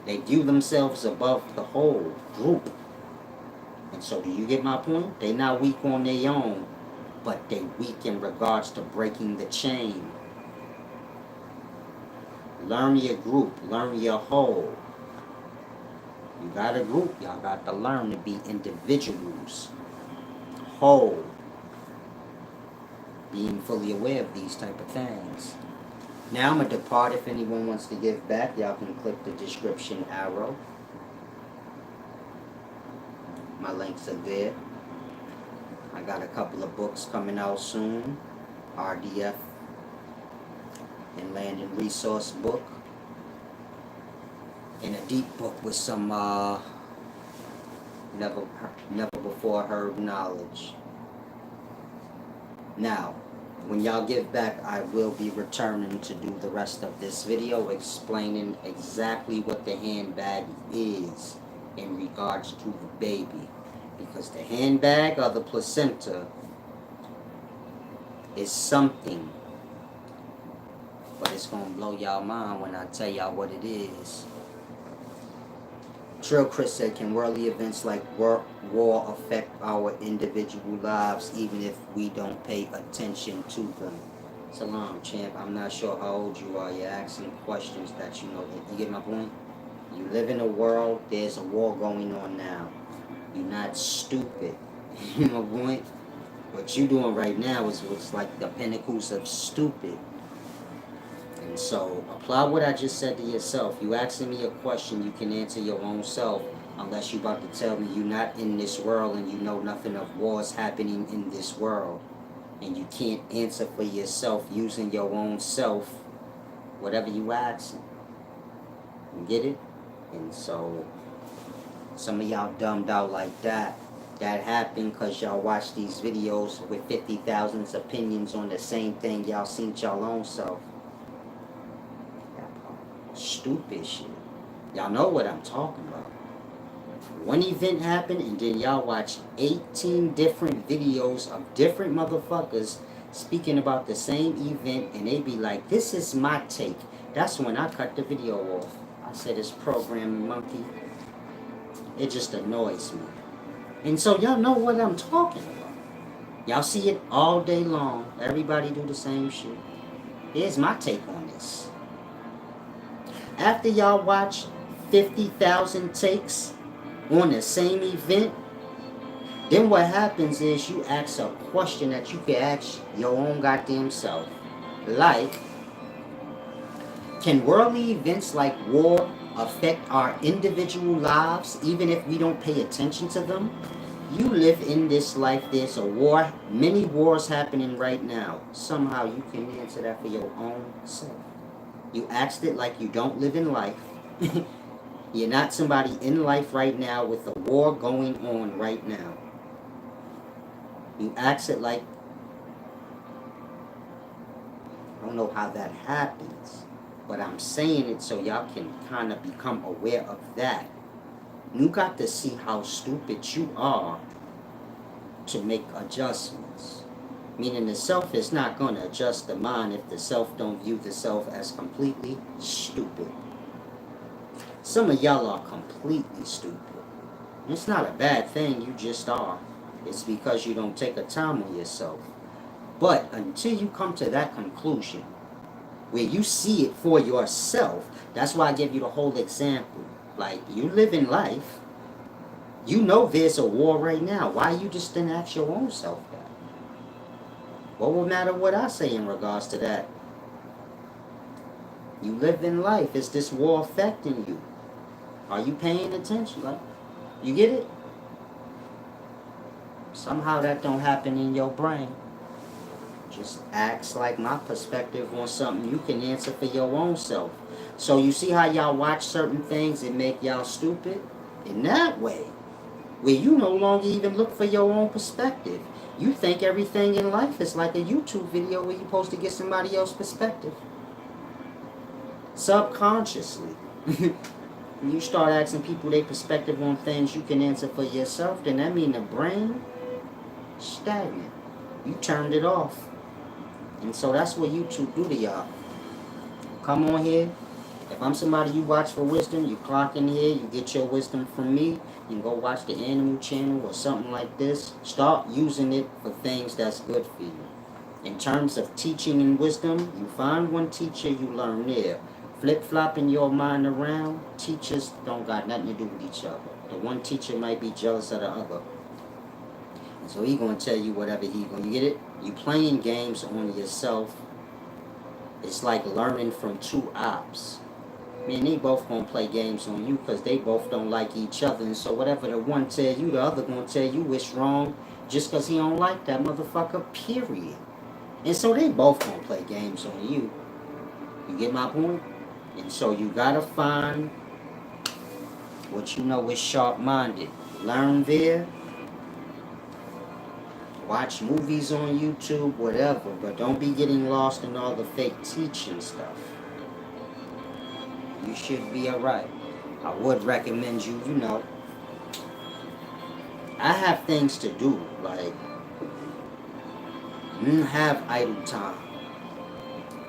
They view themselves above the whole group. And so do you get my point? They not weak on their own, but they weak in regards to breaking the chain. Learn your group. Learn your whole. You got a group. Y'all got to learn to be individuals. Whole. Being fully aware of these type of things. Now I'm going to depart. If anyone wants to give back, y'all can click the description arrow. My links are there. I got a couple of books coming out soon. RDF and Land and Resource book. And a deep book with some never before heard knowledge. Now, when y'all get back, I will be returning to do the rest of this video explaining exactly what the handbag is in regards to the baby. Because the handbag or the placenta is something, but it's going to blow y'all mind when I tell y'all what it is. Trill Chris said, can worldly events like war affect our individual lives even if we don't pay attention to them? Salam, champ. I'm not sure how old you are. You're asking questions that you know. You get my point? You live in a world, there's a war going on now. You're not stupid. You know my point? What you doing right now is what's like the pinnacles of stupid. And so, apply what I just said to yourself. You asking me a question, you can answer your own self. Unless you about to tell me you're not in this world and you know nothing of wars happening in this world. And you can't answer for yourself using your own self, whatever you asking. You get it? And so, some of y'all dumbed out like that. That happened because y'all watch these videos with 50,000 opinions on the same thing y'all seen y'all own self. Stupid shit. Y'all know what I'm talking about. One event happened and then y'all watch 18 different videos of different motherfuckers speaking about the same event and they be like, this is my take. That's when I cut the video off. I said, it's programming monkey. It just annoys me. And so y'all know what I'm talking about. Y'all see it all day long. Everybody do the same shit. Here's my take on this. After y'all watch 50,000 takes on the same event, then what happens is you ask a question that you can ask your own goddamn self. Like, can worldly events like war affect our individual lives even if we don't pay attention to them? You live in this life, there's a war, many wars happening right now. Somehow you can answer that for your own self. You asked it like you don't live in life. You're not somebody in life right now with a war going on right now. You ask it like, I don't know how that happens, but I'm saying it so y'all can kind of become aware of that. You got to see how stupid you are to make adjustments. Meaning the self is not going to adjust the mind if the self don't view the self as completely stupid. Some of y'all are completely stupid. It's not a bad thing, you just are. It's because you don't take a time on yourself. But until you come to that conclusion, where you see it for yourself, that's why I give you the whole example. Like, you live in life, you know there's a war right now. Why you just didn't ask your own self that? What would matter what I say in regards to that? You live in life. Is this war affecting you? Are you paying attention? Like, you get it? Somehow that don't happen in your brain. Just acts like my perspective on something you can answer for your own self. So you see how y'all watch certain things and make y'all stupid? In that way, where you no longer even look for your own perspective. You think everything in life is like a YouTube video where you're supposed to get somebody else's perspective. Subconsciously. When you start asking people their perspective on things you can answer for yourself, then that means the brain stagnant. You turned it off. And so that's what YouTube do to y'all. Come on here. If I'm somebody you watch for wisdom, you clock in here, you get your wisdom from me, you can go watch the Animal Channel or something like this. Start using it for things that's good for you. In terms of teaching and wisdom, you find one teacher, you learn there. Flip-flopping your mind around, teachers don't got nothing to do with each other. The one teacher might be jealous of the other. And so he gonna tell you whatever he gonna, you get it? You playing games on yourself. It's like learning from two ops. Man, they both gonna play games on you because they both don't like each other. And so whatever the one tell you, the other gonna tell you it's wrong just because he don't like that motherfucker, period. And so they both gonna play games on you. You get my point? And so you gotta find what you know is sharp-minded. Learn there Watch movies on YouTube, whatever, but don't be getting lost in all the fake teaching stuff. You should be alright. I would recommend you, I have things to do, like, have idle time,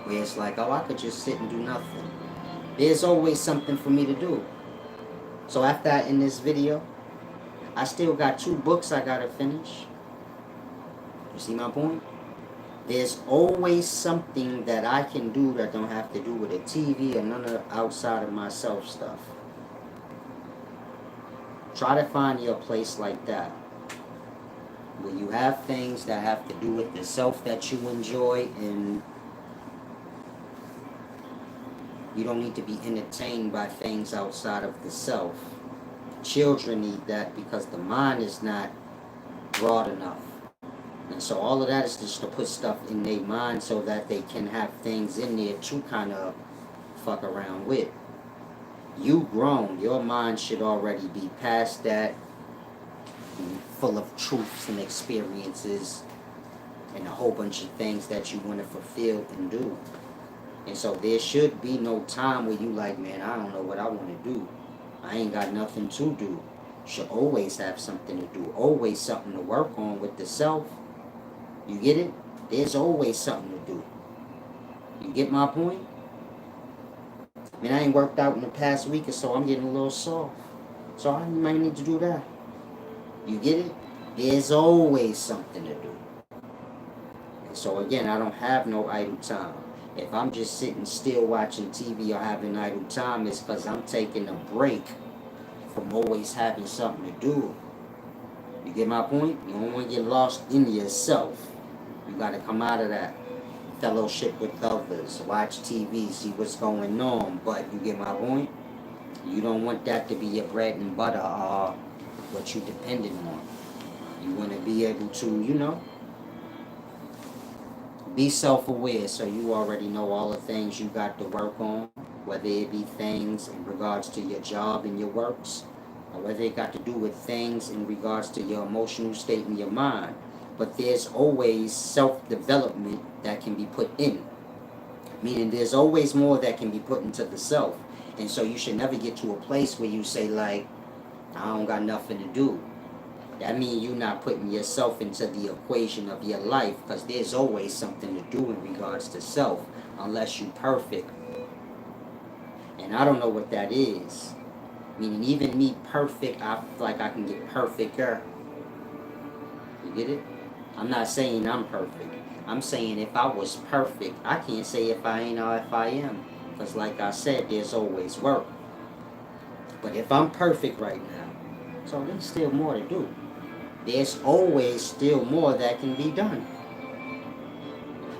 where it's like, oh, I could just sit and do nothing. There's always something for me to do. So after I end this video, I still got 2 books I gotta finish. You see my point? There's always something that I can do that don't have to do with a TV or none of the outside of myself stuff. Try to find your place like that, where you have things that have to do with the self that you enjoy, and you don't need to be entertained by things outside of the self. Children need that because the mind is not broad enough. And so all of that is just to put stuff in their mind so that they can have things in there to kind of fuck around with. You grown, your mind should already be past that, full of truths and experiences and a whole bunch of things that you want to fulfill and do. And so there should be no time where you like, man, I don't know what I want to do. I ain't got nothing to do. Should always have something to do. Always something to work on with the self. You get it? There's always something to do. You get my point? I mean, I ain't worked out in the past week or so. I'm getting a little soft. So I might need to do that. You get it? There's always something to do. And so again, I don't have no idle time. If I'm just sitting still watching TV or having idle time, it's because I'm taking a break from always having something to do. You get my point? You don't want to get lost in yourself. You got to come out of that. Fellowship with others. Watch TV. See what's going on. But you get my point? You don't want that to be your bread and butter or what you're dependent on. You want to be able to, be self-aware, so you already know all the things you got to work on, whether it be things in regards to your job and your works, or whether it got to do with things in regards to your emotional state in your mind. But there's always self-development that can be put in, meaning there's always more that can be put into the self. And so you should never get to a place where you say, like, I don't got nothing to do. That means you're not putting yourself into the equation of your life, because there's always something to do in regards to self, unless you're perfect. And I don't know what that is. Meaning even me perfect, I feel like I can get perfecter. You get it? I'm not saying I'm perfect. I'm saying if I was perfect, I can't say if I ain't or if I am. Because like I said, there's always work. But if I'm perfect right now, so there's still more to do. There's always still more that can be done.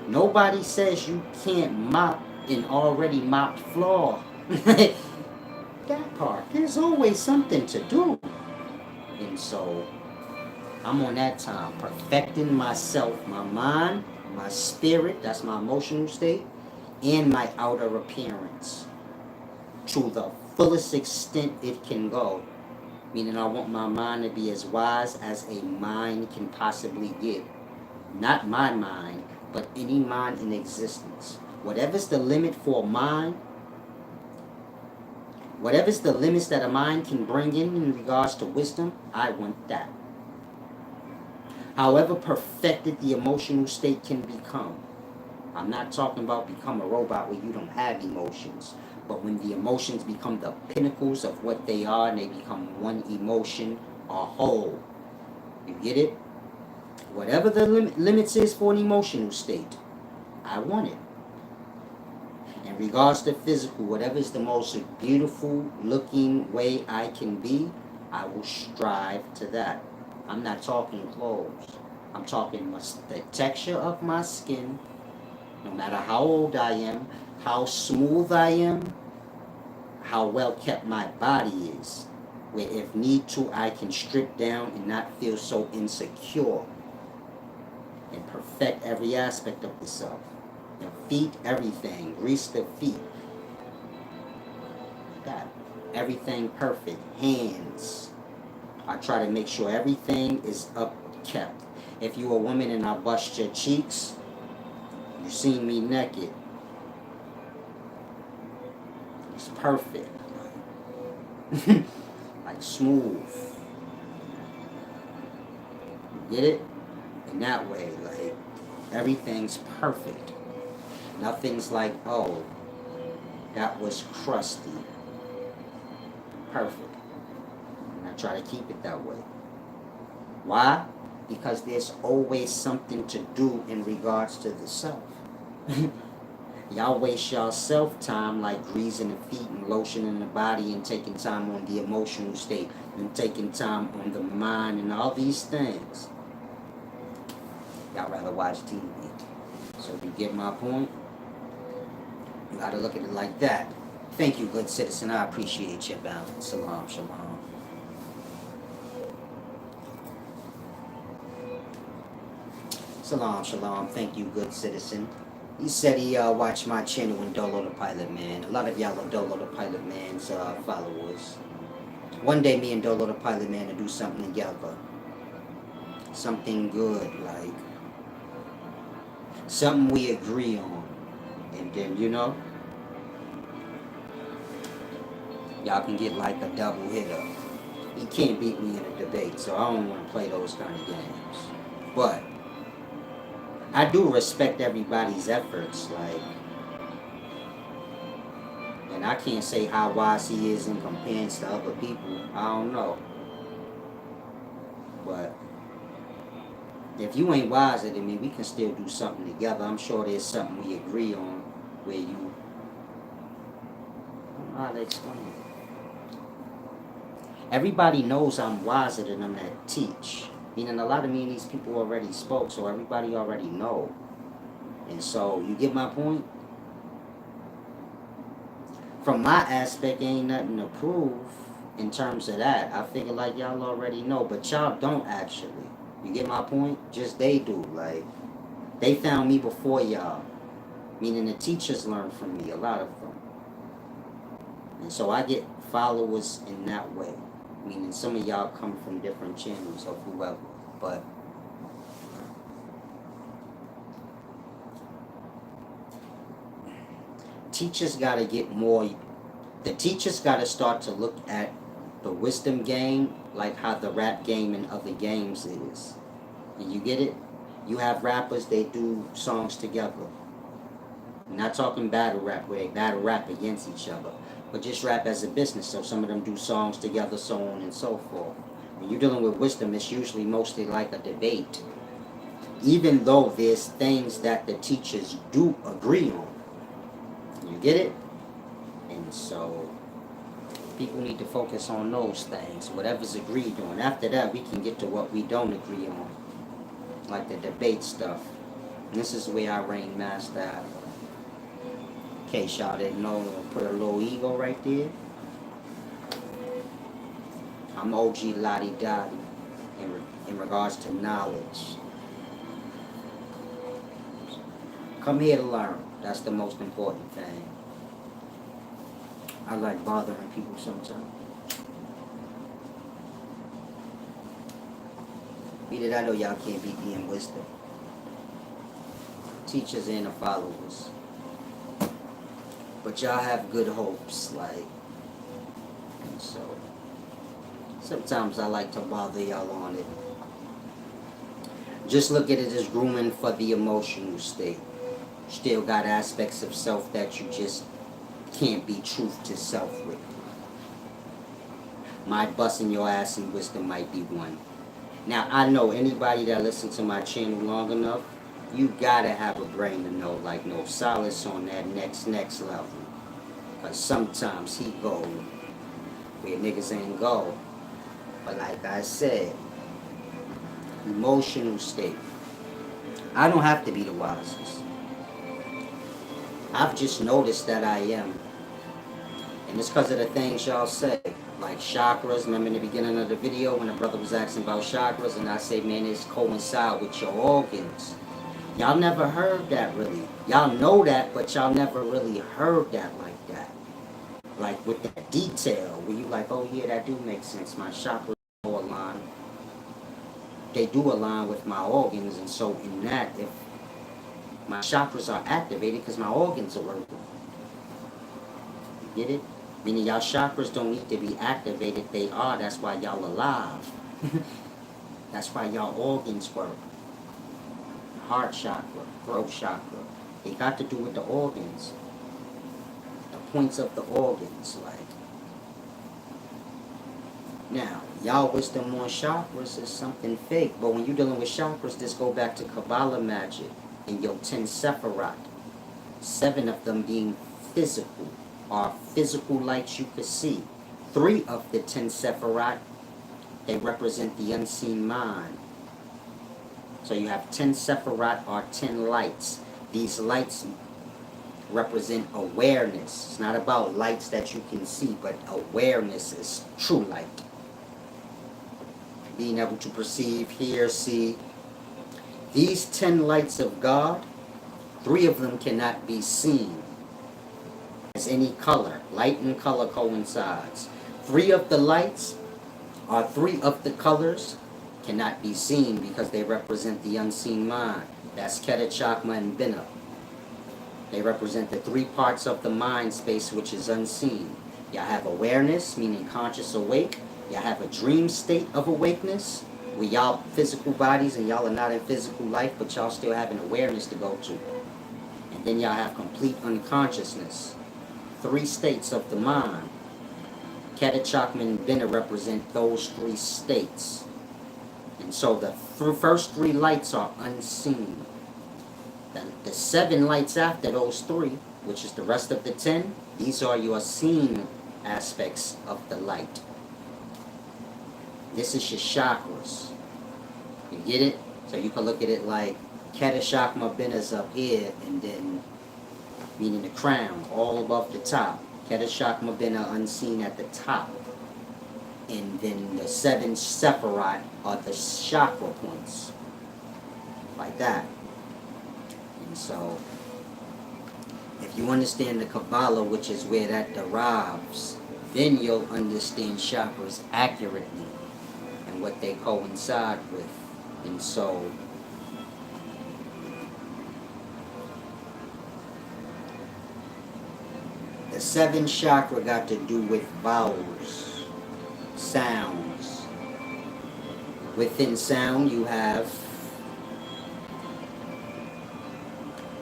Nobody says you can't mop an already mopped floor. That part. There's always something to do. And so I'm on that time, perfecting myself, my mind, my spirit, that's my emotional state, and my outer appearance to the fullest extent it can go. Meaning I want my mind to be as wise as a mind can possibly get. Not my mind, but any mind in existence. Whatever's the limit for a mind, whatever's the limits that a mind can bring in regards to wisdom, I want that. However perfected the emotional state can become. I'm not talking about become a robot where you don't have emotions. But when the emotions become the pinnacles of what they are and they become one emotion or whole. You get it? Whatever the limits is for an emotional state, I want it. In regards to physical, whatever is the most beautiful looking way I can be, I will strive to that. I'm not talking clothes. I'm talking the texture of my skin, no matter how old I am, how smooth I am, how well kept my body is, where if need to, I can strip down and not feel so insecure and perfect every aspect of the self. Your feet, everything, grease the feet. That, everything perfect. Hands. I try to make sure everything is up kept. If you a woman and I bust your cheeks, you seen me naked. It's perfect. Like smooth. You get it? In that way, like everything's perfect. Nothing's like, oh, that was crusty. Perfect. And I try to keep it that way. Why? Because there's always something to do in regards to the self. Y'all waste y'all self time like greasing the feet and lotioning the body and taking time on the emotional state and taking time on the mind and all these things. Y'all rather watch TV. So you get my point? You gotta look at it like that. Thank you, good citizen. I appreciate your balance. Salam, shalom. Salam, shalom. Thank you, good citizen. He said he watched my channel and Dolo the Pilot Man. A lot of y'all are Dolo the Pilot Man's followers. One day me and Dolo the Pilot Man will do something together. Something good, like something we agree on. And then, you know, y'all can get like a double hitter. He can't beat me in a debate, so I don't want to play those kind of games. But I do respect everybody's efforts, like, and I can't say how wise he is in comparison to other people. I don't know. But if you ain't wiser than me, we can still do something together. I'm sure there's something we agree on where you, I don't know how to explain it. Everybody knows I'm wiser than them that teach. Meaning a lot of me and these people already spoke, so everybody already know. And so, you get my point? From my aspect, ain't nothing to prove in terms of that. I figure like y'all already know, but y'all don't actually. You get my point? Just they do. Like, they found me before y'all. Meaning the teachers learned from me, a lot of them. And so I get followers in that way. Meaning some of y'all come from different channels of whoever. But teachers got to get more. The teachers got to start to look at the wisdom game like how the rap game and other games is. And you get it? You have rappers, they do songs together. I'm not talking battle rap where they battle rap against each other, but just rap as a business. So some of them do songs together, so on and so forth. When you're dealing with wisdom, it's usually mostly like a debate. Even though there's things that the teachers do agree on. You get it? And so people need to focus on those things, whatever's agreed on. After that, we can get to what we don't agree on, like the debate stuff. And this is where I reign master at. In case y'all didn't know, put a little ego right there. I'm OG Lottie Dottie in regards to knowledge. Come here to learn. That's the most important thing. I like bothering people sometimes. Be that I know y'all can't beat me in wisdom. Teachers and the followers. But y'all have good hopes, like, and so sometimes I like to bother y'all on it. Just look at it as grooming for the emotional state. Still got aspects of self that you just can't be truth to self with. My busting your ass in wisdom might be one. Now, I know anybody that listens to my channel long enough, you gotta have a brain to know, like, no solace on that next level. Because sometimes he go where niggas ain't go. But like I said, emotional state. I don't have to be the wisest. I've just noticed that I am. And it's because of the things y'all say. Like chakras. Remember in the beginning of the video when the brother was asking about chakras, and I say, man, it's coincide with your organs. Y'all never heard that really. Y'all know that, but y'all never really heard that like that. Like with that detail, where you like, oh yeah, that do make sense. My chakras are aligned. they do align with my organs, and so in that, if my chakras are activated, because my organs are working. You get it? Meaning y'all chakras don't need to be activated, they are, that's why y'all alive. That's why y'all organs work. Heart chakra, throat chakra. They got to do with the organs. The points of the organs, like. Now, y'all wisdom on chakras is something fake, but when you're dealing with chakras, this go back to Kabbalah magic and your 10 Sephiroth. 7 of them being physical, are physical lights you could see. 3 of the 10 Sephiroth, they represent the unseen mind. So you have 10 Sephiroth or 10 lights. These lights represent awareness. It's not about lights that you can see, but awareness is true light. Being able to perceive, hear, see. These 10 lights of God, 3 of them cannot be seen as any color. Light and color coincides. 3 of the lights, or 3 of the colors, cannot be seen because they represent the unseen mind. That's Keter, Chakra, and Binah. They represent the 3 parts of the mind space which is unseen. Y'all have awareness, meaning conscious awake. Y'all have a dream state of awakeness, where y'all physical bodies and y'all are not in physical life, but y'all still have an awareness to go to. And then y'all have complete unconsciousness. 3 states of the mind. Keter, Chakra, and Binah represent those 3 states. And so the first 3 lights are unseen. The 7 lights after those 3, which is the rest of the 10, these are your seen aspects of the light. This is your chakras. You get it? So you can look at it like Keter, Chakra, Binah's up here, and then meaning the crown, all above the top. Keter, Chakra, Binah unseen at the top. And then the 7 Sephiroth are the chakra points. Like that. And so, if you understand the Kabbalah, which is where that derives, then you'll understand chakras accurately and what they coincide with. And so, the 7 chakra got to do with vowels, sounds. Within sound, you have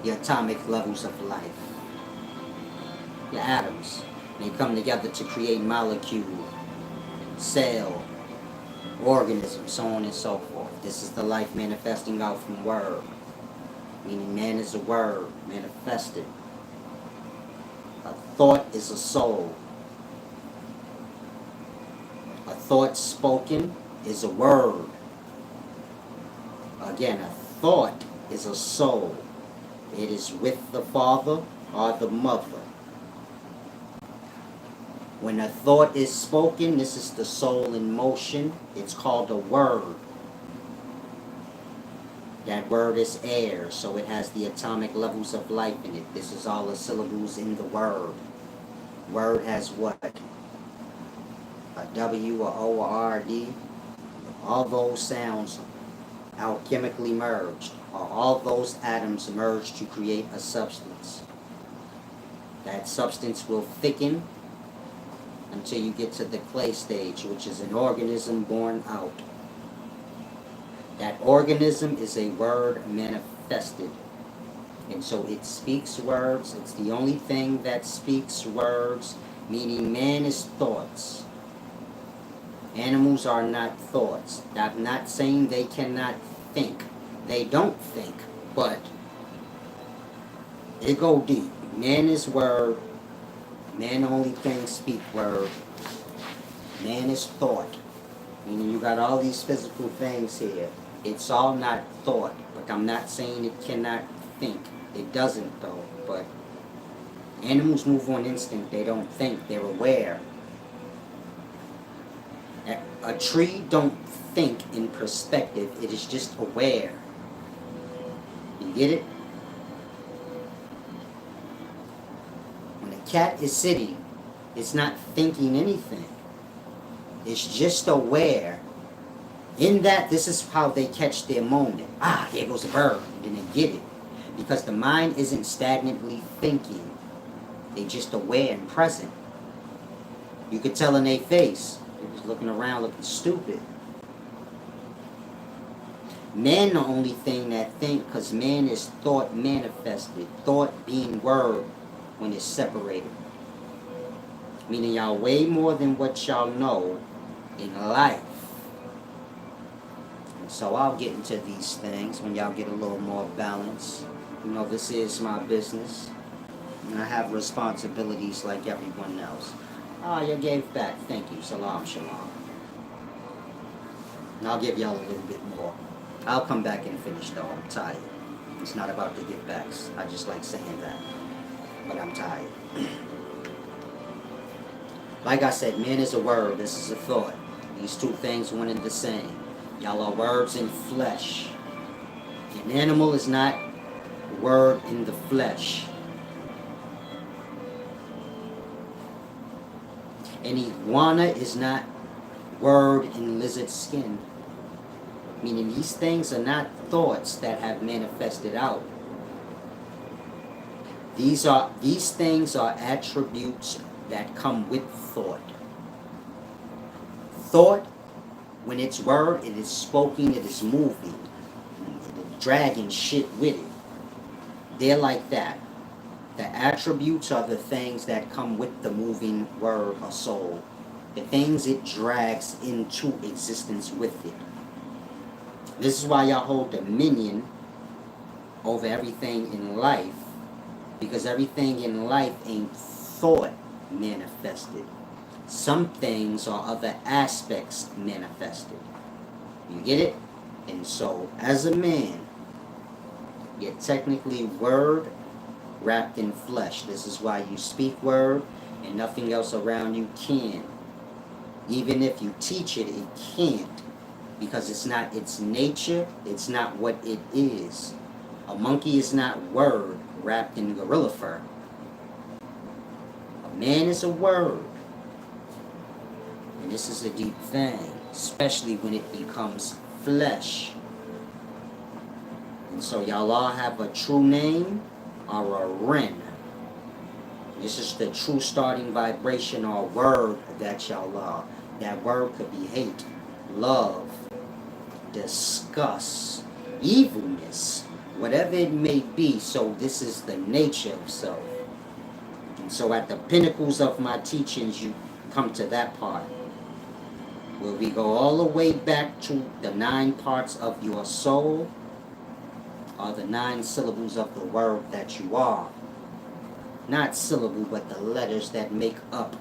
the atomic levels of life. Your atoms. They come together to create molecule, cell, organism, so on and so forth. This is the life manifesting out from word. Meaning man is a word, manifested. A thought is a soul. A thought spoken is a word. Again, a thought is a soul. It is with the father or the mother. When a thought is spoken, this is the soul in motion. It's called a word. That word is air, so it has the atomic levels of life in it. This is all the syllables in the word. Word has what? A W, a O, a R, D. All those sounds alchemically merged, or all those atoms merged to create a substance. That substance will thicken until you get to the clay stage, which is an organism born out. That organism is a word manifested. And so it speaks words. It's the only thing that speaks words, meaning man is thoughts. Animals are not thoughts. I'm not saying they cannot think. They don't think, but it go deep. Man is word. Man only can speak word. Man is thought. Meaning you got all these physical things here. It's all not thought, but I'm not saying it cannot think. It doesn't though, but animals move on instinct. They don't think. They're aware. A tree don't think in perspective. It is just aware. You get it? When a cat is sitting, it's not thinking anything. It's just aware In that, this is how they catch their moment. Ah, there goes a bird. And then they get it. Because the mind isn't stagnantly thinking. They just aware and present. You could tell in their face. They was looking around looking stupid. Man the only thing that think, because man is thought manifested. Thought being word when it's separated. Meaning y'all way more than what y'all know in life. And so I'll get into these things when y'all get a little more balance. You know, this is my business. And I have responsibilities like everyone else. Ah, you gave back. Thank you. Salam, shalom. And I'll give y'all a little bit more. I'll come back and finish though. I'm tired. It's not about the give backs. I just like saying that. But I'm tired. Like I said, man is a word. This is a thought. These two things one and the same. Y'all are words in flesh. An animal is not word in the flesh. An iguana is not word in lizard skin. Meaning these things are not thoughts that have manifested out. These things are attributes that come with thought. Thought, when it's word, it is spoken, it is moving, dragging shit with it. They're like that. The attributes are the things that come with the moving word or soul. The things it drags into existence with it. This is why y'all hold dominion over everything in life. Because everything in life ain't thought manifested. Some things are other aspects manifested. You get it? And so, as a man, you're technically word wrapped in flesh. This is why you speak word and nothing else around you can. Even if you teach it, it can't. Because it's not its nature, it's not what it is. A monkey is not word wrapped in gorilla fur. A man is a word. And this is a deep thing, especially when it becomes flesh. And so y'all all have a true name or a Ren. This is the true starting vibration or word that y'all are. That word could be hate, love, disgust, evilness, whatever it may be. So this is the nature of self. And so at the pinnacles of my teachings, you come to that part where we go all the way back to the 9 parts of your soul, or the 9 syllables of the word that you are. Not syllable, but the letters that make up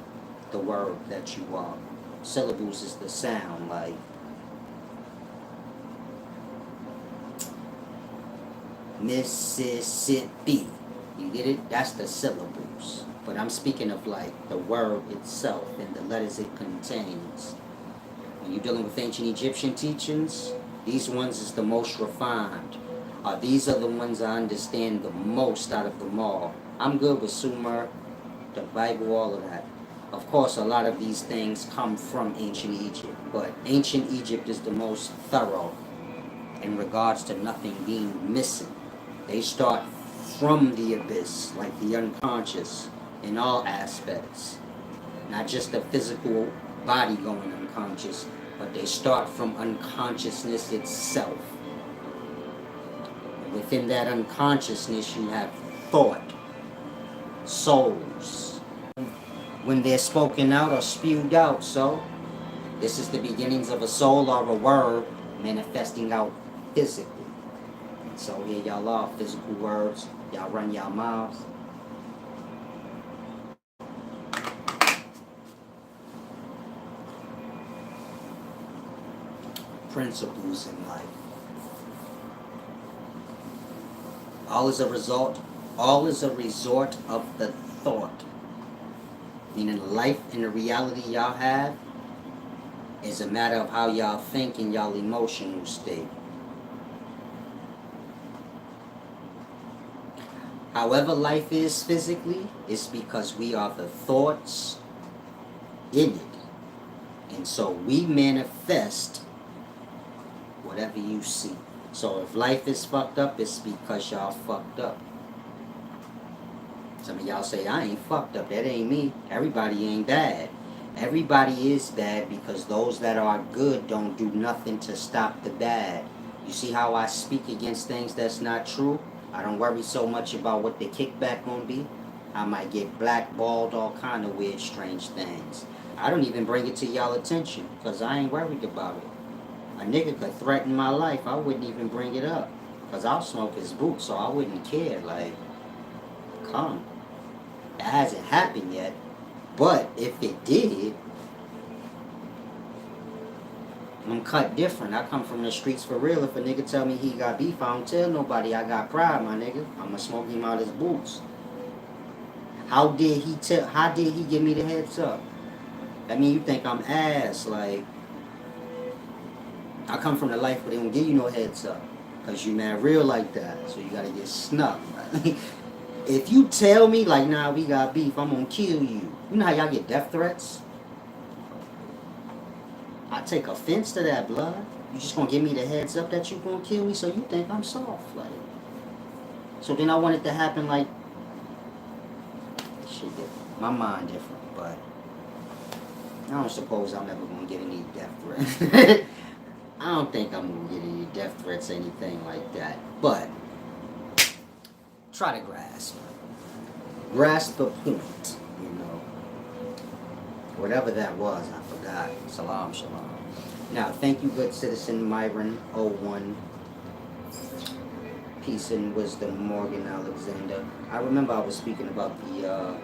the word that you are. Syllables is the sound, like Mississippi. You get it? That's the syllables. But I'm speaking of like the word itself and the letters it contains. When you're dealing with ancient Egyptian teachings, these ones is the most refined. These are the ones I understand the most out of them all. I'm good with Sumer, the Bible, all of that. Of course, a lot of these things come from ancient Egypt, but ancient Egypt is the most thorough in regards to nothing being missing. They start from the abyss, like the unconscious, in all aspects. Not just the physical body going unconscious, but they start from unconsciousness itself. Within that unconsciousness, you have thought, souls. When they're spoken out or spewed out, so this is the beginnings of a soul or a word manifesting out physically. And so here y'all are, physical words. Y'all run y'all mouths. Principles in life. All is a result of the thought. Meaning life and the reality y'all have is a matter of how y'all think in y'all emotional state. However life is physically, it's because we are the thoughts in it. And so we manifest whatever you see. So if life is fucked up, it's because y'all fucked up. Some of y'all say, I ain't fucked up. That ain't me. Everybody ain't bad. Everybody is bad because those that are good don't do nothing to stop the bad. You see how I speak against things that's not true? I don't worry so much about what the kickback gonna be. I might get blackballed, all kind of weird, strange things. I don't even bring it to y'all attention because I ain't worried about it. A nigga could threaten my life. I wouldn't even bring it up because I'll smoke his boot, so I wouldn't care. Like, come. It hasn't happened yet, but if it did, I'm cut different. I come from the streets for real. If a nigga tell me he got beef, I don't tell nobody I got pride, my nigga. I'ma smoke him out his boots. How did he give me the heads up? I mean, you think I'm ass, like, I come from the life where they don't give you no heads up. Cause you mad real like that, so you gotta get snuck. If you tell me, like, nah, we got beef, I'm gonna kill you. You know how y'all get death threats? I take offense to that, blood. You just gonna give me the heads up that you gonna kill me, so you think I'm soft, like. So then I want it to happen like, shit different. My mind different, but I don't suppose I'm never gonna get any death threats. I don't think I'm gonna get any death threats, anything like that. But try to grasp the point, you know. Whatever that was, I forgot. Salam, shalom. Now, thank you, good citizen Myron 01. Peace and wisdom, Morgan Alexander. I remember I was speaking about the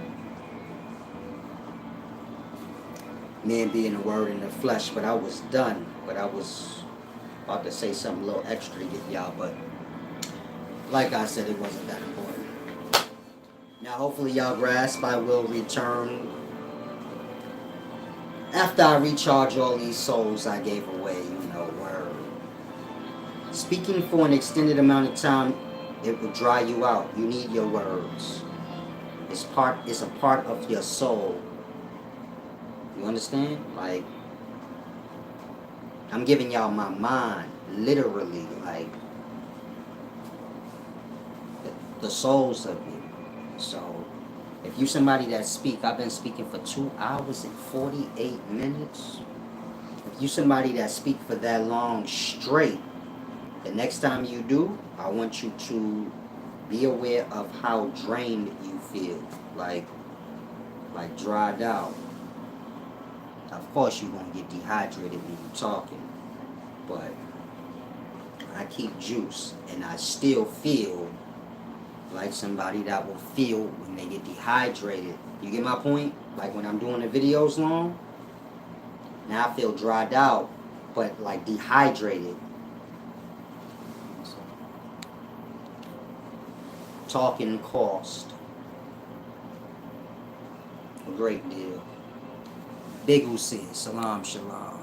man being the word in the flesh, but I was done. But I was about to say something a little extra to get y'all, but like I said, it wasn't that important. Now, hopefully y'all grasp. I will return after I recharge all these souls I gave away, you know, word. Speaking for an extended amount of time, it will dry you out. You need your words. It's a part of your soul. You understand? Like, I'm giving y'all my mind, literally, like, the souls of you. So, if you somebody that speak, I've been speaking for 2 hours and 48 minutes. If you somebody that speak for that long straight, the next time you do, I want you to be aware of how drained you feel, like dried out. Of course, you're gonna get dehydrated when you're talking, but I keep juice, and I still feel like somebody that will feel when they get dehydrated. You get my point? Like when I'm doing the videos long, now I feel dried out, but like dehydrated. Talking cost a great deal. Big Hussein, salam, shalom.